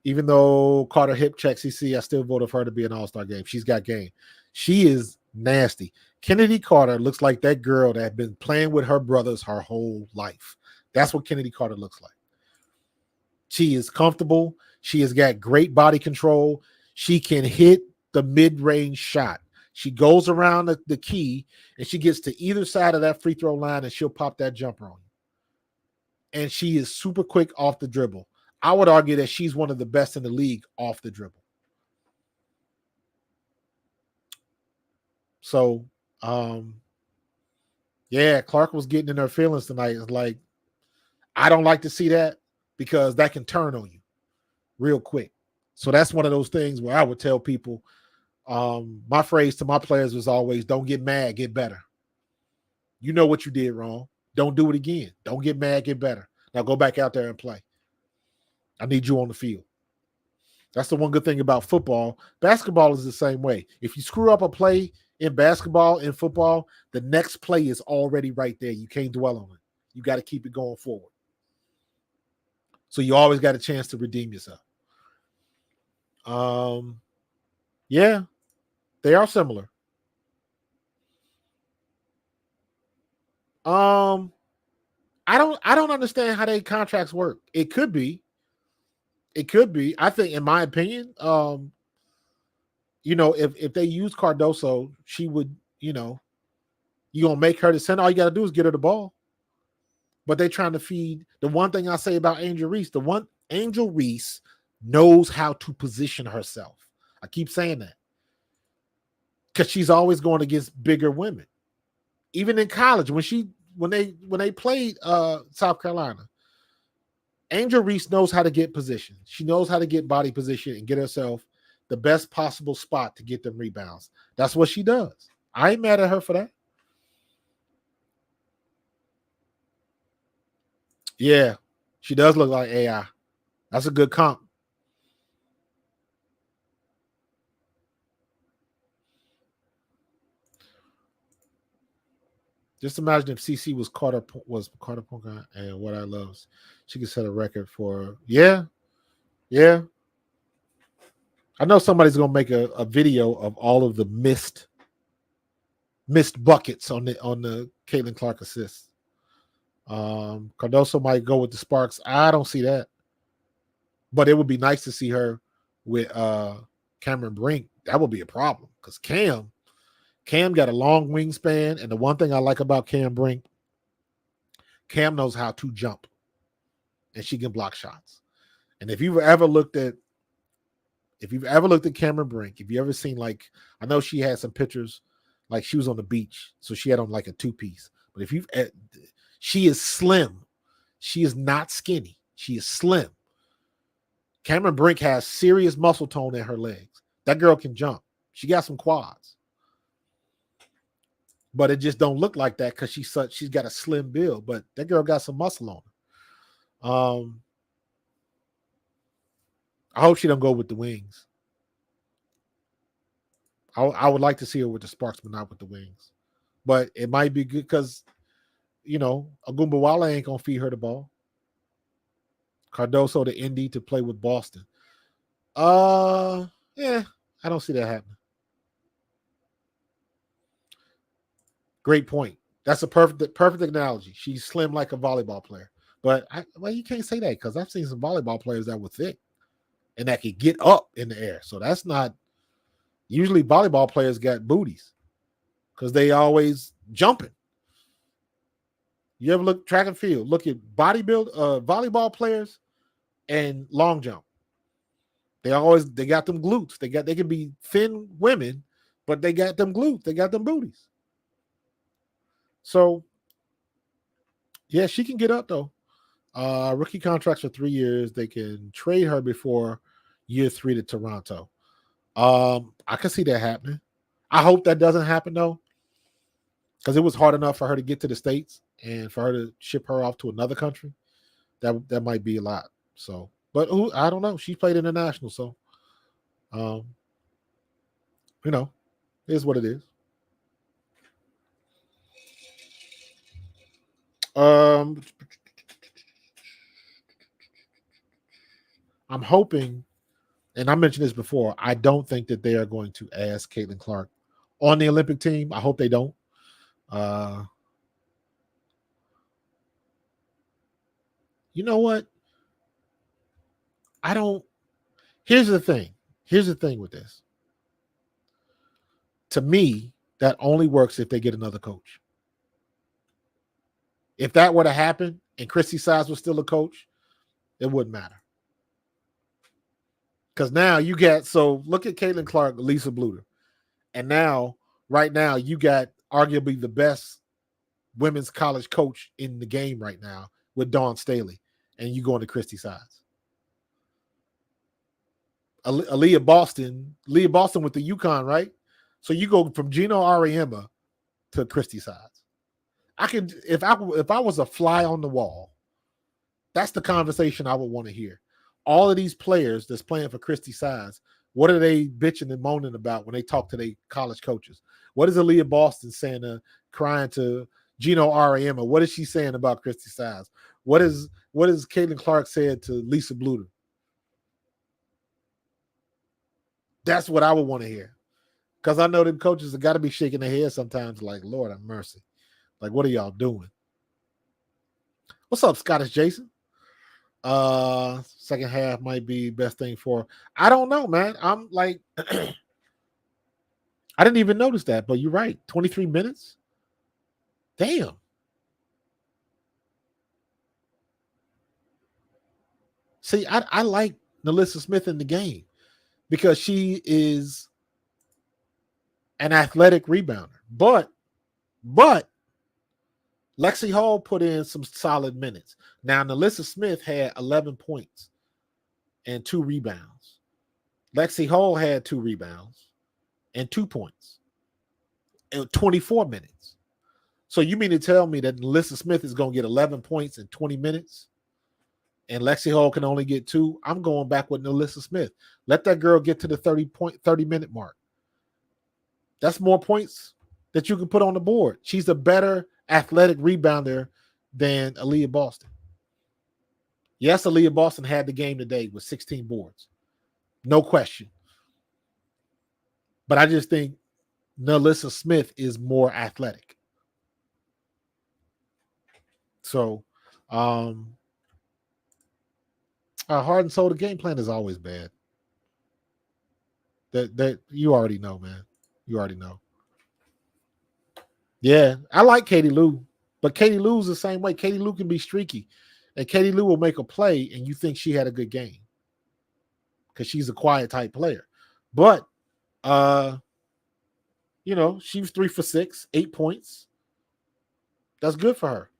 Even though Carter hip check CC, I still voted for her to be an all-star game. She's got game. She is nasty. Kennedy Carter looks like that girl that had been playing with her brothers her whole life. That's what Kennedy Carter looks like. She is comfortable. She has got great body control. She can hit the mid-range shot. She goes around the key and she gets to either side of that free throw line and she'll pop that jumper on you. And she is super quick off the dribble. I would argue that she's one of the best in the league off the dribble. So, yeah, Clark was getting in her feelings tonight. It's like, I don't like to see that because that can turn on you real quick. So that's one of those things where I would tell people, my phrase to my players was always, don't get mad, get better. You know what you did wrong. Don't do it again. Don't get mad, get better. Now go back out there and play. I need you on the field. That's the one good thing about football. Basketball is the same way. If you screw up a play in basketball, in football, the next play is already right there. You can't dwell on it. You got to keep it going forward. So you always got a chance to redeem yourself. Yeah, they are similar. I don't understand how their contracts work. It could be. I think, in my opinion, if they use Cardoso, she would, you're gonna make her the center. All you gotta do is get her the ball. But they're trying to feed. The one thing I say about Angel Reese, Angel Reese knows how to position herself. I keep saying that. Because she's always going against bigger women. Even in college, when they played South Carolina, Angel Reese knows how to get position. She knows how to get body position and get herself the best possible spot to get them rebounds. That's what she does. I ain't mad at her for that. Yeah, she does look like AI. That's a good comp. Just imagine if CC was Carter Ponga and what I love. She could set a record for. Yeah. I know somebody's gonna make a video of all of the missed missed buckets on the Caitlin Clark assists. Cardoso might go with the Sparks. I don't see that. But it would be nice to see her with Cameron Brink. That would be a problem because Cam got a long wingspan, and the one thing I like about Cam Brink, Cam knows how to jump, and she can block shots. And if you've ever looked at Cameron Brink, if you ever seen, like, I know she had some pictures, like she was on the beach, so she had on like a two-piece. But she is slim. She is not skinny. She is slim. Cameron Brink has serious muscle tone in her legs. That girl can jump. She got some quads. But it just don't look like that because she's got a slim build. But that girl got some muscle on her. I hope she don't go with the Wings. I would like to see her with the Sparks, but not with the Wings. But it might be good because, Agumbawala ain't going to feed her the ball. Cardoso to Indy to play with Boston. Yeah, I don't see that happening. Great point. That's a perfect analogy. She's slim like a volleyball player. But you can't say that because I've seen some volleyball players that were thick and that could get up in the air. So that's not usually volleyball players got booties because they always jumping. You ever look track and field? Look at volleyball players and long jump. They got them glutes. They can be thin women, but they got them glutes. They got them booties. So, yeah, she can get up though. Rookie contracts for 3 years. They can trade her before year 3 to Toronto. I can see that happening. I hope that doesn't happen though, because it was hard enough for her to get to the States and for her to ship her off to another country. That might be a lot. So, but I don't know. She played international, so it is what it is. I'm hoping, and I mentioned this before, I don't think that they are going to ask Caitlin Clark on the Olympic team. I hope they don't. You know what? Here's the thing. Here's the thing with this. To me, that only works if they get another coach. If that were to happen and Christy Sides was still a coach, it wouldn't matter. Because now look at Caitlin Clark, Lisa Bluter. And right now, you got arguably the best women's college coach in the game right now with Dawn Staley. And you going to Christy Sides. Aaliyah Boston with the UConn, right? So you go from Gino Auriemma to Christy Sides. If I was a fly on the wall, that's the conversation I would want to hear. All of these players that's playing for Christy Sides, what are they bitching and moaning about when they talk to their college coaches? What is Aaliyah Boston saying, crying to Gino Auriemma? What is she saying about Christy Sides? What is Caitlin Clark said to Lisa Bluter? That's what I would want to hear. Because I know them coaches have got to be shaking their head sometimes like, Lord have mercy. Like, what are y'all doing? What's up, Scottish Jason? Second half might be best thing for. I don't know, man. I'm like, I didn't even notice that, but you're right. 23 minutes? Damn. See, I like Nalissa Smith in the game because she is an athletic rebounder. But Lexi Hall put in some solid minutes. Now, Nalissa Smith had 11 points and 2 rebounds. Lexi Hall had 2 rebounds and 2 points in 24 minutes. So you mean to tell me that Nalissa Smith is going to get 11 points in 20 minutes and Lexi Hall can only get 2? I'm going back with Nalissa Smith. Let that girl get to the 30-minute mark. That's more points that you can put on the board. She's a better athletic rebounder than Aaliyah Boston. Yes, Aaliyah Boston had the game today with 16 boards. No question. But I just think Nalissa Smith is more athletic. So, heart and soul, the game plan is always bad. That you already know, man. You already know. Yeah, I like Katie Lou, but Katie Lou's the same way. Katie Lou can be streaky, and Katie Lou will make a play, and you think she had a good game because she's a quiet type player. But she was 3 for 6, 8 points. That's good for her.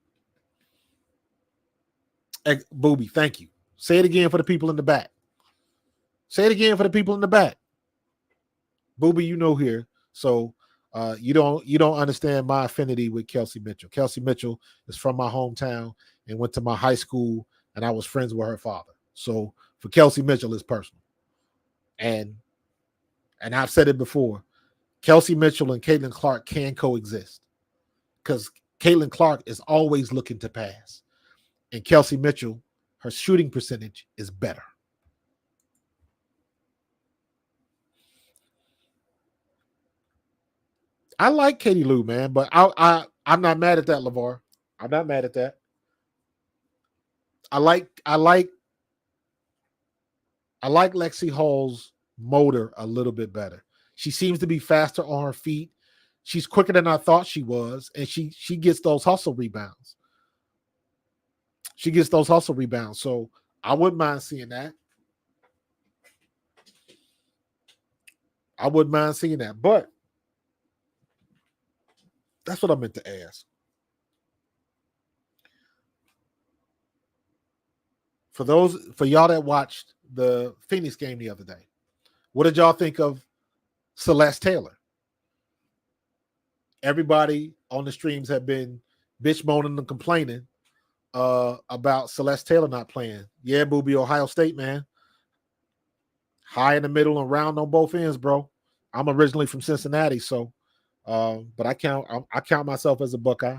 Booby, thank you. Say it again for the people in the back. Say it again for the people in the back. Booby, here. So you don't understand my affinity with Kelsey Mitchell. Kelsey Mitchell is from my hometown and went to my high school, and I was friends with her father. So for Kelsey Mitchell, it's personal. And I've said it before, Kelsey Mitchell and Caitlin Clark can coexist because Caitlin Clark is always looking to pass. And Kelsey Mitchell, her shooting percentage is better. I like Katie Lou, man, but I'm not mad at that, LeVar. I'm not mad at that. I like Lexi Hall's motor a little bit better. She seems to be faster on her feet. She's quicker than I thought she was, and she gets those hustle rebounds. So I wouldn't mind seeing that. But that's what I meant to ask. For y'all that watched the Phoenix game the other day, what did y'all think of Celeste Taylor? Everybody on the streams have been bitch moaning and complaining about Celeste Taylor not playing. Yeah, Booby, Ohio State, man. High in the middle and round on both ends, bro. I'm originally from Cincinnati, so but I count myself as a Buckeye.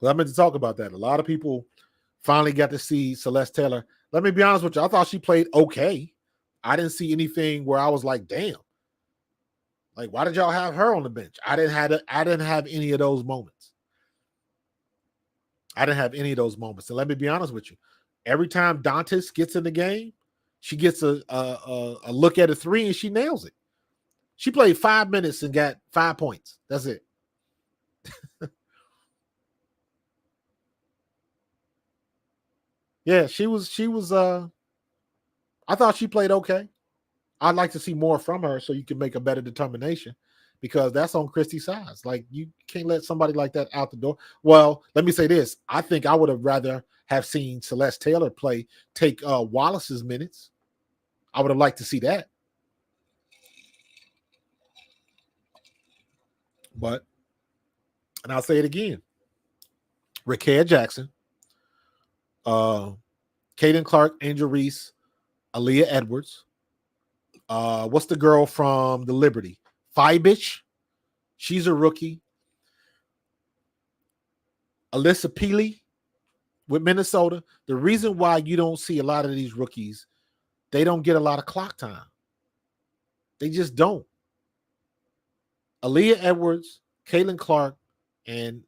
But I meant to talk about that. A lot of people finally got to see Celeste Taylor. Let me be honest with you. I thought she played okay. I didn't see anything where I was like, damn. Like, why did y'all have her on the bench? I didn't have any of those moments. And let me be honest with you. Every time Dantas gets in the game, she gets a look at a three and she nails it. She played 5 minutes and got 5 points. That's it. Yeah, she was I thought she played okay. I'd like to see more from her so you can make a better determination, because that's on Christy's size. Like, you can't let somebody like that out the door. Well, let me say this. I think I would have rather have seen Celeste Taylor take Wallace's minutes. I would have liked to see that. But, and I'll say it again, Rickea Jackson, Kaden Clark, Angel Reese, Aaliyah Edwards. What's the girl from the Liberty? Fibich. She's a rookie. Alyssa Peely with Minnesota. The reason why you don't see a lot of these rookies, they don't get a lot of clock time. They just don't. Aaliyah Edwards, Caitlin Clark, and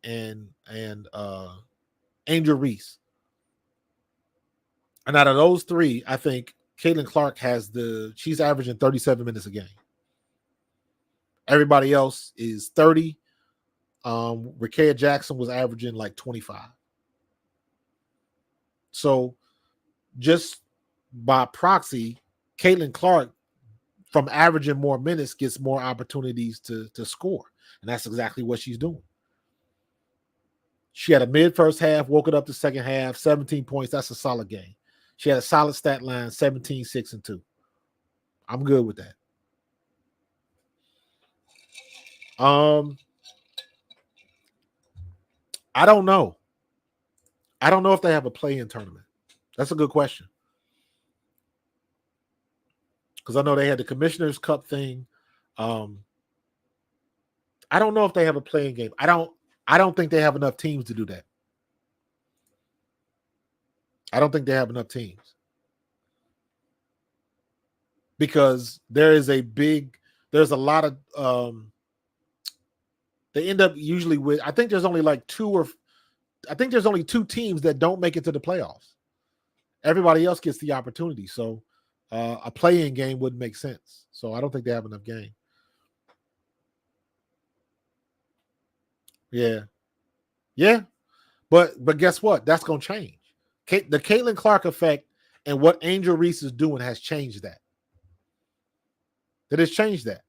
Angel Reese. And out of those three, I think Caitlin Clark she's averaging 37 minutes a game. Everybody else is 30. Rickea Jackson was averaging like 25. So just by proxy, Caitlin Clark, from averaging more minutes, gets more opportunities to score. And that's exactly what she's doing. She had a mid first half, woke it up the second half, 17 points. That's a solid game. She had a solid stat line, 17, 6, and 2. I'm good with that. I don't know. I don't know if they have a play-in tournament. That's a good question. Because I know they had the Commissioner's Cup thing. I don't know if they have a play-in game. I don't think they have enough teams to do that. I don't think they have enough teams. because there's a lot of they end up usually with, I think there's only two teams that don't make it to the playoffs. Everybody else gets the opportunity. So a play-in game wouldn't make sense. So I don't think they have enough game. Yeah. Yeah. But guess what? That's going to change. The Caitlin Clark effect and what Angel Reese is doing has changed that. That has changed that.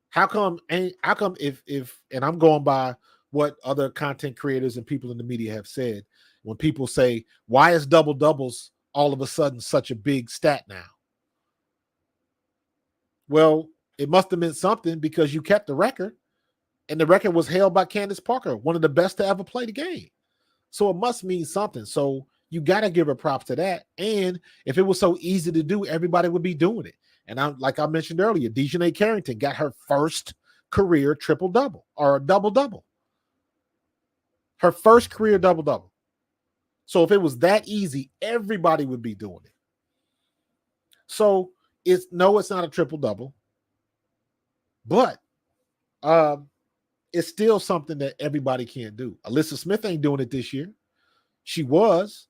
How come if and I'm going by what other content creators and people in the media have said, when people say, why is double doubles all of a sudden such a big stat now? Well, it must have meant something because you kept the record, and the record was held by Candace Parker, one of the best to ever play the game. So it must mean something. So you got to give her props to that. And if it was so easy to do, everybody would be doing it. And like I mentioned earlier, Dejanay Carrington got her first career triple-double or double-double. Her first career double-double. So if it was that easy, everybody would be doing it. So it's not a triple-double, but it's still something that everybody can't do. Alyssa Smith ain't doing it this year. She was.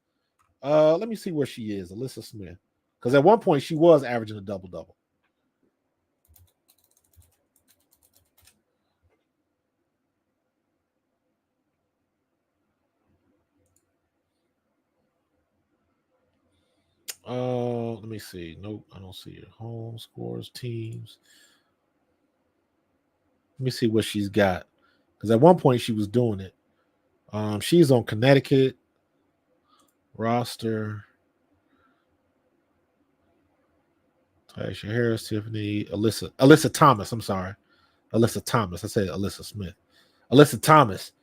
Let me see where she is, Alyssa Smith. Because at one point she was averaging a double-double. Let me see. Nope, I don't see her. Home scores, teams. Let me see what she's got. Because at one point she was doing it. She's on Connecticut roster. Tasha Harris, Tiffany, Alyssa Thomas. I'm sorry. Alyssa Thomas. I said Alyssa Smith. Alyssa Thomas.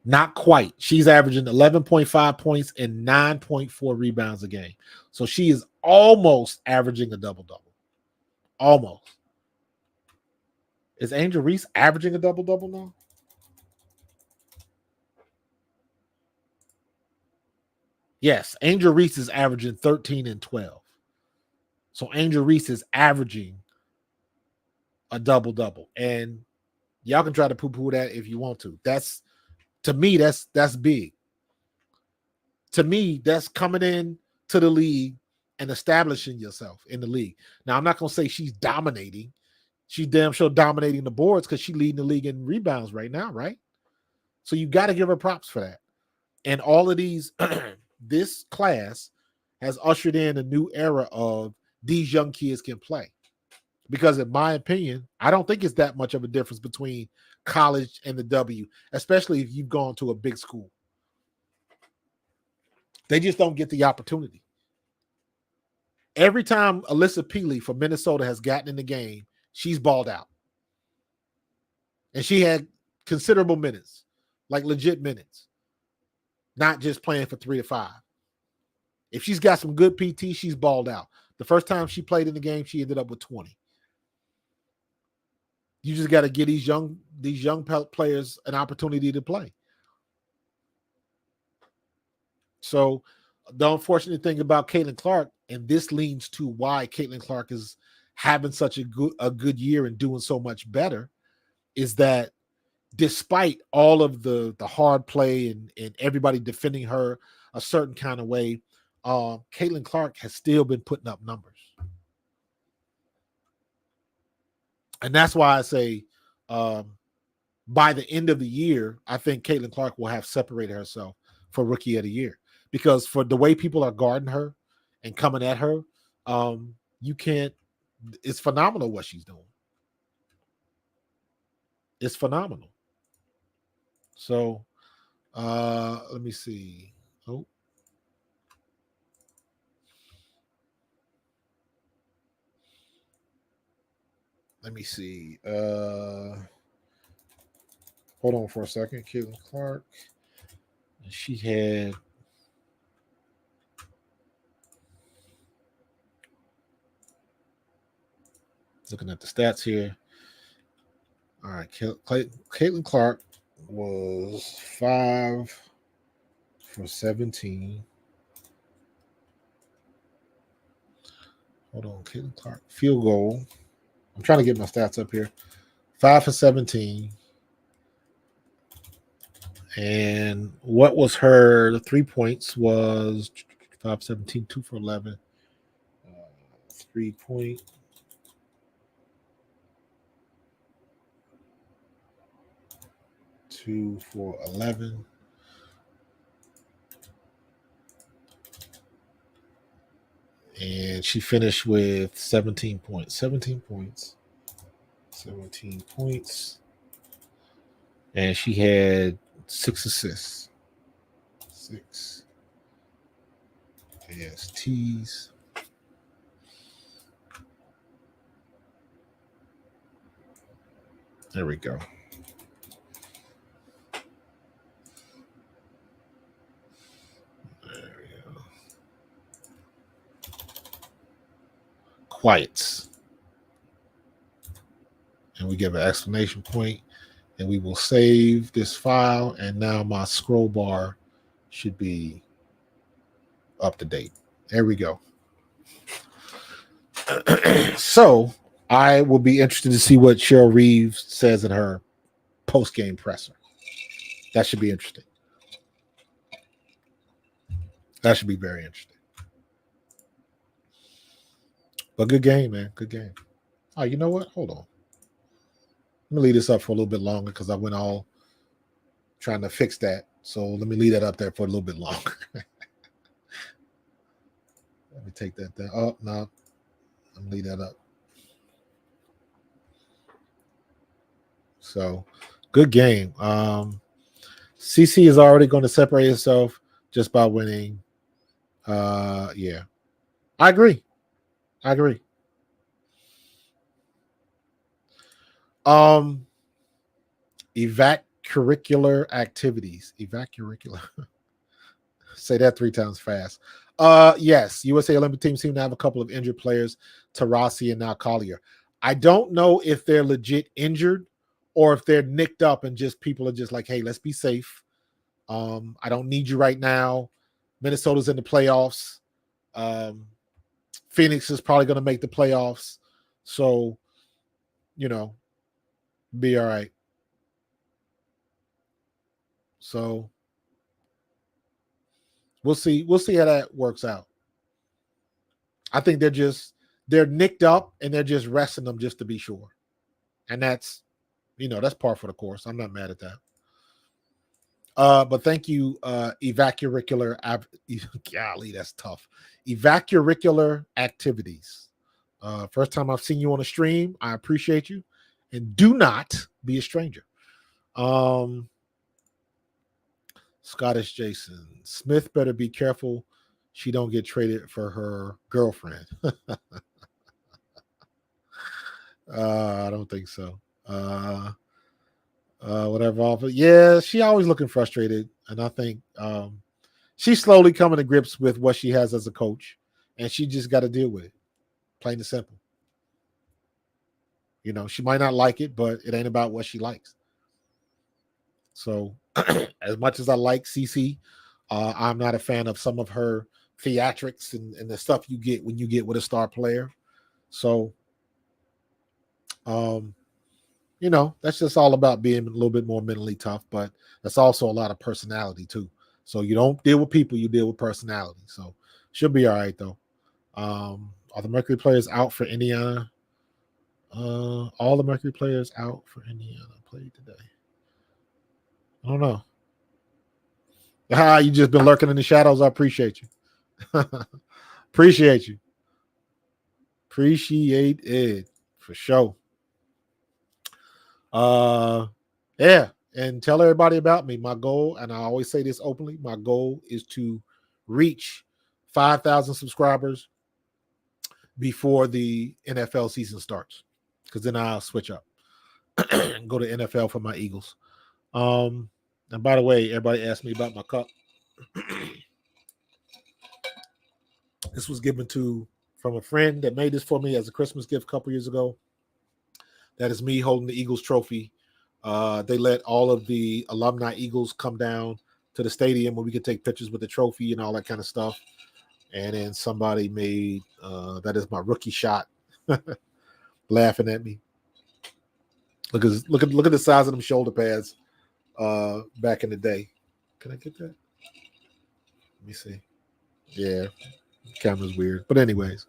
Not quite. She's averaging 11.5 points and 9.4 rebounds a game. So she is almost averaging a double-double. Almost. Is Angel Reese averaging a double-double now? Yes, Angel Reese is averaging 13 and 12. So Angel Reese is averaging a double-double. And y'all can try to poo-poo that if you want to. To me, that's big. To me, that's coming in to the league and establishing yourself in the league. Now, I'm not going to say she's dominating. She's damn sure dominating the boards because she's leading the league in rebounds right now, right? So you got to give her props for that. And all of these, this class has ushered in a new era of these young kids can play. Because in my opinion, I don't think it's that much of a difference between college and the W, especially if you've gone to a big school. They just don't get the opportunity. Every time Alyssa Peely from Minnesota has gotten in the game, she's balled out. And she had considerable minutes, like legit minutes, not just playing for 3 to 5. If she's got some good PT, she's balled out. The first time she played in the game, she ended up with 20. You just got to give these young players an opportunity to play. So the unfortunate thing about Caitlin Clark, and this leans to why Caitlin Clark is having such a good year and doing so much better, is that despite all of the hard play and everybody defending her a certain kind of way, Caitlin Clark has still been putting up numbers. And that's why I say by the end of the year, I think Caitlin Clark will have separated herself for Rookie of the Year. Because for the way people are guarding her and coming at her, you can't – it's phenomenal what she's doing. It's phenomenal. So let me see. Oh. Let me see. Hold on for a second. Caitlin Clark. She had – looking at the stats here. All right. Caitlin Clark was 5 for 17. Hold on, Caitlin Clark. Field goal. I'm trying to get my stats up here. 5 for 17. And what was her 3 points was 5 17, 2 for 11. 3 point. Two for 11. And she finished with 17 points. 17 points. 17 points. And she had 6 assists. 6 ASTs. There we go. There we go. Quiets. And we give an exclamation point, and we will save this file. And now my scroll bar should be up to date. There we go. So I will be interested to see what Cheryl Reeve says in her post-game presser. That should be interesting. That should be very interesting. But good game, man. Good game. Oh, you know what? Hold on. Let me leave this up for a little bit longer because I went all trying to fix that. So let me leave that up there for a little bit longer. Let me take that down. Oh, no. Let me leave that up. So, good game. CC is already going to separate itself just by winning. Yeah. I agree. Evac curricular activities. Evac-curricular. Say that 3 times fast. Yes, USA Olympic team seem to have a couple of injured players, Tarasi and now Collier. I don't know if they're legit injured or if they're nicked up and just people are just like, hey, let's be safe. I don't need you right now. Minnesota's in the playoffs. Phoenix is probably going to make the playoffs. So, be all right. So we'll see how that works out. I think they're nicked up and they're just resting them just to be sure. And that's par for the course. I'm not mad at that. But thank you, evac-curricular. Golly, that's tough. Evac-curricular activities. First time I've seen you on a stream. I appreciate you. And do not be a stranger. Scottish Jason. Smith better be careful she don't get traded for her girlfriend. I don't think so. Whatever. Yeah, she always looking frustrated. And I think she's slowly coming to grips with what she has as a coach. And she just got to deal with it. Plain and simple. She might not like it, but it ain't about what she likes. So as much as I like CC, I'm not a fan of some of her theatrics and the stuff you get when you get with a star player. So, that's just all about being a little bit more mentally tough, but that's also a lot of personality too. So you don't deal with people, you deal with personality. So should be all right though. Are the Mercury players out for Indiana? All the Mercury players out for Indiana played today. I don't know. You just been lurking in the shadows. I appreciate you. Appreciate you. Appreciate it for sure. Yeah, and tell everybody about me. My goal, and I always say this openly, my goal is to reach 5,000 subscribers before the NFL season starts, because then I'll switch up and go to NFL for my Eagles. And by the way, everybody asked me about my cup. This was given from a friend that made this for me as a Christmas gift a couple years ago. That is me holding the Eagles trophy. They let all of the alumni Eagles come down to the stadium where we could take pictures with the trophy and all that kind of stuff. And then somebody made that is my rookie shot, laughing at me. Look at the size of them shoulder pads back in the day. Can I get that? Let me see. Yeah, camera's weird. But anyways,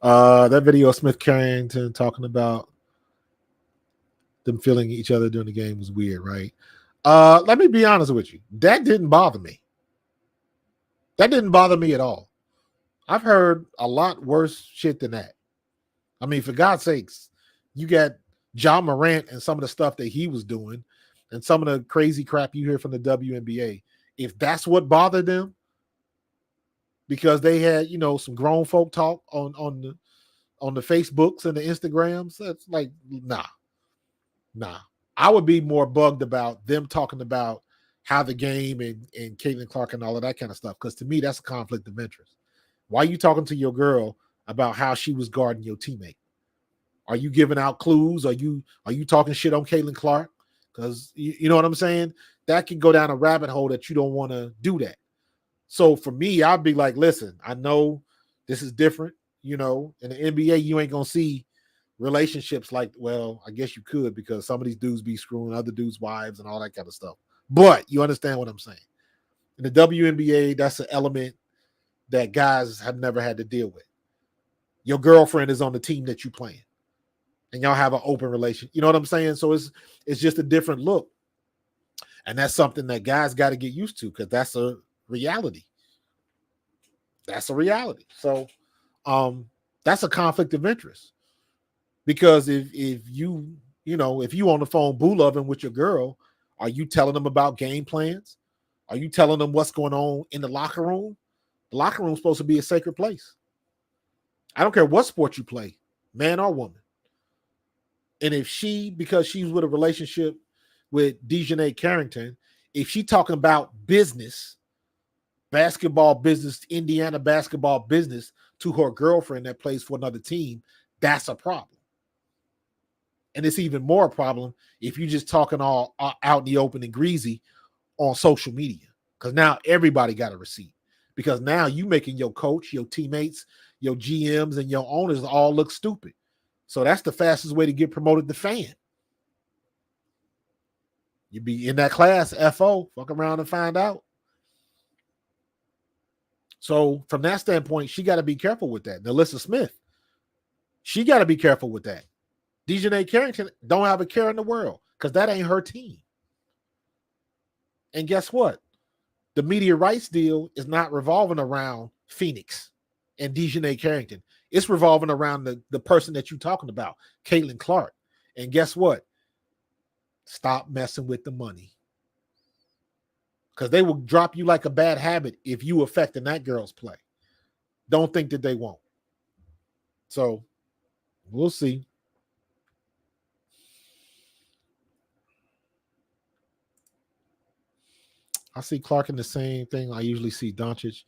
that video of Smith Carrington talking about them feeling each other during the game was weird, right? Let me be honest with you. That didn't bother me. That didn't bother me at all. I've heard a lot worse shit than that. I mean, for God's sakes, you got John Morant and some of the stuff that he was doing and some of the crazy crap you hear from the WNBA. If that's what bothered them, because they had, some grown folk talk on the Facebooks and the Instagrams, that's like, nah. I would be more bugged about them talking about how the game and Caitlin Clark and all of that kind of stuff, because to me, that's a conflict of interest. Why are you talking to your girl about how she was guarding your teammate? Are you giving out clues? Are you talking shit on Caitlin Clark? Because you know what I'm saying? That can go down a rabbit hole that you don't want to do that. So for me, I'd be like, listen, I know this is different. In the NBA, you ain't going to see relationships like, well, I guess you could, because some of these dudes be screwing other dudes' wives and all that kind of stuff. But you understand what I'm saying. In the WNBA, that's an element that guys have never had to deal with. Your girlfriend is on the team that you playing, and y'all have an open relation. You know what I'm saying? So it's just a different look. And that's something that guys got to get used to, because that's a reality. That's a reality. So that's a conflict of interest. Because if you on the phone boo loving with your girl, are you telling them about game plans? Are you telling them what's going on in the locker room? The locker room is supposed to be a sacred place. I don't care what sport you play, man or woman. And if because she's with a relationship with Dejanay Carrington, if she talking about business, basketball business, Indiana basketball business to her girlfriend that plays for another team, that's a problem. And it's even more a problem if you're just talking all out in the open and greasy on social media, because now everybody got a receipt. Because now you making your coach, your teammates, your GMs, and your owners all look stupid. So that's the fastest way to get promoted to fan. You be in that class, FO, fuck around and find out. So from that standpoint, she got to be careful with that. Alyssa Smith, she got to be careful with that. Dejanay Carrington don't have a care in the world, because that ain't her team. And guess what? The media rights deal is not revolving around Phoenix and Dejanay Carrington. It's revolving around the person that you're talking about, Caitlin Clark. And guess what? Stop messing with the money. Because they will drop you like a bad habit if you affecting that girl's play. Don't think that they won't. So we'll see. I see Clark in the same thing. I usually see Doncic.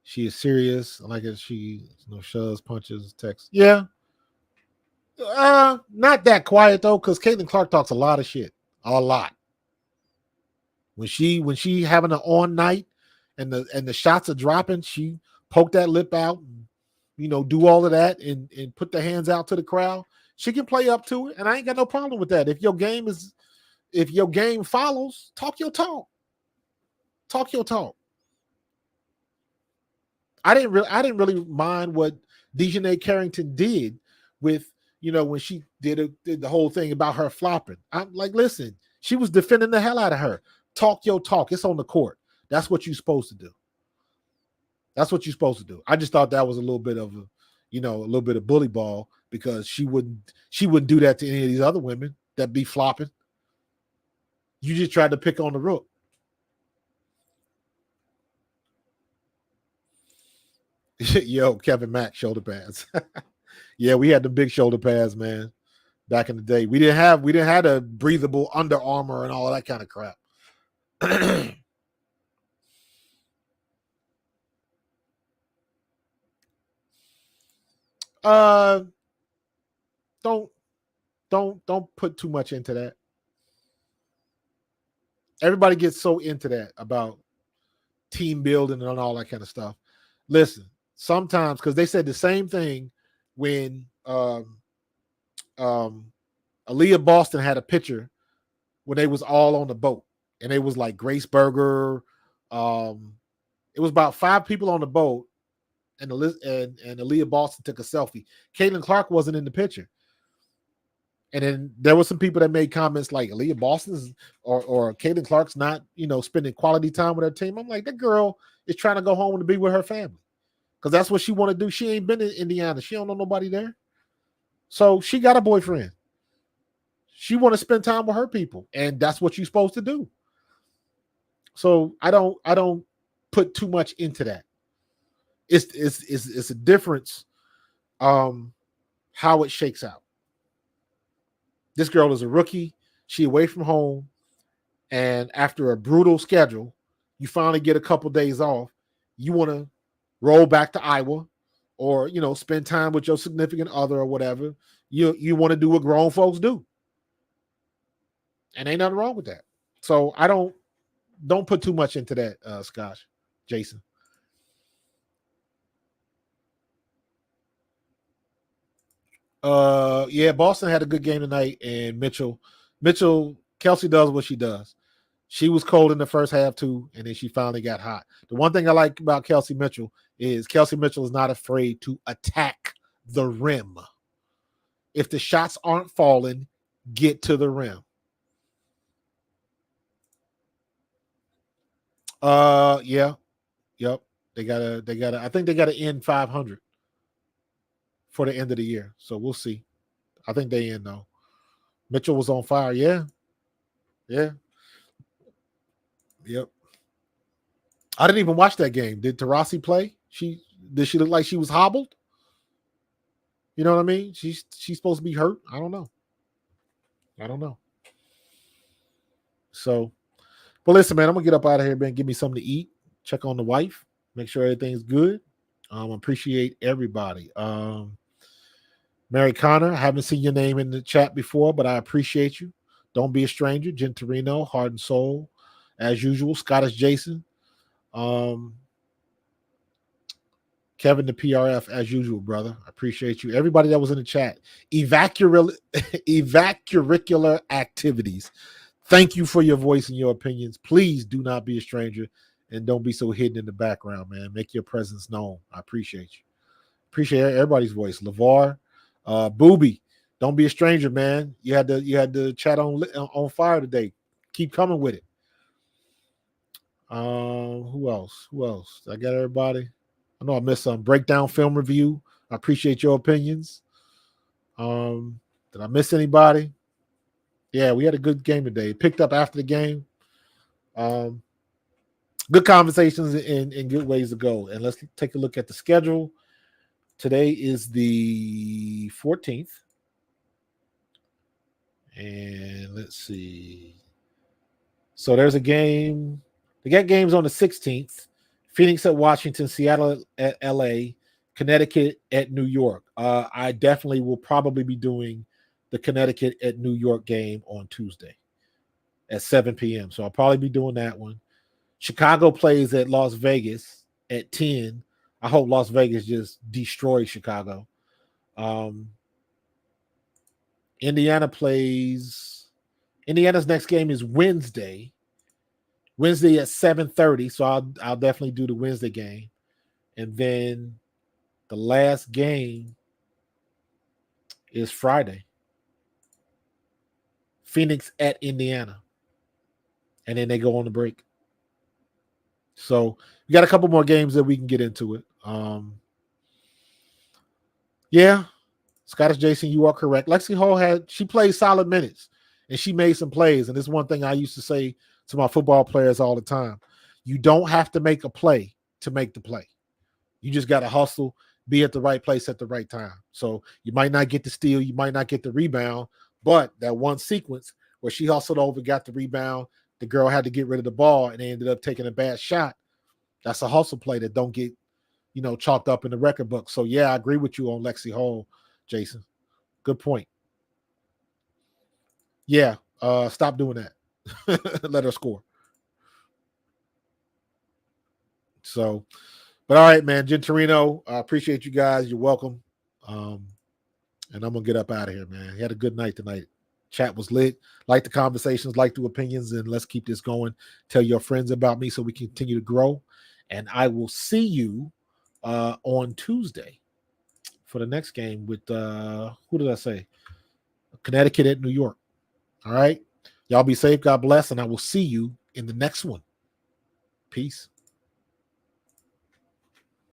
She is serious. I like it. She shoves, punches, texts. Yeah. Not that quiet though, because Caitlin Clark talks a lot of shit. A lot. When she having an on night and the shots are dropping, she poke that lip out and do all of that and put the hands out to the crowd. She can play up to it, and I ain't got no problem with that. If your game follows, talk your talk. Talk your talk. I didn't really mind what Dejanay Carrington did with, when she did the whole thing about her flopping. I'm like, listen, she was defending the hell out of her. Talk your talk. It's on the court. That's what you're supposed to do. That's what you're supposed to do. I just thought that was a little bit of a bully ball, because she wouldn't do that to any of these other women that be flopping. You just tried to pick on the rook. Yo, Kevin Mack shoulder pads. Yeah, we had the big shoulder pads, man. Back in the day, we didn't have a breathable Under Armour and all of that kind of crap. Don't put too much into that. Everybody gets so into that about team building and all that kind of stuff. listen, sometimes, because they said the same thing when Aaliyah Boston had a picture when they was all on the boat, and it was like Grace Berger. It was about 5 people on the boat, and Aaliyah Boston took a selfie. Caitlin Clark wasn't in the picture. And then there were some people that made comments like Aaliyah Boston's or Caitlin Clark's not, spending quality time with her team. I'm like, that girl is trying to go home to be with her family because that's what she want to do. She ain't been in Indiana. She don't know nobody there. So she got a boyfriend. She want to spend time with her people, and that's what you're supposed to do. So I don't put too much into that. It's a difference how it shakes out. This girl is a rookie. She away from home. And after a brutal schedule, you finally get a couple days off. You want to roll back to Iowa or, spend time with your significant other or whatever. You want to do what grown folks do. And ain't nothing wrong with that. So I don't put too much into that, Scott, Jason. Yeah, Boston had a good game tonight, and Mitchell, Kelsey does what she does. She was cold in the first half too, and then she finally got hot. The one thing I like about Kelsey Mitchell is not afraid to attack the rim. If the shots aren't falling, get to the rim. Yeah. Yep. They gotta I think they gotta end 500 for the end of the year. So we'll see. I think they end though. Mitchell was on fire. Yeah. Yeah. Yep. I didn't even watch that game. Did Taurasi play? Did she look like she was hobbled? You know what I mean? She's supposed to be hurt. I don't know. So, but listen, man, I'm gonna get up out of here, man. Give me something to eat. Check on the wife. Make sure everything's good. Appreciate everybody. Mary Connor, I haven't seen your name in the chat before, but I appreciate you. Don't be a stranger. Gentorino, Heart and Soul, as usual. Scottish Jason. Kevin the PRF, as usual, brother. I appreciate you. Everybody that was in the chat. Evacular activities. Thank you for your voice and your opinions. Please do not be a stranger and don't be so hidden in the background, man. Make your presence known. I appreciate you. Appreciate everybody's voice. LeVar, Booby, don't be a stranger, man. You had the chat on fire today. Keep coming with it. Who else? I got everybody. I know I missed some. Breakdown film review. I appreciate your opinions. Did I miss anybody? Yeah, we had a good game today. Picked up after the game. Good conversations and good ways to go. And let's take a look at the schedule. Today is the 14th. And let's see. So there's a game. They got games on the 16th. Phoenix at Washington, Seattle at LA, Connecticut at New York. I definitely will probably be doing the Connecticut at New York game on Tuesday at 7 p.m. So I'll probably be doing that one. Chicago plays at Las Vegas at 10. I hope Las Vegas just destroys Chicago. Indiana's next game is Wednesday at 7:30. So I'll definitely do the Wednesday game. And then the last game is Friday. Phoenix at Indiana. And then they go on the break. So we got a couple more games that we can get into it. Yeah. Scottish Jason, you are correct. Lexi Hall she played solid minutes and she made some plays. And this is one thing I used to say to my football players all the time. You don't have to make a play to make the play. You just got to hustle, be at the right place at the right time. So you might not get the steal, you might not get the rebound, but that one sequence where she hustled over, got the rebound, the girl had to get rid of the ball, and they ended up taking a bad shot. That's a hustle play that don't get, chalked up in the record book. So, yeah, I agree with you on Lexi Hall, Jason. Good point. Yeah, stop doing that. Let her score. So, But all right, man, Gentorino, I appreciate you guys. You're welcome. And I'm gonna get up out of here, man. You had a good night tonight. Chat was lit. Like the conversations, like the opinions, and let's keep this going. Tell your friends about me so we continue to grow. And I will see you on Tuesday for the next game with who did I say? Connecticut at New York. All right. Y'all be safe. God bless. And I will see you in the next one. Peace.